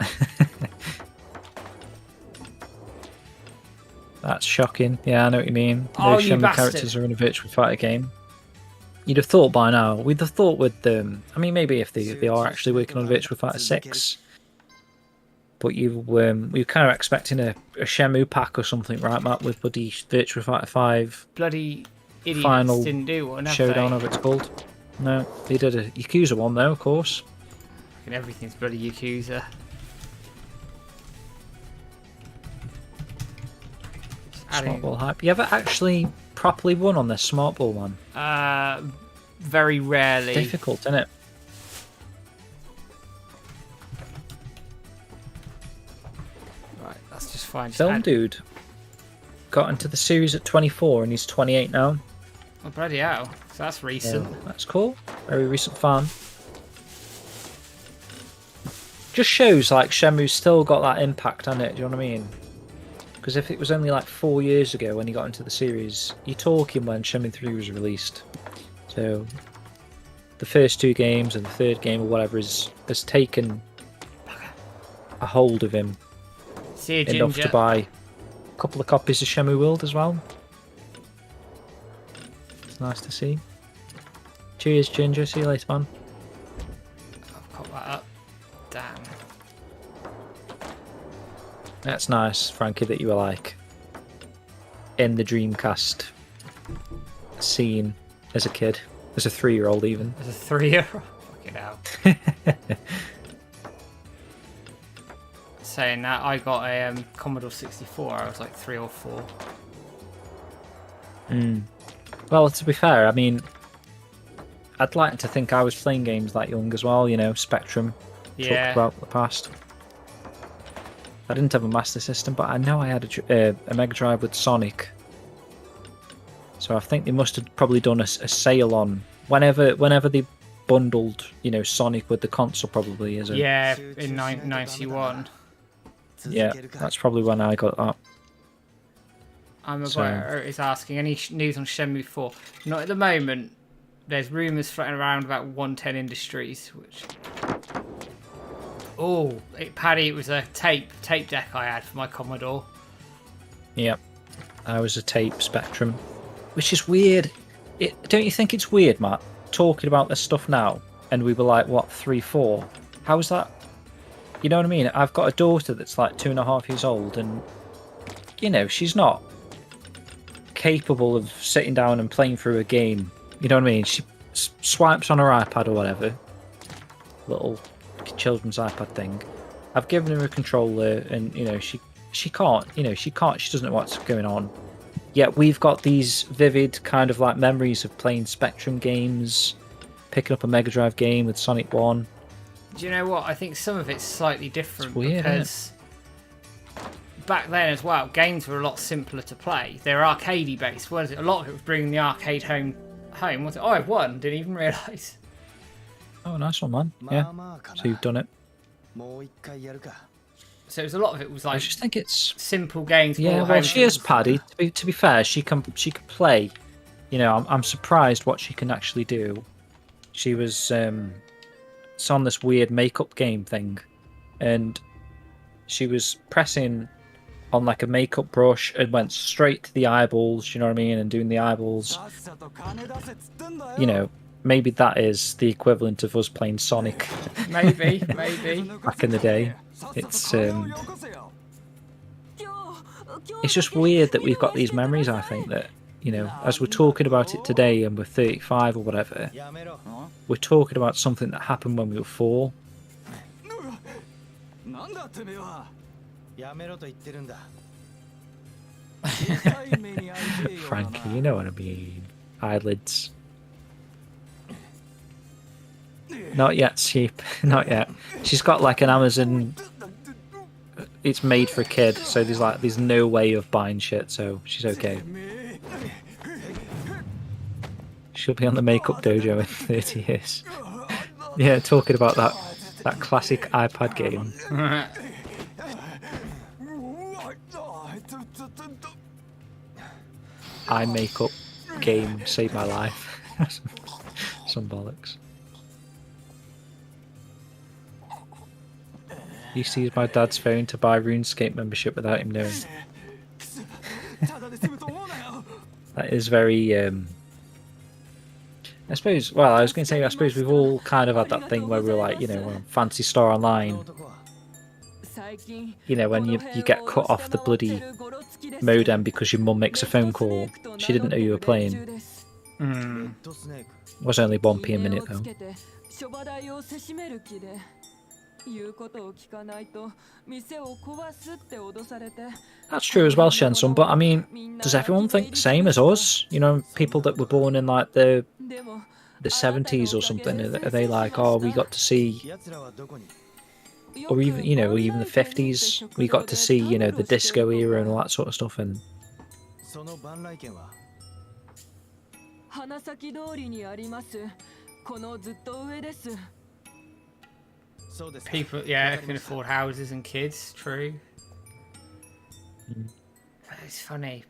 That's shocking. Yeah, I know what you mean. Oh, Those you Shenmue bastard. characters are in a virtual fighter game. You'd have thought by now. We'd have thought with them. I mean, maybe if they are actually working on Virtual Fighter 6. But we kind of expecting a Shenmue pack or something, right, Matt? With bloody Virtual Fighter 5 Bloody idiots Final didn't do one, have showdown, they? of it's called. No, they did a Yakuza one though, of course. And everything's bloody Yakuza. Smart ball hype. You ever actually properly won on this smart ball one? Very rarely. Difficult, isn't it? Right, that's just fine. Just Film add- dude got into the series at 24 and he's 28 now. Oh, bloody hell. So that's recent. Yeah, that's cool. Very recent fan. Just shows like Shenmue's still got that impact on it. Do you know what I mean? Because if it was only like 4 years ago when he got into the series, you're talking when Shenmue 3 was released. So the first two games and the third game or whatever has taken a hold of him See you, enough Ginger. to buy a couple of copies of Shenmue World as well. It's nice to see. Cheers, Ginger. See you later, man. I've caught that up. Damn. That's nice, Frankie, that you were like in the Dreamcast scene as a kid, as a 3-year-old even. As a 3-year-old? Fucking hell. Saying that, I got a Commodore 64. I was like 3 or 4. Well, to be fair, I mean, I'd like to think I was playing games that young as well, you know, Spectrum. Yeah. Talked about the past. I didn't have a Master System, but I know I had a Mega Drive with Sonic. So I think they must have probably done a sale on whenever they bundled, you know, Sonic with the console, probably as a in 91. Yeah, that's probably when I got that. Is asking any news on Shenmue 4. Not at the moment. There's rumours floating around about 110 Industries, which. Oh, Paddy, it was a tape deck I had for my Commodore. Yep, I was a tape Spectrum, which is weird. Don't you think it's weird, Matt, talking about this stuff now, and we were like, what, 3, 4? How is that? You know what I mean? I've got a daughter that's like 2.5 years old, and you know she's not capable of sitting down and playing through a game. You know what I mean? She swipes on her iPad or whatever, little children's iPad thing. I've given her a controller, and you know she can't. You know she doesn't know what's going on. Yet we've got these vivid kind of like memories of playing Spectrum games, picking up a Mega Drive game with Sonic 1. Do you know what? I think some of it's slightly different It's weird, because back then as well, games were a lot simpler to play. They were arcadey based, wasn't it? A lot of it was bringing the arcade home. Was it? Oh, I've won. Didn't even realise. Oh, nice one, man. Yeah. So you've done it. So it was a lot of it was like I just think it's simple games. Yeah, well, she is Paddy. To be fair, she can play. You know, I'm surprised what she can actually do. She was it's on this weird makeup game thing, and she was pressing on like a makeup brush and went straight to the eyeballs. You know what I mean? And doing the eyeballs. You know, maybe that is the equivalent of us playing Sonic. maybe. Back in the day, it's just weird that we've got these memories. I think that, you know, as we're talking about it today and we're 35 or whatever, we're talking about something that happened when we were 4. Frankie, you know what I mean. Eyelids. Not yet, sheep. Not yet. She's got like an Amazon. It's made for a kid, so there's no way of buying shit, so she's okay. She'll be on the Makeup Dojo in 30 years. Yeah, talking about that classic iPad game. Eye makeup game saved my life. Some bollocks. Used to use my dad's phone to buy RuneScape membership without him knowing. That is very I suppose, well, I was going to say, I suppose we've all kind of had that thing where we're like, you know, on Fantasy Star Online, you know, when you get cut off the bloody modem because your mum makes a phone call. She didn't know you were playing. It was only 1p a minute though. That's true as well, Shensun, but I mean, does everyone think the same as us? You know, people that were born in like the 70s or something, are they like, oh, we got to see, or even, you know, even the 50s, we got to see, you know, the disco era and all that sort of stuff, and people, yeah, can afford houses and kids. True. It's funny.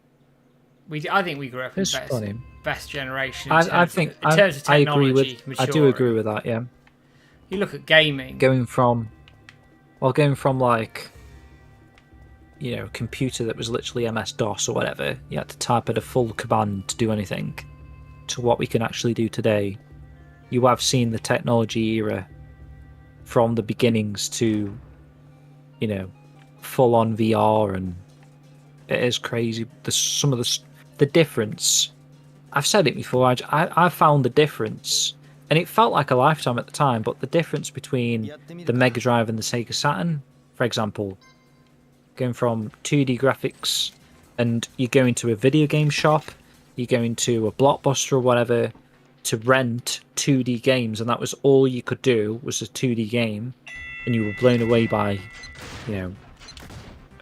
I think we grew up in best generation. I think in terms of technology, I do agree with that. Yeah. You look at gaming. Going from like, you know, a computer that was literally MS DOS or whatever. You had to type at a full command to do anything. to what we can actually do today, you have seen the technology era from the beginnings to, full on VR, and it is crazy. There's some of the difference. I've said it before. I found the difference, and it felt like a lifetime at the time. But the difference between the Mega Drive and the Sega Saturn, for example, going from 2D graphics, and you go into a video game shop, you go into a Blockbuster or whatever to rent 2D games, and that was all you could do was a 2D game, and you were blown away by,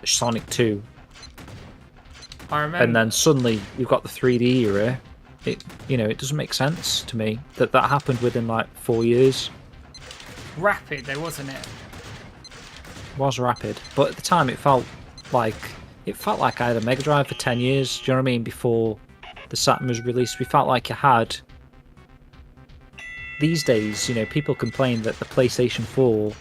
Sonic 2. I remember. And then suddenly you've got the 3D era. It doesn't make sense to me that happened within like 4 years. Rapid though, wasn't it? It was rapid, but at the time it felt like I had a Mega Drive for 10 years. Do you know what I mean? Before the Saturn was released, we felt like you had. These days, people complain that the PlayStation 4,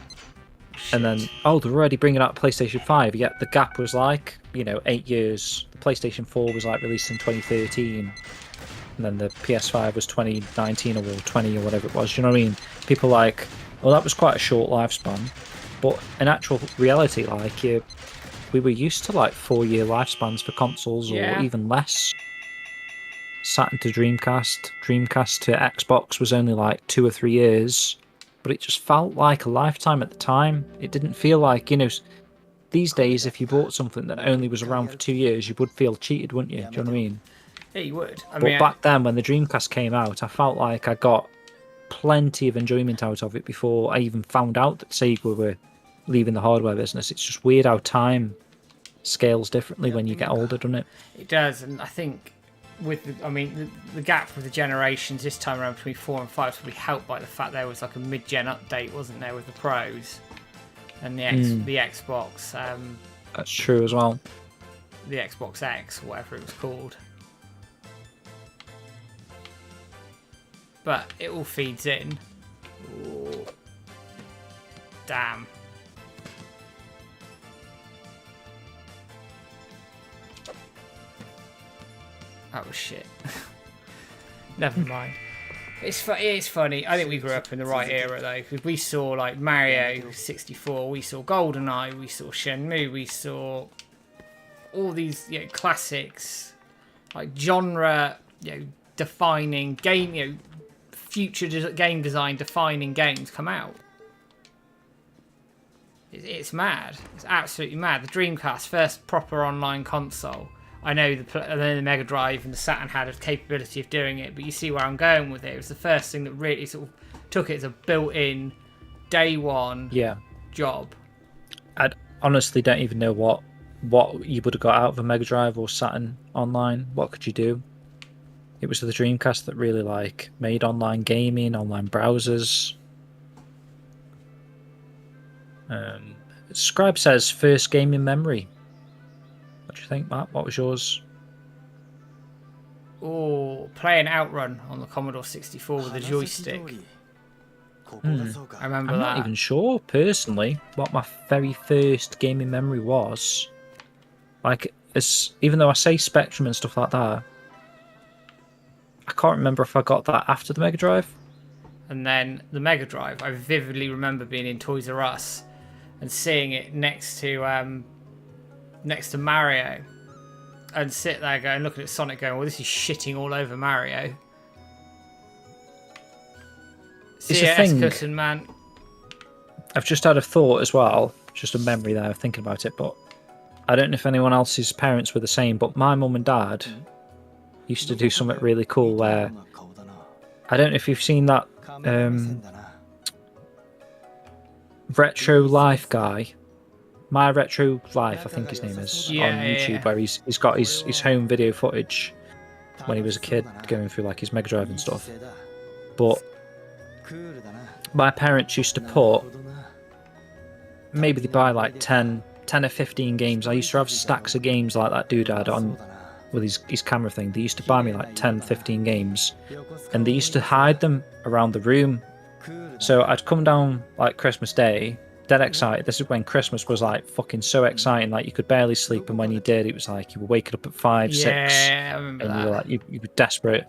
and then they're already bringing out PlayStation 5. Yet the gap was like 8 years. The PlayStation 4 was like released in 2013, and then the PS5 was 2019 or 20 or whatever it was. Do you know what I mean? People like, well, that was quite a short lifespan, but in actual reality, like we were used to like 4-year lifespans for consoles, or even less. Saturn to Dreamcast to Xbox was only like 2 or 3 years, but it just felt like a lifetime at the time. It didn't feel like, these days if you bought something that only was around for 2 years, you would feel cheated, wouldn't you? Do you know what I mean? Yeah, you would. But back then, when the Dreamcast came out, I felt like I got plenty of enjoyment out of it before I even found out that Sega were leaving the hardware business. It's just weird how time scales differently when you get older, doesn't it? It does, and I think with the gap with the generations this time around between 4 and 5 was probably helped by the fact there was like a mid-gen update, wasn't there, with the Pros and the Xbox. That's true as well. The Xbox X, whatever it was called. But it all feeds in. Ooh. Damn. That was shit. Never mind. It's funny. I think we grew up in the right era though, because we saw like Mario 64, we saw GoldenEye, we saw Shenmue, we saw all these classics, like genre defining game, future game design defining games come out. It's mad. It's absolutely mad. The Dreamcast, first proper online console. I know the Mega Drive and the Saturn had a capability of doing it, but you see where I'm going with it. It was the first thing that really sort of took it as a built-in, day one job. I honestly don't even know what you would have got out of a Mega Drive or Saturn online. What could you do? It was the Dreamcast that really made online gaming, online browsers. Scribe says first gaming memory. What do you think, Matt? What was yours? Oh, playing Outrun on the Commodore 64 with a joystick. I remember I'm that. not even sure, personally, what my very first gaming memory was. Even though I say Spectrum and stuff like that, I can't remember if I got that after the Mega Drive. And then the Mega Drive, I vividly remember being in Toys R Us and seeing it next to Mario, and sit there going, looking at Sonic going, well, this is shitting all over Mario. See ya, S-Cushion, man. I've just had a thought as well, just a memory there, thinking about it, but I don't know if anyone else's parents were the same, but my mum and dad used to do something really cool where, I don't know if you've seen that Retro Life guy, My Retro Life, I think his name is, on YouTube, where he's got his home video footage when he was a kid, going through his Mega Drive and stuff. But my parents used to put, maybe they buy 10 or 15 games. I used to have stacks of games like that dude had on with his camera thing. They used to buy me 10, 15 games, and they used to hide them around the room. So I'd come down Christmas Day, dead excited. This is when Christmas was fucking so exciting, you could barely sleep, and when you did, it was you were waking up at 5, 6, I remember and that. you were you were desperate.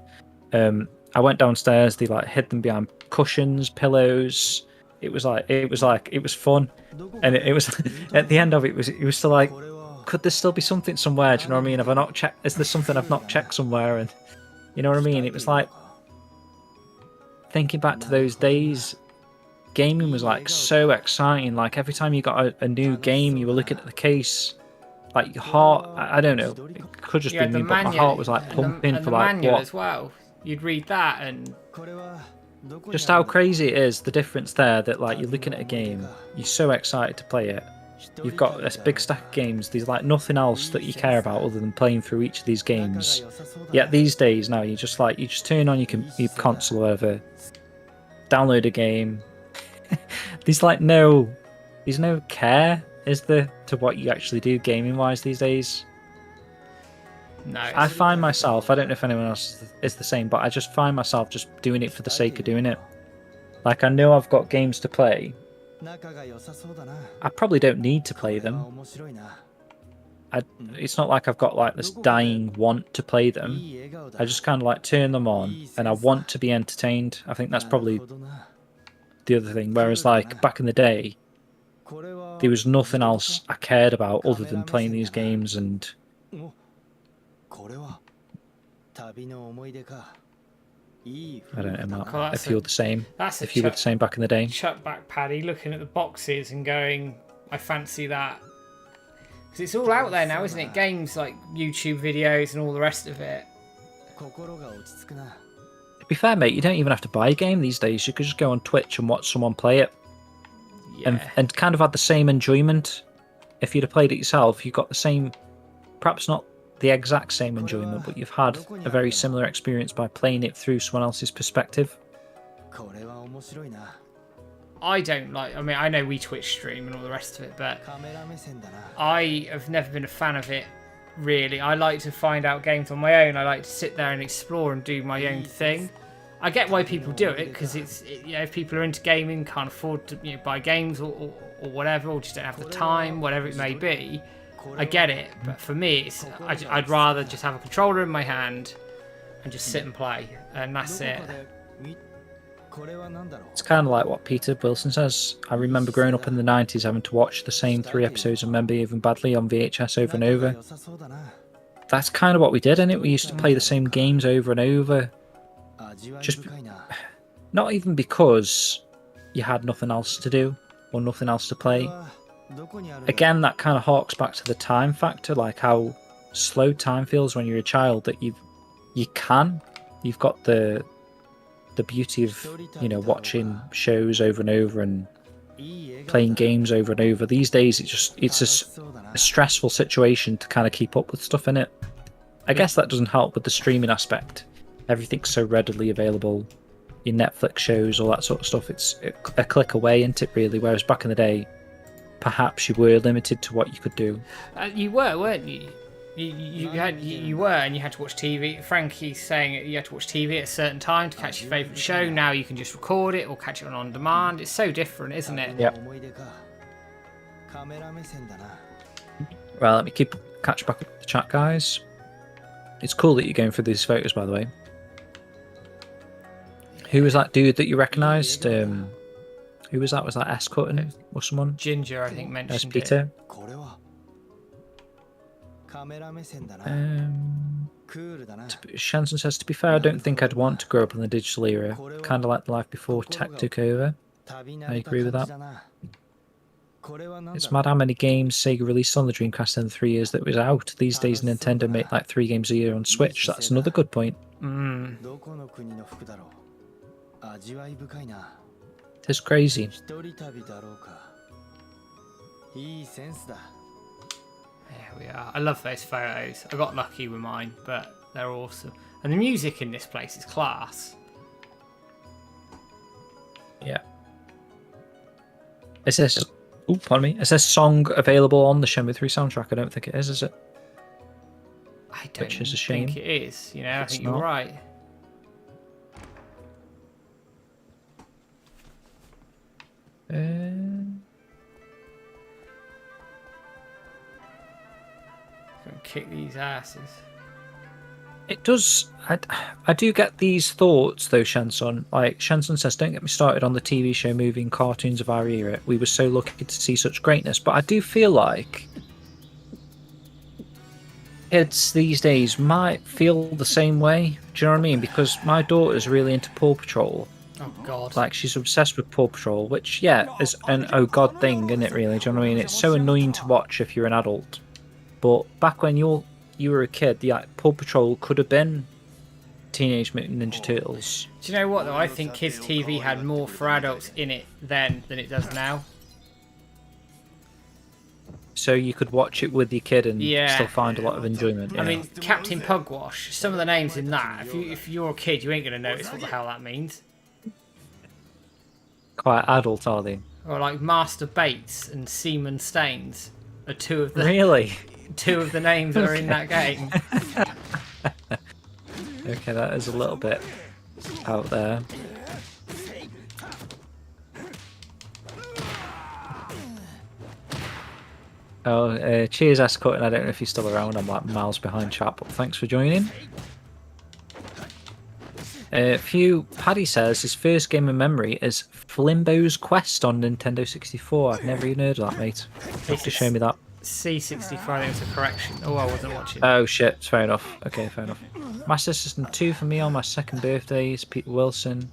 I went downstairs. They like hid them behind cushions, pillows. It was fun, and it was at the end of it was still like, could there still be something somewhere? Do you know what I mean? Have I not checked? Is there something I've not checked somewhere? And you know what I mean? It was like thinking back to those days. Gaming was like so exciting. Like every time you got a new game, you were looking at the case. Like your heart, I don't know. It could just be me, but my heart was like pumping for the like manual what? as well. You'd read that and Just how crazy it is, the difference there that like you're looking at a game, you're so excited to play it. You've got this big stack of games, there's like nothing else that you care about other than playing through each of these games. Yet these days now you just turn on your console or whatever, download a game. There's no care, is there, to what you actually do gaming wise these days? no. I find myself, I don't know if anyone else is the same, but I just find myself just doing it for the sake of doing it. Like I know I've got games to play. I probably don't need to play them. It's not like I've got like this dying want to play them. I just kind of like turn them on and I want to be entertained. I think that's probably the other thing. Whereas like back in the day, there was nothing else I cared about other than playing these games, and I don't know, Matt, if you're the same. If you were the same back in the day. Chuck back Paddy looking at the boxes and going, I fancy that. Because it's all out there now, isn't it? Games like YouTube videos and all the rest of it. To be fair, mate, you don't even have to buy a game these days. You could just go on Twitch and watch someone play it. Yeah. And kind of had the same enjoyment. If you'd have played it yourself, you got the same, perhaps not the exact same enjoyment, but you've had a very similar experience by playing it through someone else's perspective. I don't like, I mean, I know we Twitch stream and all the rest of it, but I have never been a fan of it, really. I like to find out games on my own. I like to sit there and explore and do my own thing. I get why people do it, because if people are into gaming, can't afford to buy games or whatever, or just don't have the time, whatever it may be. I get it, but for me, I'd rather just have a controller in my hand and just sit and play, and that's it. It's kind of like what Peter Wilson says. I remember growing up in the 90s having to watch the same 3 episodes of Men Behaving Badly on VHS over and over. That's kind of what we did, innit? We used to play the same games over and over. Just not even because you had nothing else to do or nothing else to play. Again, that kind of harks back to the time factor, like how slow time feels when you're a child, that you've got the beauty of watching shows over and over and playing games over and over. These days it's a stressful situation to kind of keep up with stuff in it. I guess that doesn't help with the streaming aspect. Everything's so readily available, your Netflix shows, all that sort of stuff. It's a click away, isn't it, really? Whereas back in the day, perhaps you were limited to what you could do. You were, weren't you? You were, and you had to watch TV. Frankie's saying you had to watch TV at a certain time to catch your favourite show. Now you can just record it or catch it on demand. It's so different, isn't it? Yep. Well, let me catch back up with the chat, guys. It's cool that you're going through these photos, by the way. Who was that dude that you recognised? Who was that? Was that S. Cutton or someone? Ginger, I think, mentioned Peter. Shanson says, to be fair, I don't think I'd want to grow up in the digital era. Kind of like the life before tech took over. I agree with that. It's mad how many games Sega released on the Dreamcast in the 3 years that it was out. These days Nintendo make like 3 games a year on Switch. That's another good point. It's crazy. There we are. I love those photos. I got lucky with mine, but they're awesome. And the music in this place is class. Yeah. It says, pardon me. It says song available on the Shenmue 3 soundtrack. I don't think it is it? I don't Which is a shame. think it is. I think you're not. right. Gonna kick these asses. It does. I do get these thoughts though, Shenson. Like Shenson says, don't get me started on the TV show, movie, and cartoons of our era. We were so lucky to see such greatness. But I do feel like kids these days might feel the same way. Do you know what I mean? Because my daughter's really into Paw Patrol. Oh God. Like she's obsessed with Paw Patrol, which is an oh god thing, isn't it? Really? Do you know what I mean? It's so annoying to watch if you're an adult. But back when you were a kid, Paw Patrol could have been Teenage Mutant Ninja Turtles. Do you know what though? I think kids' TV had more for adults in it then than it does now. So you could watch it with your kid and still find a lot of enjoyment. I mean, Captain Pugwash. Some of the names in that. If you're a kid, you ain't gonna notice what the hell that means. Quite adult, are they? Or like Master Bates and Seaman Staines are two of the names that are in that game. Okay, that is a little bit out there. Oh, cheers, Ascot, and I don't know if you're still around. I'm like miles behind chat, but thanks for joining. Paddy says his first game of memory is Flimbo's Quest on Nintendo 64. I've never even heard of that, mate. You have to show me that. C64, I think it was a correction. Oh, I wasn't watching. Oh shit, fair enough. Okay, fair enough. Master System 2 for me on my second birthday is Peter Wilson.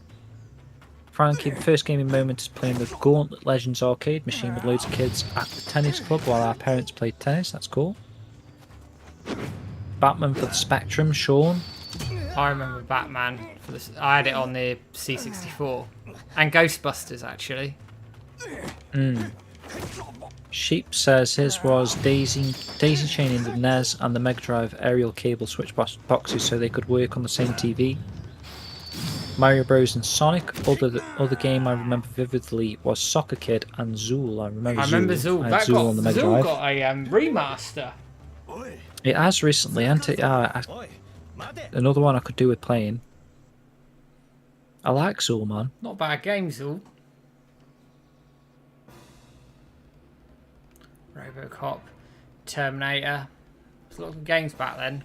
Frankie, the first gaming moment is playing the Gauntlet Legends arcade machine with loads of kids at the tennis club while our parents played tennis. That's cool. Batman for the Spectrum, Sean. I remember Batman for this. I had it on the C64 and Ghostbusters actually. Sheep says his was daisy chaining the NES and the Mega Drive aerial cable switch boxes so they could work on the same TV. Mario Bros and Sonic. Other game I remember vividly was Soccer Kid and Zool. I remember Zool. I had Zool on the Mega Drive. Got a remaster. It has recently, hasn't it? Another one I could do with playing. I like Zool, man. Not a bad game, Zool. Robocop, Terminator. There's a lot of games back then.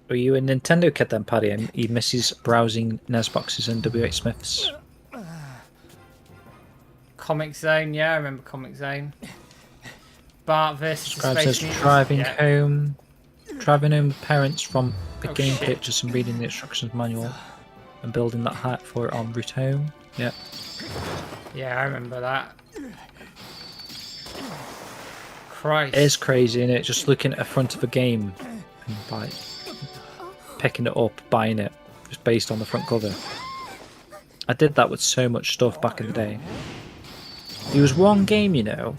Were you a Nintendo kid then, Paddy? And he misses browsing NES boxes and W.H. Smiths. Comic Zone, yeah, I remember Comic Zone. Bart versus the Space Mutants. Driving home with parents from the game purchase and reading the instructions manual and building that hat for it en route home. Yeah. Yeah, I remember that. Christ. It is crazy, isn't it? Just looking at the front of a game and picking it up, buying it, just based on the front cover. I did that with so much stuff back in the day. There was one game, that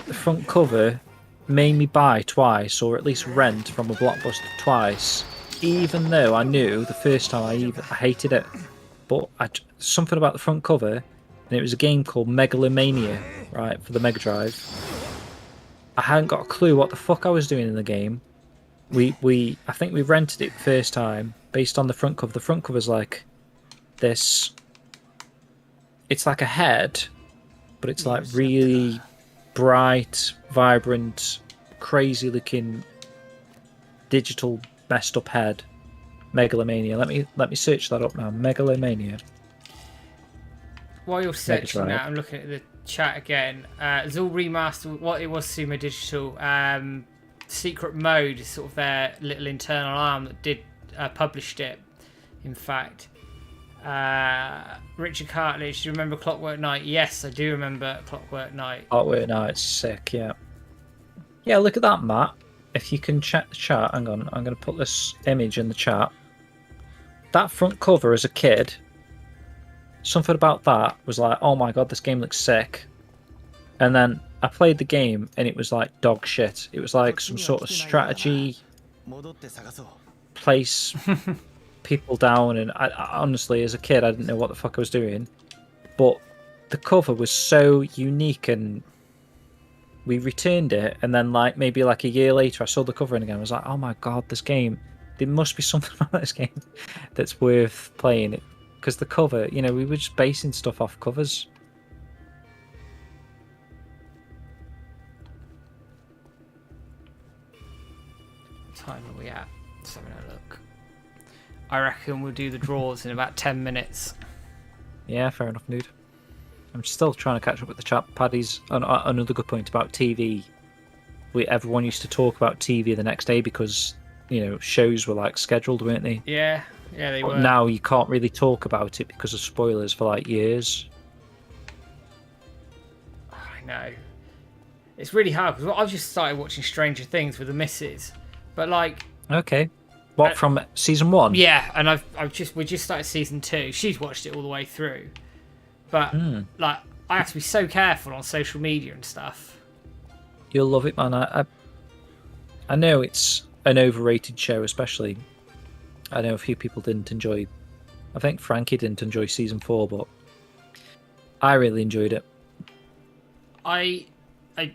the front cover made me buy twice, or at least rent from a Blockbuster twice, even though I knew the first time I hated it. But something about the front cover, and it was a game called Megalomania, right, for the Mega Drive. I hadn't got a clue what the fuck I was doing in the game. I think we rented it the first time based on the front cover. The front cover's like this. It's like a head, but it's like really bright, vibrant, crazy looking digital messed up head. Megalomania. Let me search that up now. Megalomania. While you're searching that, I'm looking at the chat again. Zool Remastered, what it was Sumo Digital. Secret Mode is sort of their little internal arm that did published it. In fact, Richard Cartledge, do you remember Clockwork Knight? Yes, I do remember Clockwork Knight. Clockwork Knight's sick, yeah. Yeah, look at that, Matt. If you can check the chat, hang on, I'm going to put this image in the chat. That front cover as a kid, something about that was like, oh my god, this game looks sick. And then I played the game and it was like dog shit. It was like some sort of strategy, place people down, and I honestly, as a kid, I didn't know what the fuck I was doing. But the cover was so unique, and we returned it, and then maybe a year later I saw the cover again. I was like, oh my god, this game, there must be something about this game that's worth playing it. Because the cover, we were just basing stuff off covers. What time are we at? Just having a look. I reckon we'll do the draws in about 10 minutes. Yeah, fair enough, dude. I'm still trying to catch up with the chat. Paddy's another good point about TV. Everyone used to talk about TV the next day because, shows were like scheduled, weren't they? Yeah, they were. But now you can't really talk about it because of spoilers for like years. I know. It's really hard because I've just started watching Stranger Things with the missus, but like. Okay. What, from season 1? Yeah, and we just started season 2. She's watched it all the way through, but like I have to be so careful on social media and stuff. You'll love it, man. I know it's an overrated show, especially. I know a few people didn't enjoy. I think Frankie didn't enjoy season 4, but I really enjoyed it.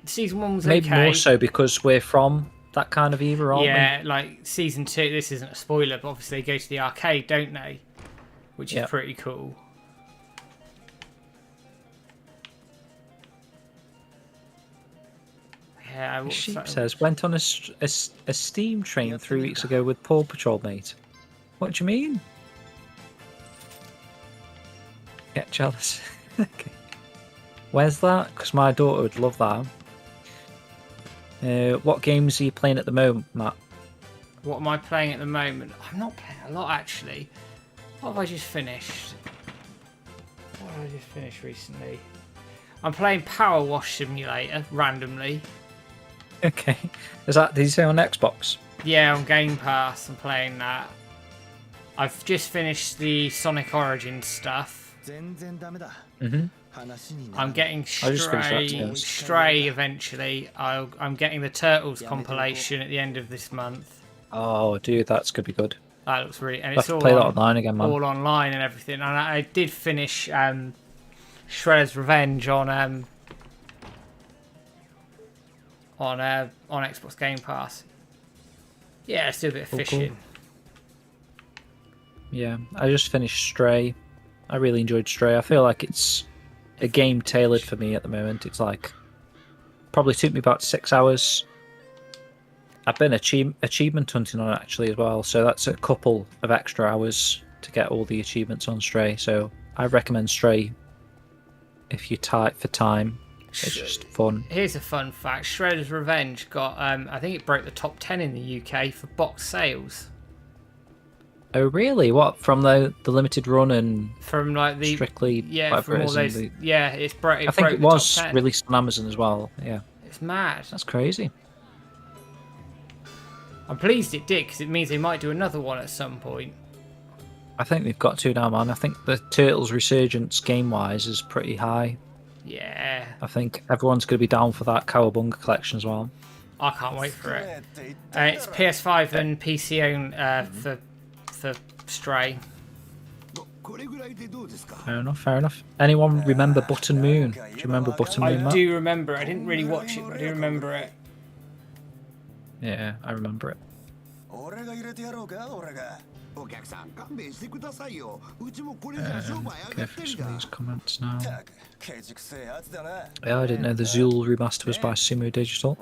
Season 1 was maybe okay. More so because we're from that kind of era, aren't we? Yeah, like season 2. This isn't a spoiler, but obviously they go to the arcade, don't they? Which is pretty cool. Yeah, Sheep says, went on a Steam train 3 weeks ago with Paw Patrol, mate. What do you mean? Get jealous. Okay. Where's that? Because my daughter would love that. What games are you playing at the moment, Matt? What am I playing at the moment? I'm not playing a lot, actually. What have I just finished? What have I just finished recently? I'm playing Power Wash Simulator, randomly. Okay. Did you say on Xbox? Yeah, on Game Pass, I'm playing that. I've just finished the Sonic Origins stuff. Mm-hmm. I'm getting Stray eventually. I'm getting the Turtles compilation at the end of this month. Oh, dude, that's gonna be good. That looks really, and Let's it's all play that online again, man. All online and everything. And I did finish Shredder's Revenge on Xbox Game Pass. Yeah, let's do a bit of fishing. Cool. Yeah, I just finished Stray. I really enjoyed Stray. I feel like it's a game tailored for me at the moment. It's like probably took me about 6 hours. I've been achievement hunting on it actually as well, so that's a couple of extra hours to get all the achievements on Stray. So I recommend Stray if you're tight for time. It's just fun. Here's a fun fact: Shredder's Revenge got I think it broke the top 10 in the UK for box sales. Oh really? What, from the limited run and from like the strictly from all those it's I think it was released on Amazon as well. Yeah, it's mad. That's crazy. I'm pleased it did because it means they might do another one at some point. I think they've got to now, man. I think the Turtles resurgence game wise is pretty high. Yeah, I think everyone's going to be down for that Cowabunga collection as well. I can't wait for it. It's PS5 and PC own for Stray. Fair enough. Anyone remember Button Moon? Do you remember Button Moon, I Matt? do remember it. I didn't really watch it, but I do remember it. Yeah, I remember it. Go through some of these comments now. Yeah, I didn't know the Zool remaster was by Shenmue Digital.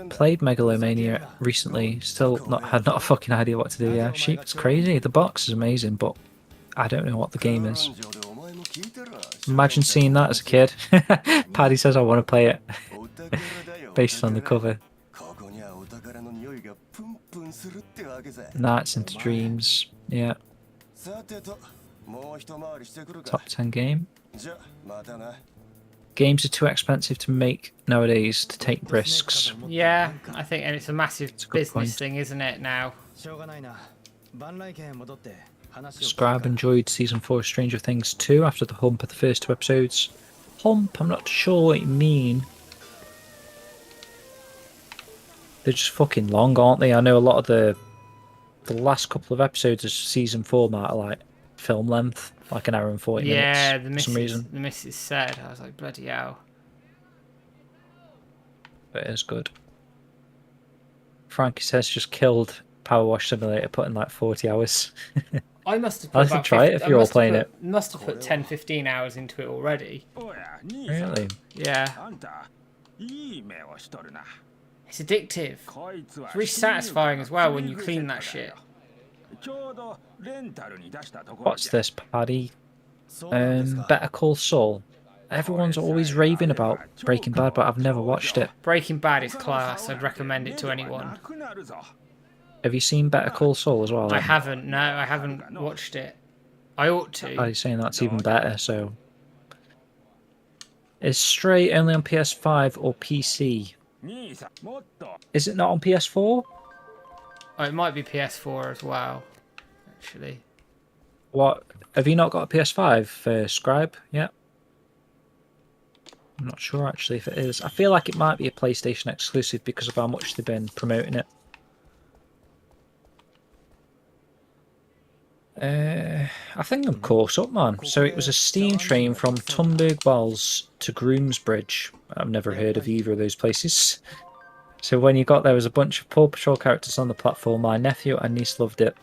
Played Megalomania recently. Still had not a fucking idea what to do. Yeah, Sheep's crazy. The box is amazing, but I don't know what the game is. Imagine seeing that as a kid. Paddy says I want to play it based on the cover. Nights into Dreams. Yeah. Top 10 game. Games are too expensive to make nowadays to take risks. Yeah, I think, and it's a massive business thing, isn't it, now? Scribe enjoyed season 4 of Stranger Things 2 after the hump of the first 2 episodes. Hump? I'm not sure what you mean. They're just fucking long, aren't they? I know a lot of the last couple of episodes of season 4 are like film length, like an hour and 40 minutes. Yeah, for some reason. The missus said. I was like, bloody hell. But it is good. Frankie says just killed Power Wash Simulator, put in like 40 hours. I must have put about try it if you're all playing it. Must have put 10-15 hours into it already. Really? Yeah. It's addictive. It's really satisfying as well when you clean that shit. What's this, Paddy? Better Call Saul. Everyone's always raving about Breaking Bad, but I've never watched it. Breaking Bad is class. I'd recommend it to anyone. Have you seen Better Call Saul as well? I haven't. No, I haven't watched it. I ought to. Paddy's saying that's even better, so... Is Stray only on PS5 or PC? Is it not on PS4? Oh, it might be PS4 as well, actually. What? Have you not got a PS5 for Scribe yet? I'm not sure actually if it is. I feel like it might be a PlayStation exclusive because of how much they've been promoting it. I think I'm caught up, man. So it was a steam train from Tunbridge Wells to Groomsbridge. I've never heard of either of those places. So when you got there was a bunch of Paw Patrol characters on the platform. My nephew and niece loved it.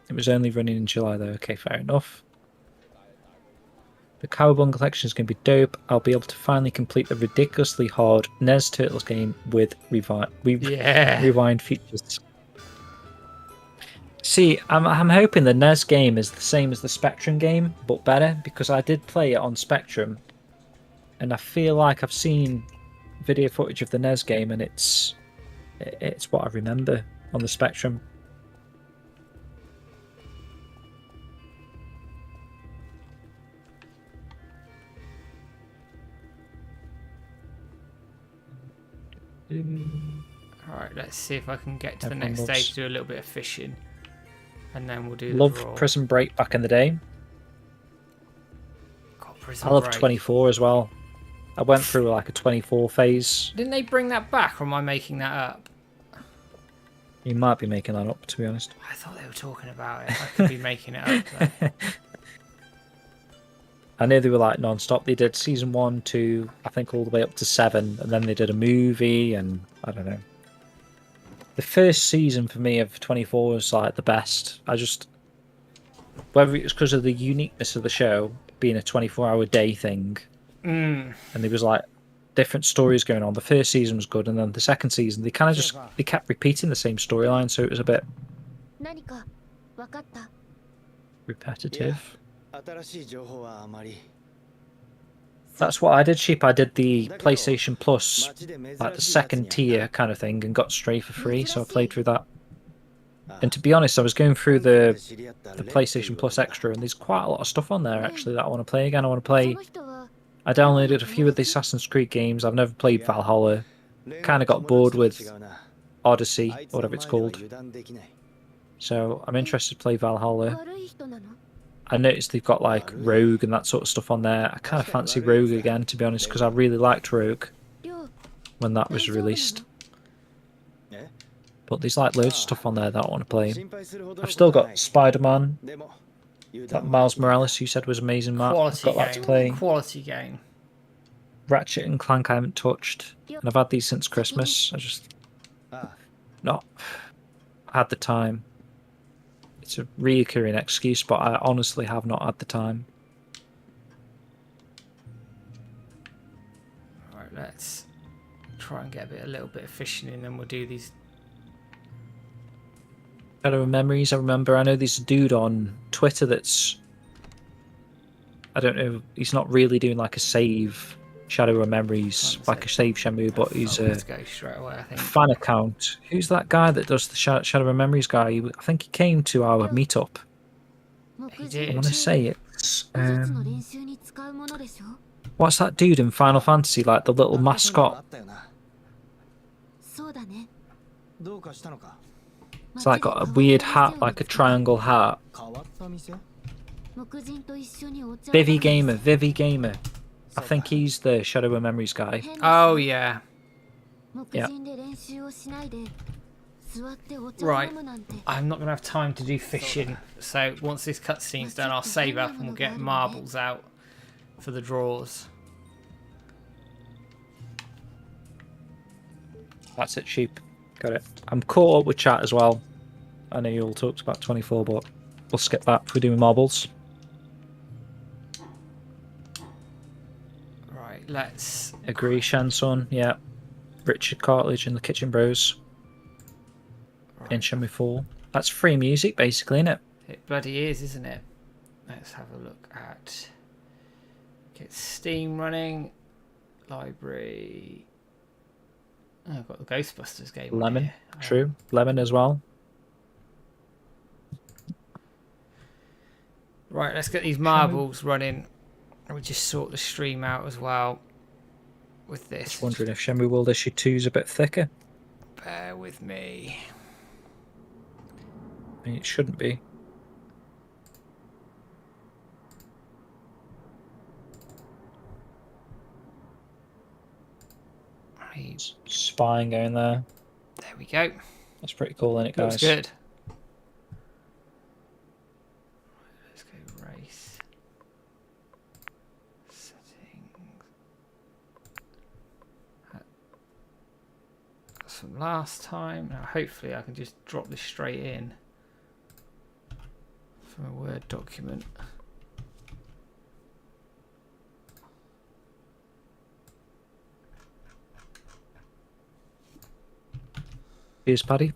It was only running in July though. Okay, fair enough. The Cowabunga collection is going to be dope. I'll be able to finally complete the ridiculously hard NES Turtles game with rewind features. See, I'm hoping the NES game is the same as the Spectrum game, but better, because I did play it on Spectrum, and I feel like I've seen video footage of the NES game, and it's what I remember on the Spectrum. Alright, let's see if I can get to the next stage, do a little bit of fishing. And then we'll do the Love draw. Prison Break back in the day. God, Prison I love Break. 24 as well. I went through like a 24 phase. Didn't they bring that back, or am I making that up? You might be making that up, to be honest. I thought they were talking about it. I could be making it up though. I know they were like non-stop. They did season 1, 2, I think all the way up to 7, and then they did a movie, and I don't know. The first season for me of 24 was like the best. Whether it was because of the uniqueness of the show being a 24-hour day thing, and there was like different stories going on. The first season was good, and then the second season they kind of they kept repeating the same storyline, so it was a bit repetitive. That's what I did, Sheep. I did the PlayStation Plus, like the second tier kind of thing, and got Stray for free, so I played through that. And to be honest, I was going through the PlayStation Plus Extra, and there's quite a lot of stuff on there, actually, that I want to play again. I downloaded a few of the Assassin's Creed games. I've never played Valhalla. Kind of got bored with Odyssey, whatever it's called. So I'm interested to play Valhalla. I noticed they've got like Rogue and that sort of stuff on there. I kind of fancy Rogue again, to be honest, because I really liked Rogue when that was released. But there's like loads of stuff on there that I want to play. I've still got Spider-Man, that Miles Morales you said was amazing, Matt. I've got that to play. Quality game. Ratchet and Clank I haven't touched, and I've had these since Christmas. I just not had the time. It's a reoccurring excuse, but I honestly have not had the time. Alright, let's try and get a little bit of fishing in, and we'll do these. Shadow of Memories, I remember. I know there's a dude on Twitter that's... I don't know, he's not really doing like a save Shadow of Memories, like a save Shenmue, but he's a let's go straight away, I think. fan account. Who's that guy that does the Shadow of Memories guy? I think he came to our meetup. He did. I want to say it's... what's that dude in Final Fantasy, like the little mascot? It's like got a weird hat, like a triangle hat. Vivi Gamer. I think he's the Shadow of Memories guy. Oh, yeah. Yeah. Right. I'm not going to have time to do fishing, so once this cutscene's done, I'll save up and we'll get marbles out for the draws. That's it, Sheep. Got it. I'm caught up with chat as well. I know you all talked about 24, but we'll skip that if we're doing marbles. Right, let's... Agree, Shanson. Yeah. Richard Cartledge and the Kitchen Bros in Right. Shenmue 4. That's free music, basically, isn't it? It bloody is, isn't it? Let's have a look at... Get Steam running. Library. Oh, I've got the Ghostbusters game on Lemon, here. true. Lemon as well. Right, let's get these marbles running. And we just sort the stream out as well with this. Just wondering if Shenmue World Issue 2 is a bit thicker. Bear with me. I mean, it shouldn't be. Spying going there. There we go. That's pretty cool, isn't it, guys? Looks good. Let's go race. Settings. That's from last time. Now hopefully I can just drop this straight in from a Word document. Cheers, Paddy.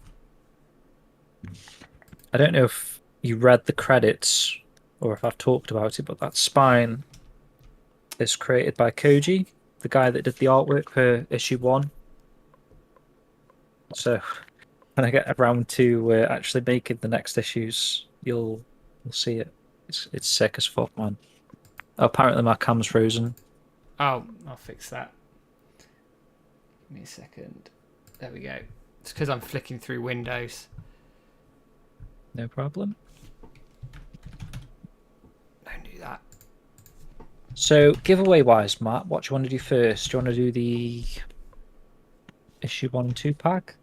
I don't know if you read the credits or if I've talked about it, but that spine is created by Koji, the guy that did the artwork for issue 1. So when I get around to actually making the next issues, you'll see it. It's sick as fuck, man. Apparently my cam's frozen. Oh, I'll fix that. Give me a second. There we go. It's because I'm flicking through Windows. No problem. Don't do that. So, giveaway wise, Matt, what do you want to do first? Do you want to do the issue 1 and 2 pack?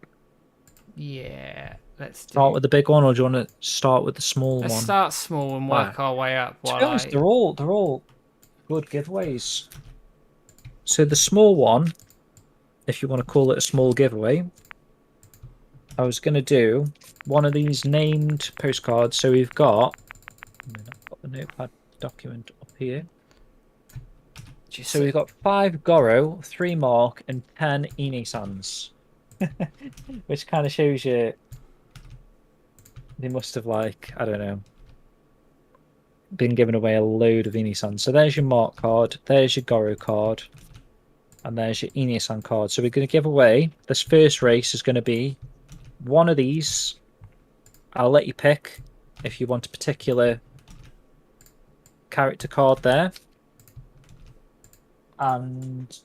Yeah, let's do... Start with the big one, or do you want to start with the small Let's one? start small and work our way up. To be honest, they're all good giveaways. So the small one, if you want to call it a small giveaway, I was going to do one of these named postcards. So we've got, I've got the notepad document up here. So we've got 5 Goro, 3 Mark, and 10 Ine-sans. Which kind of shows you they must have, like, I don't know, been giving away a load of Ine-sans. So there's your Mark card, there's your Goro card, and there's your Ine-san card. So we're going to give away, this first race is going to be one of these. I'll let you pick if you want a particular character card there. And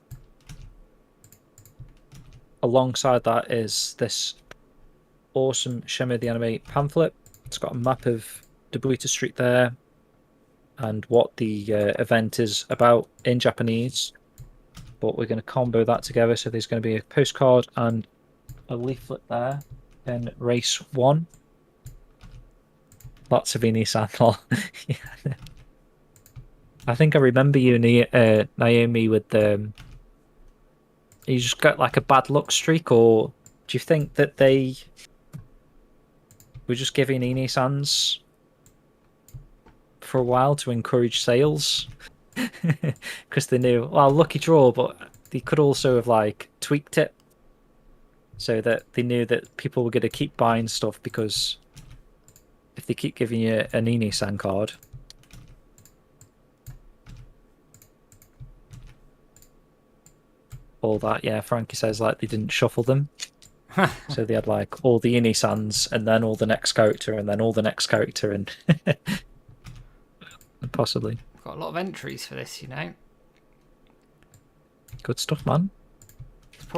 alongside that is this awesome Shenmue the Anime pamphlet. It's got a map of Dobuita Street there and what the event is about in Japanese. But we're going to combo that together. So there's going to be a postcard and a leaflet there in race 1. Lots of Ine-san. Yeah. I think I remember you, Naomi, with the... You just got like a bad luck streak, or do you think that they were just giving Ine-sans for a while to encourage sales? Because they knew, well, lucky draw, but they could also have like tweaked it so that they knew that people were going to keep buying stuff, because if they keep giving you an Ine-san card... all that, yeah. Frankie says like they didn't shuffle them. So they had like all the Ine-sans and then all the next character and then all the next character and possibly. Got a lot of entries for this, you know. Good stuff, man.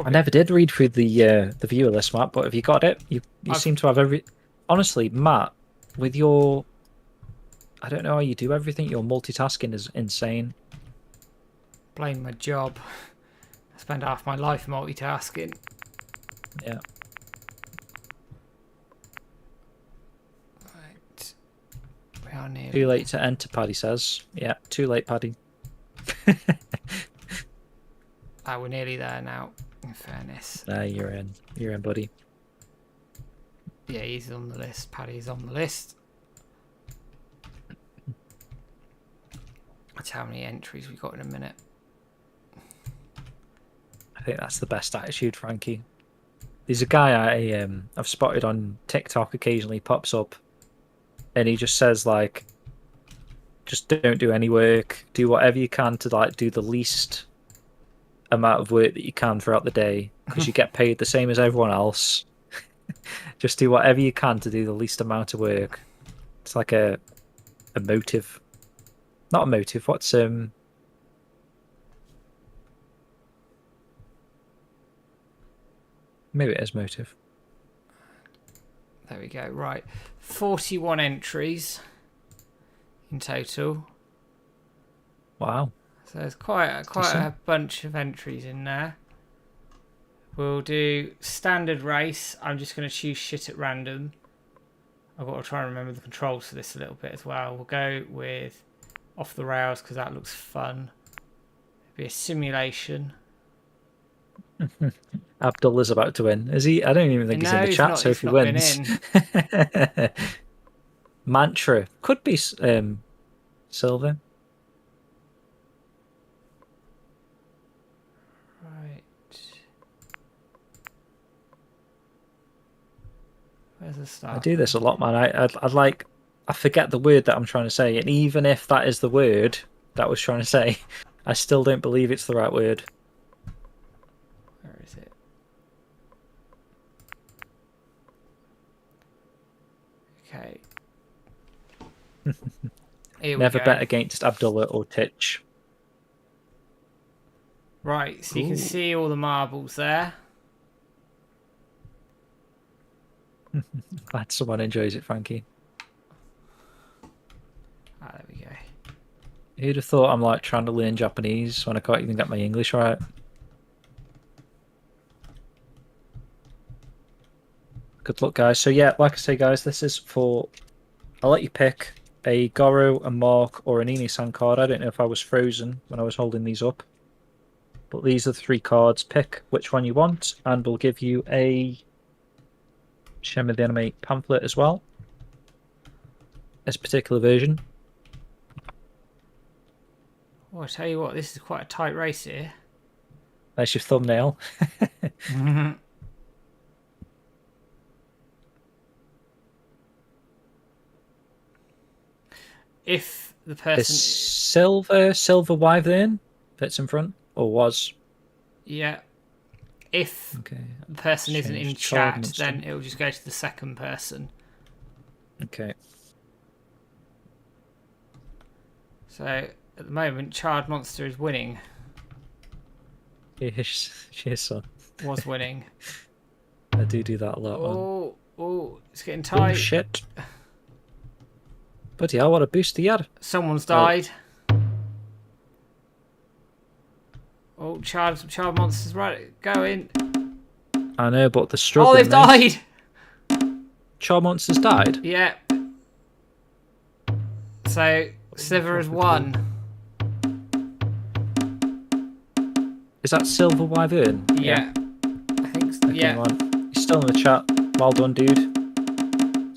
I never did read through the viewer list, Matt, but have you got it? You seem to have every... Honestly, Matt, with your... I don't know how you do everything. Your multitasking is insane. Blame my job. I spend half my life multitasking. Yeah. Right. We are near. Too late to enter, Paddy says. Yeah, too late, Paddy. We're nearly there now, in fairness. There, you're in. You're in, buddy. Yeah, he's on the list. Paddy's on the list. That's how many entries we got in a minute. I think that's the best attitude, Frankie. There's a guy I've spotted on TikTok occasionally pops up, and he just says like, just don't do any work. Do whatever you can to like do the least amount of work that you can throughout the day because you get paid the same as everyone else. Just do whatever you can to do the least amount of work. It's like a motive. Not a motive. What's maybe it is motive. There we go. Right, 41 entries in total. Wow. So there's quite a bunch of entries in there. We'll do standard race. I'm just going to choose shit at random. I've got to try and remember the controls for this a little bit as well. We'll go with off the rails because that looks fun. It'll be a simulation. Abdullah's about to win. Is he? I don't even think he's in the chat, so if he wins. Mantra. Could be Silver. Right. Where's the start? I do this a lot, man. I'd like... I forget the word that I'm trying to say, and even if that is the word that I was trying to say, I still don't believe it's the right word. Where is it? Okay. Never bet against Abdullah or Titch. Right, so you can see all the marbles there. Glad someone enjoys it, Frankie. Ah, there we go. Who'd have thought I'm like trying to learn Japanese when I can't even get my English right? Good luck, guys. So yeah, like I say, guys, this is for... I'll let you pick a Goro, a Mark, or an Ine-san card. I don't know if I was frozen when I was holding these up. But these are the 3 cards. Pick which one you want, and we'll give you a Shenmue the Anime pamphlet as well. This particular version. Well, I tell you what, this is quite a tight race here. There's your thumbnail. If the person... Silver Wyvern that's in front, or was? Yeah. If okay. the person isn't in chat, then it'll just go to the second person. Okay. So, at the moment, Child Monster is winning. She is, son. Was winning. I do that a lot, man. Oh, it's getting tight. Oh, shit. Bloody hell, what a boost he had. Someone's died. Oh, Child Monster's right. Go in. I know, but the struggle. Oh, they've died! Child Monster's died? Yeah. So, Sliver has won. Is that Silver Wyvern? Yeah. I think so. Okay, man. He's still in the chat. Well done, dude.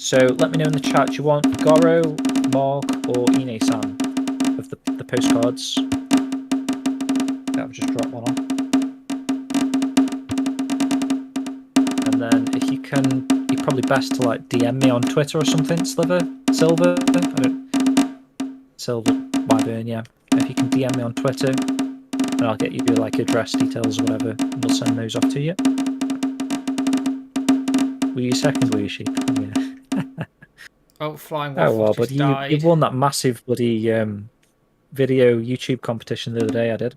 So let me know in the chat, do you want Goro, Mark, or Ine-san of the postcards? Yeah, I've just dropped one on. And then if you can, you're probably best to like DM me on Twitter or something, Silver? Silver Wyvern, yeah. If you can DM me on Twitter, and I'll get you like address details or whatever, and we'll send those off to you. Were you second, were you, Sheep? Yeah. Oh, Flying Wolf well, just but died. you won that massive bloody video YouTube competition the other day, I did.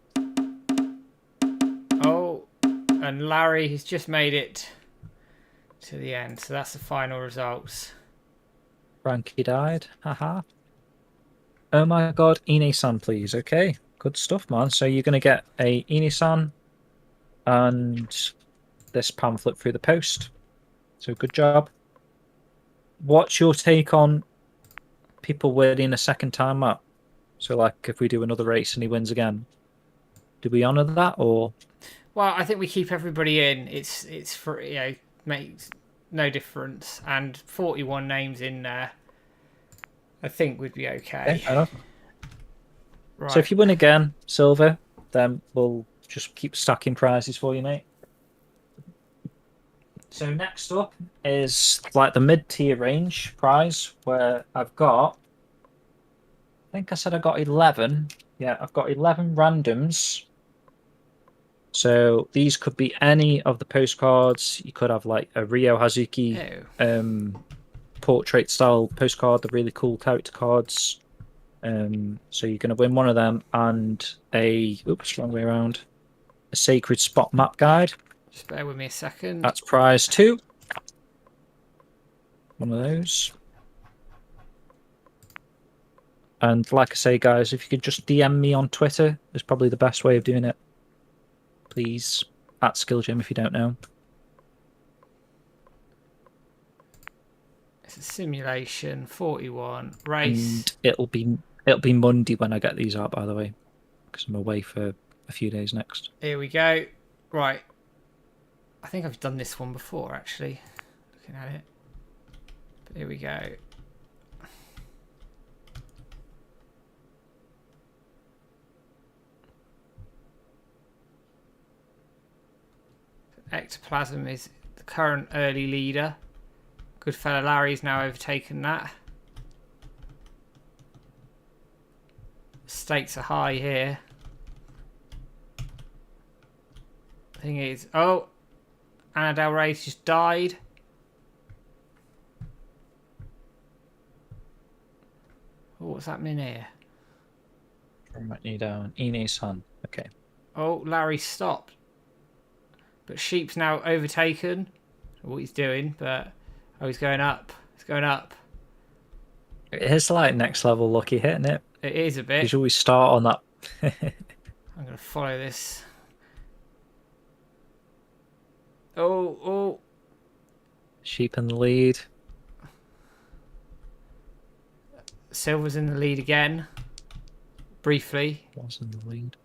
Oh, and Larry has just made it to the end, so that's the final results. Frankie died, haha. Oh my god, Ine-san, please. Okay, good stuff, man. So you're going to get a Ine-san and this pamphlet through the post. So good job. What's your take on people winning a second time, Matt? So, like, if we do another race and he wins again, do we honour that, or? Well, I think we keep everybody in. It's for, you know, makes no difference, and 41 names in there, I think would be okay. Fair enough. Right. So if you win again, Silver, then we'll Just keep stacking prizes for you, mate. So next up is like the mid-tier range prize, where I've got, I think I said I got 11. Yeah, I've got 11 randoms. So these could be any of the postcards. You could have like a Ryo Hazuki portrait style postcard, the really cool character cards. So you're going to win one of them and wrong way around, a sacred spot map guide. Just bear with me a second. That's prize 2. One of those. And like I say, guys, if you could just DM me on Twitter, is probably the best way of doing it. Please, at SkillGym if you don't know. It's a simulation 41 race. And it'll be Monday when I get these out, by the way, because I'm away for a few days next. Here we go. Right. I think I've done this one before, actually. Looking at it. But here we go. Ectoplasm is the current early leader. Good fella Larry's now overtaken that. Stakes are high here. Thing is, oh, Anna Del Rey's just died. Oh, what's happening here? Right down. Ine-san. Okay. Oh, Larry stopped. But Sheep's now overtaken. What he's doing, but he's going up. He's going up. It is like next level lucky hit, isn't it? It is a bit. You always start on that. I'm going to follow this. Oh. Sheep in the lead. Silver's in the lead again. Briefly. Was in the lead.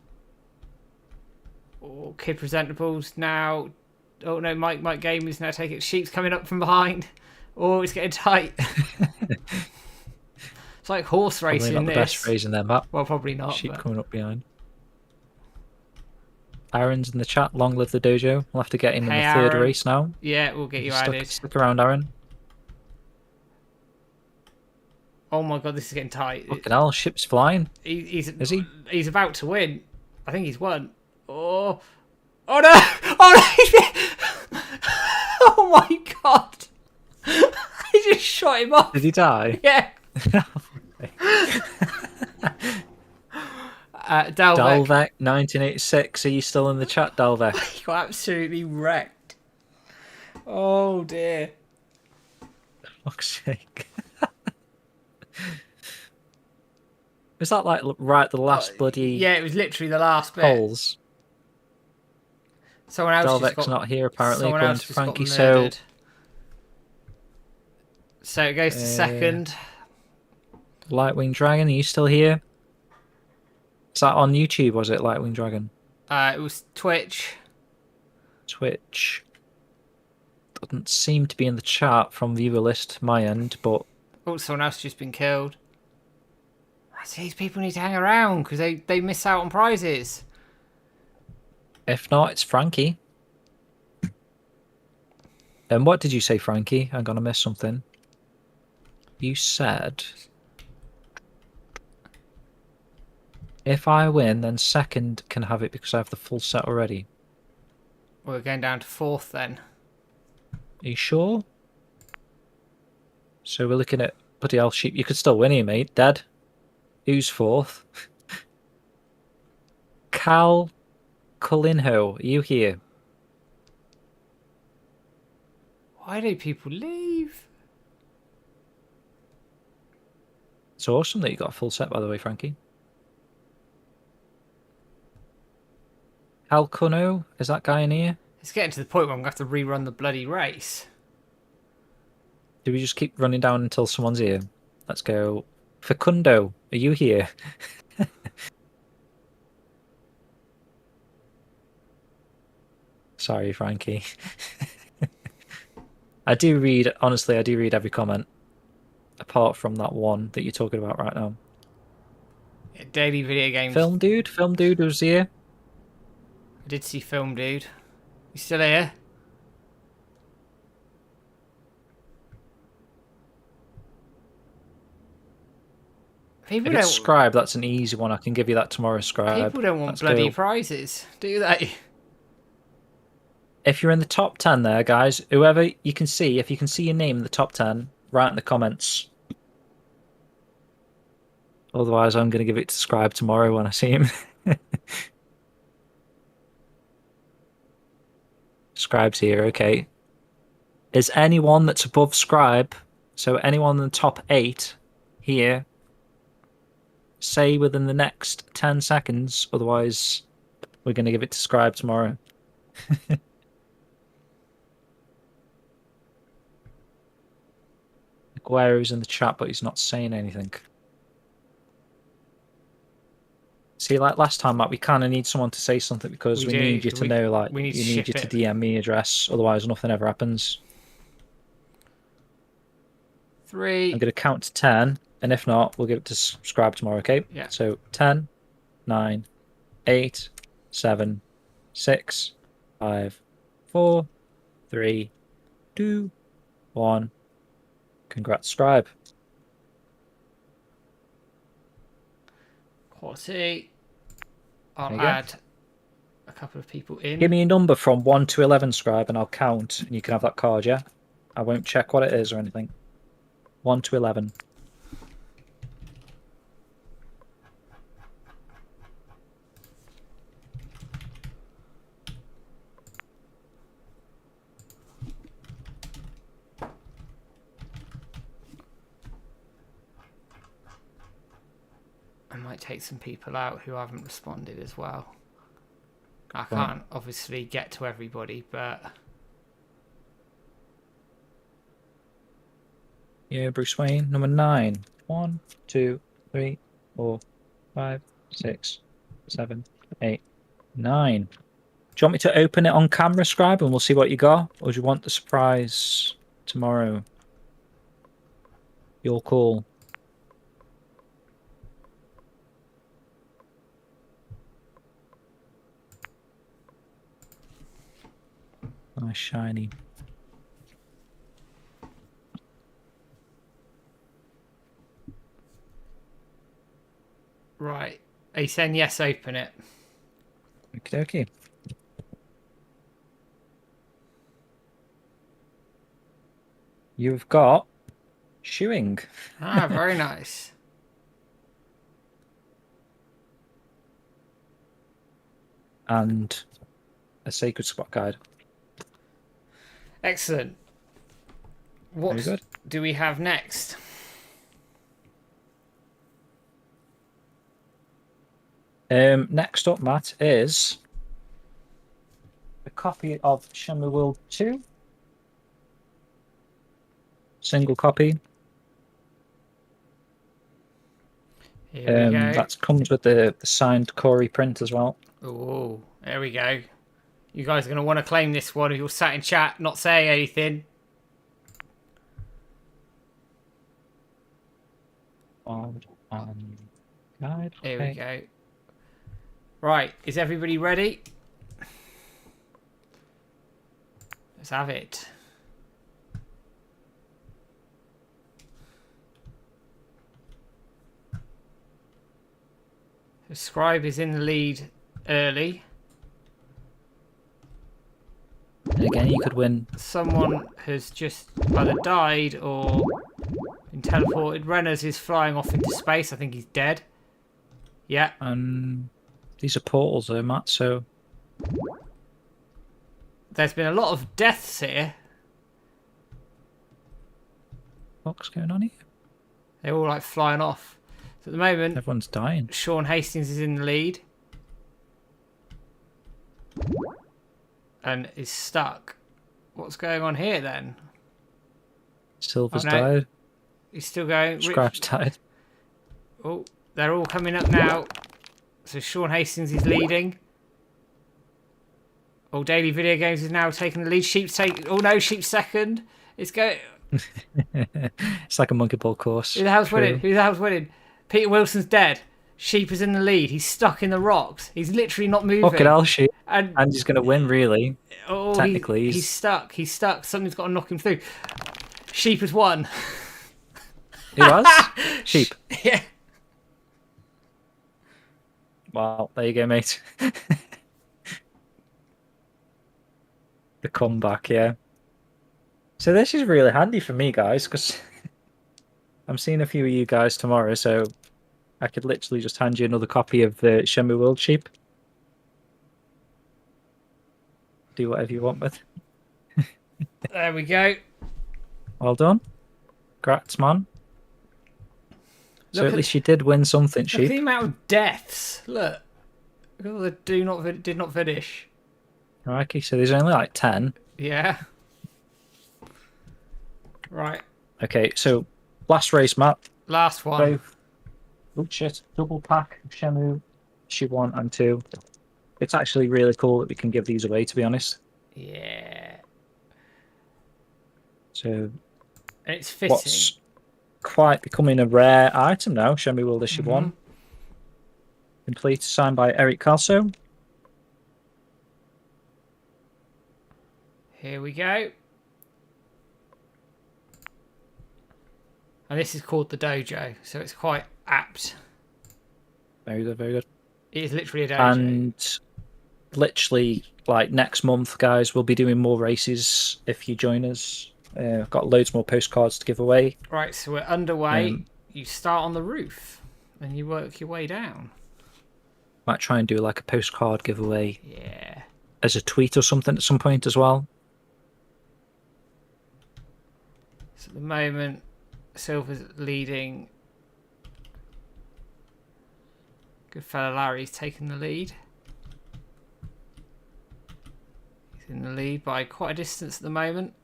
Oh, Kid Presentables now. Oh no, Mike Game is now taking it. Sheep's coming up from behind. Oh, it's getting tight. It's like horse racing. Probably not the best race in their map. Well, probably not. Sheep but... coming up behind. Aaron's in the chat. Long live the dojo. We'll have to get him in the third race now. Yeah, we'll get you added. Stick around, Aaron. Oh my god, this is getting tight. Fucking hell, ship's flying. Is he? He's about to win. I think he's won. Oh no! Oh no! Oh my god! He just shot him off. Did he die? Yeah. Dalvec 1986. Are you still in the chat, Dalvec? He got absolutely wrecked. Oh dear. Fuck's sake. Was that like right the last bloody? Yeah, it was literally the last bit. Holes. Someone else Dalvec's not here apparently. Someone else to Frankie. So it goes to second. Lightwing Dragon, are you still here? Is that on YouTube? Was it Lightwing Dragon? It was Twitch. Twitch doesn't seem to be in the chat from viewer list my end, but someone else has just been killed. These people need to hang around because they miss out on prizes. If not, it's Frankie. And what did you say, Frankie? I'm gonna miss something. You said if I win, then second can have it because I have the full set already. We're going down to fourth then. Are you sure? So we're looking at bloody hell, Sheep. You could still win here, mate. Dead. Who's fourth? Cal Colinho, are you here? Why do people leave? It's awesome that you got a full set, by the way, Frankie. Cal Cuno, is that guy in here? It's getting to the point where I'm going to have to rerun the bloody race. Do we just keep running down until someone's here? Let's go. Facundo, are you here? Sorry, Frankie. I do read every comment. Apart from that one that you're talking about right now. Daily video games. Film dude was here. did see film, dude. You still here? People If it's don't. Scribe, that's an easy one. I can give you that tomorrow, Scribe. People don't want Let's bloody go. prizes, do they? If you're in the top 10 there, guys, whoever you can see, if you can see your name in the top 10, write in the comments. Otherwise, I'm going to give it to Scribe tomorrow when I see him. Scribe's here, okay. Is anyone that's above Scribe, so anyone in the top 8 here, say within the next 10 seconds, otherwise we're going to give it to Scribe tomorrow. Aguero's in the chat, but he's not saying anything. See, like last time, Matt, we kind of need someone to say something because we need you to know, like, we need you to need you ship to it. DM me address, otherwise nothing ever happens. 3. I'm going to count to 10, and if not, we'll give it to Scribe tomorrow, okay? Yeah. So 10, 9, 8, 7, 6, 5, 4, 3, 2, 1. Congrats, Scribe. Quality. I'll There you go. add a couple of people in. Give me a number from 1 to 11, Scribe, and I'll count, and you can have that card, yeah? I won't check what it is or anything. 1 to 11. I might take some people out who haven't responded as well. I can't obviously get to everybody, but... Yeah, Bruce Wayne. Number 9. 1, 2, 3, 4, 5, 6, 7, 8, 9. Do you want me to open it on camera, Scribe, and we'll see what you got? Or do you want the surprise tomorrow? Your call. Nice shiny. Right. Are you saying yes, open it? Okie dokie. You've got shoeing. Ah, very nice. And a sacred spot guide. Excellent. What Very good. do we have next? Next up, Matt, is a copy of Shenmue World 2. Single copy. Here we go. That comes with the signed Corey print as well. Oh, there we go. You guys are going to want to claim this one if you're sat in chat not saying anything. Guide. Here we go. Right, is everybody ready? Let's have it. The Scribe is in the lead early. And again, you could win. Someone has just either died or been teleported. Renners is flying off into space. I think he's dead. Yeah. These are portals though, Matt, so... There's been a lot of deaths here. What's going on here? They're all like flying off. So at the moment, Everyone's dying. Sean Hastings is in the lead. And is stuck. What's going on here then? Silver's no. died. He's still going. Scribe's died. Oh, they're all coming up now. So Sean Hastings is leading. Oh, Daily Video Games is now taking the lead. Sheep's taking... Oh no, Sheep's second. It's going... It's like a monkey ball course. Who the hell's True. winning? Who the hell's winning? Peter Wilson's dead. Sheep is in the lead. He's stuck in the rocks. He's literally not moving. Fucking hell, Sheep. And And he's going to win, really. Technically, he's stuck. He's stuck. Something's got to knock him through. Sheep has won. Who has? Sheep. Yeah. Wow, there you go, mate. The comeback, yeah. So this is really handy for me, guys, because I'm seeing a few of you guys tomorrow, so I could literally just hand you another copy of the Shenmue World Sheep. Do whatever you want with. There we go. Well done. Congrats, man. So at least you did win something, Look at Sheep. the amount of deaths. Look. Look at all the did not finish. Okay, so there's only like 10. Yeah. Right. Okay, so last race map. Last one. Both. Oh shit! Double pack of Shenmue, issue 1 and 2. It's actually really cool that we can give these away, to be honest. Yeah. So It's fitting. what's quite becoming a rare item now, Shenmue World Issue 1. Complete, signed by Eric Calso. Here we go. And this is called the Dojo, so it's quite apt. Very good, very good. It is literally a dojo. And literally, like next month, guys, we'll be doing more races if you join us. I've got loads more postcards to give away. Right, so we're underway. You start on the roof, and you work your way down. Might try and do like a postcard giveaway. Yeah. As a tweet or something at some point as well. So at the moment, Silver's leading. Good fella Larry's taking the lead. He's in the lead by quite a distance at the moment.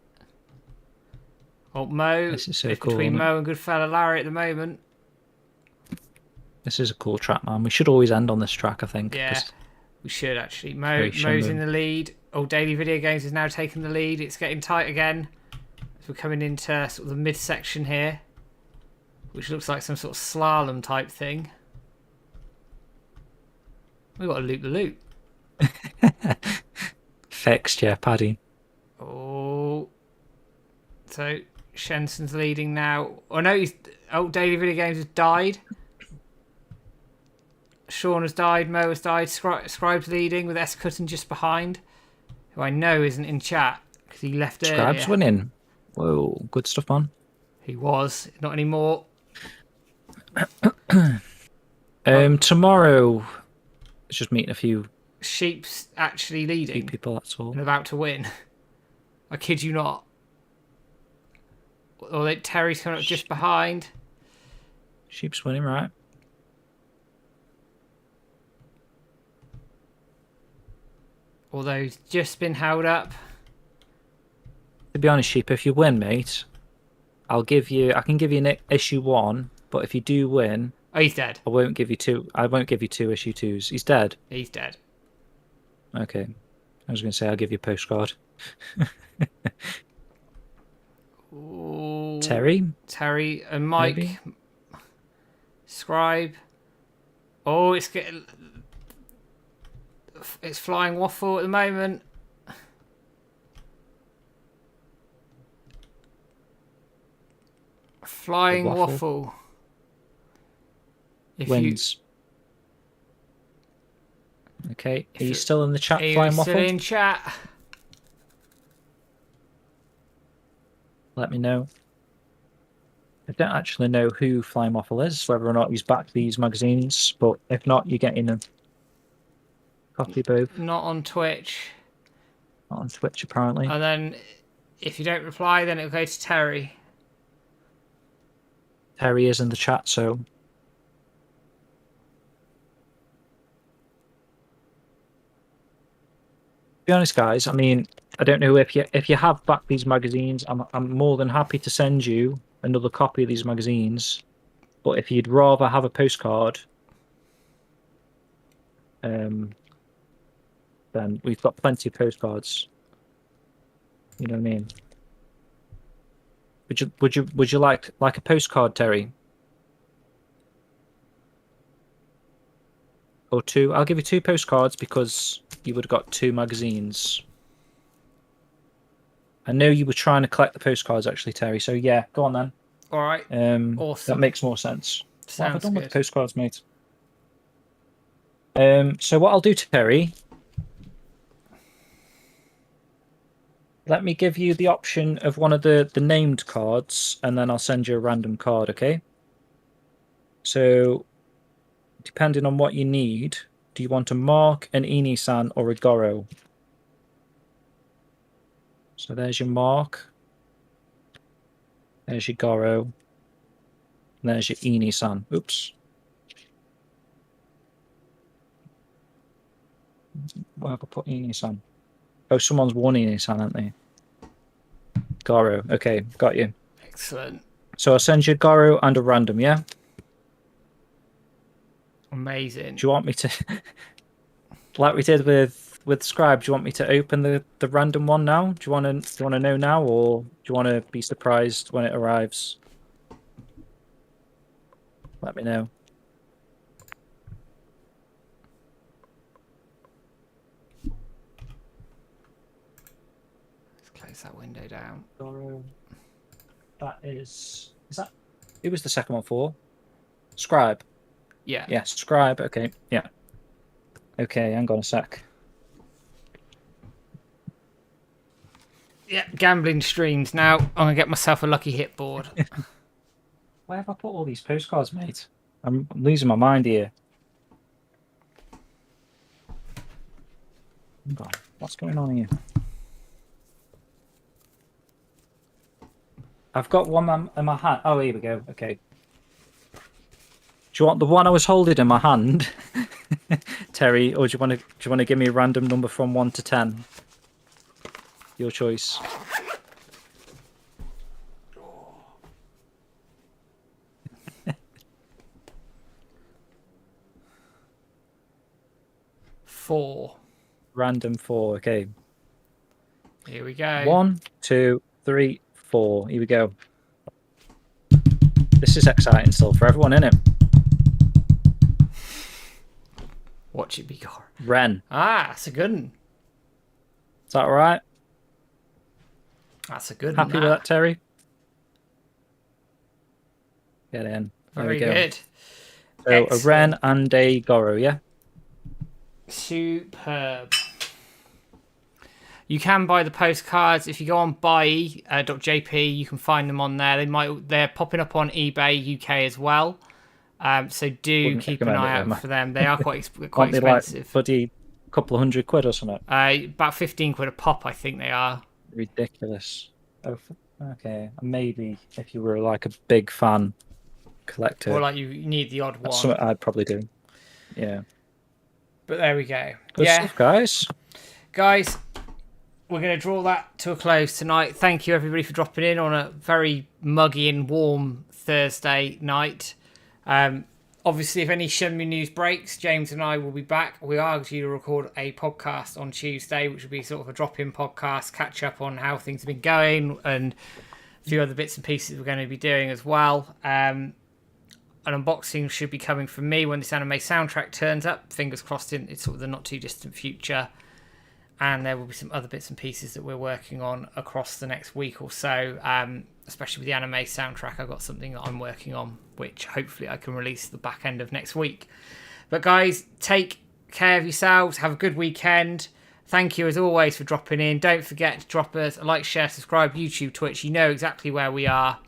Oh, Mo. This is so it's cool, between isn't it? Mo and good fella Larry at the moment. This is a cool track, man. We should always end on this track, I think. Yeah, 'cause we should actually. very Mo's Shenmue. in the lead. Oh, Daily Video Games is now taking the lead. It's getting tight again. So we're coming into sort of the mid-section here, which looks like some sort of slalom type thing. We've got to loop the loop. Fixed, yeah, Paddy. Oh. So Shenson's leading now. Oh no, Daily Video Games has died. Sean has died, Mo has died, Scribe's leading with S Cutting just behind, who I know isn't in chat because he left earlier. Scribe's winning. Whoa, good stuff, man. He was, not anymore. Tomorrow, it's just meeting a few Sheep's actually leading people, that's all. and about to win. I kid you not. Or Terry's coming up just behind. Sheep's winning, right? Although he's just been held up. To be honest, Sheep, if you win, mate, I can give you an issue 1, but if you do win, Oh, he's dead. I won't give you 2 issue 2s. He's dead. He's dead. Okay. I was going to say I'll give you a postcard. Ooh. Terry and Mike. maybe? Scribe. Oh, it's flying waffle at the moment. Flying waffle. If wins. Okay, are you still in the chat, Are Flying you Waffle? still in chat? Let me know. I don't actually know who Flying Waffle is, whether or not he's backed these magazines, but if not, you're getting a copy both. Not on Twitch. Not on Twitch, apparently. And then if you don't reply, then it'll go to Terry. Terry is in the chat, so... To be honest, guys, I mean, I don't know if you have backed these magazines, I'm more than happy to send you another copy of these magazines. But if you'd rather have a postcard, then we've got plenty of postcards. You know what I mean? Would you like a postcard, Terry? or 2. I'll give you 2 postcards because you would have got 2 magazines. I know you were trying to collect the postcards, actually, Terry. So yeah, go on then. All right. Awesome. That makes more sense. Sounds what have I done good. with the postcards, mate? So what I'll do, Terry, let me give you the option of one of the named cards, and then I'll send you a random card, okay? So, depending on what you need, do you want a Mark, an Ini-san, or a Goro? So there's your Mark. There's your Goro. And there's your Ini-san. Oops. Where have I put Ini-san? Oh, someone's won Ini-san, haven't they? Goro. Okay, got you. Excellent. So I'll send you a Goro and a random, yeah? Amazing. Do you want me to, like we did with Scribe, do you want me to open the random one now? Do you want to know now, or do you want to be surprised when it arrives? Let me know. Let's close that window down. That is that? Who was the second one for? Scribe. Yeah. Yeah, Scribe. Okay. Yeah. Okay, hang on a sec. Yeah, gambling streams. Now I'm gonna get myself a lucky hit board. Where have I put all these postcards, mate? I'm losing my mind here. Hang on. What's going on here? I've got one in my hand. Oh, here we go. Okay. Do you want the one I was holding in my hand, Terry, or do you want to give me a random number from 1 to 10? Your choice. Four. Random 4. Okay. Here we go. 1, 2, 3, 4. Here we go. This is exciting still for everyone, isn't it? Watch it be gone. Ren. Ah, that's a good one. Is that all right? That's a good Happy one. with that, Terry? Get in. There Very we go. good. So Excellent. a Ren and a Goro, yeah? Superb. You can buy the postcards if you go on buy.jp. You can find them on there. They're popping up on eBay UK as well. So do keep an eye out for them. They are quite expensive. Like bloody couple of £100 or something. About 15 quid a pop, I think they are. Ridiculous. Oh, okay. Maybe if you were like a big fan collector, or like you need the odd one. That's something I'd probably do. Yeah. But there we go. Good stuff, guys. Guys, we're going to draw that to a close tonight. Thank you, everybody, for dropping in on a very muggy and warm Thursday night. Obviously, if any Shenmue news breaks, James and I will be back. We are due to record a podcast on Tuesday, which will be sort of a drop-in podcast, catch up on how things have been going, and a few other bits and pieces we're going to be doing as well. An unboxing should be coming from me when this anime soundtrack turns up. Fingers crossed it's sort of the not too distant future. And there will be some other bits and pieces that we're working on across the next week or so, especially with the anime soundtrack. I've got something that I'm working on, which hopefully I can release the back end of next week. But guys, take care of yourselves. Have a good weekend. Thank you as always for dropping in. Don't forget to drop us a like, share, subscribe, YouTube, Twitch. You know exactly where we are.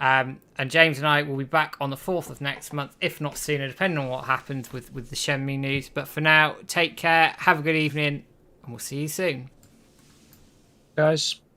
And James and I will be back on the 4th of next month, if not sooner, depending on what happens with the Shenmue news. But for now, take care. Have a good evening. And we'll see you soon. Guys. "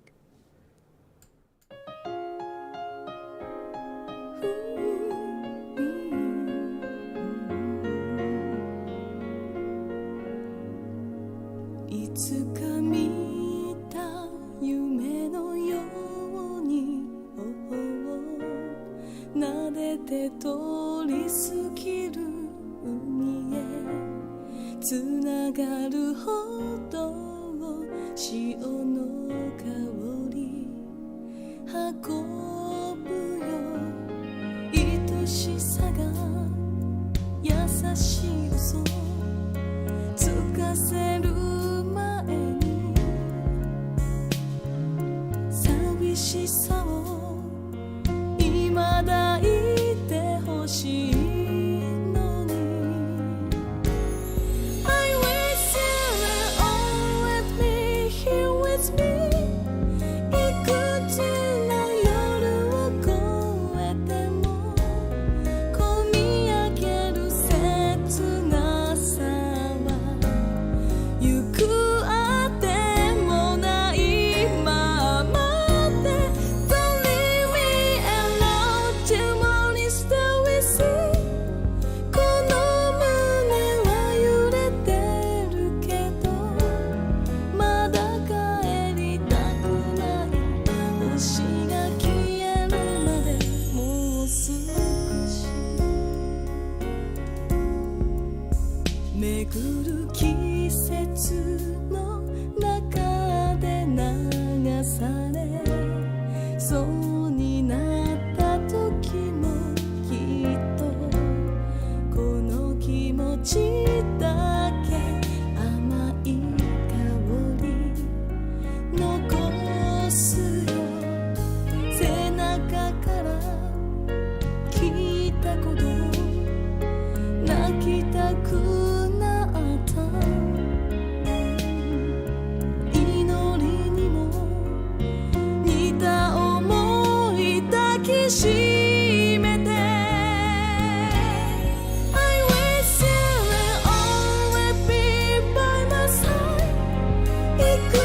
優しい嘘行く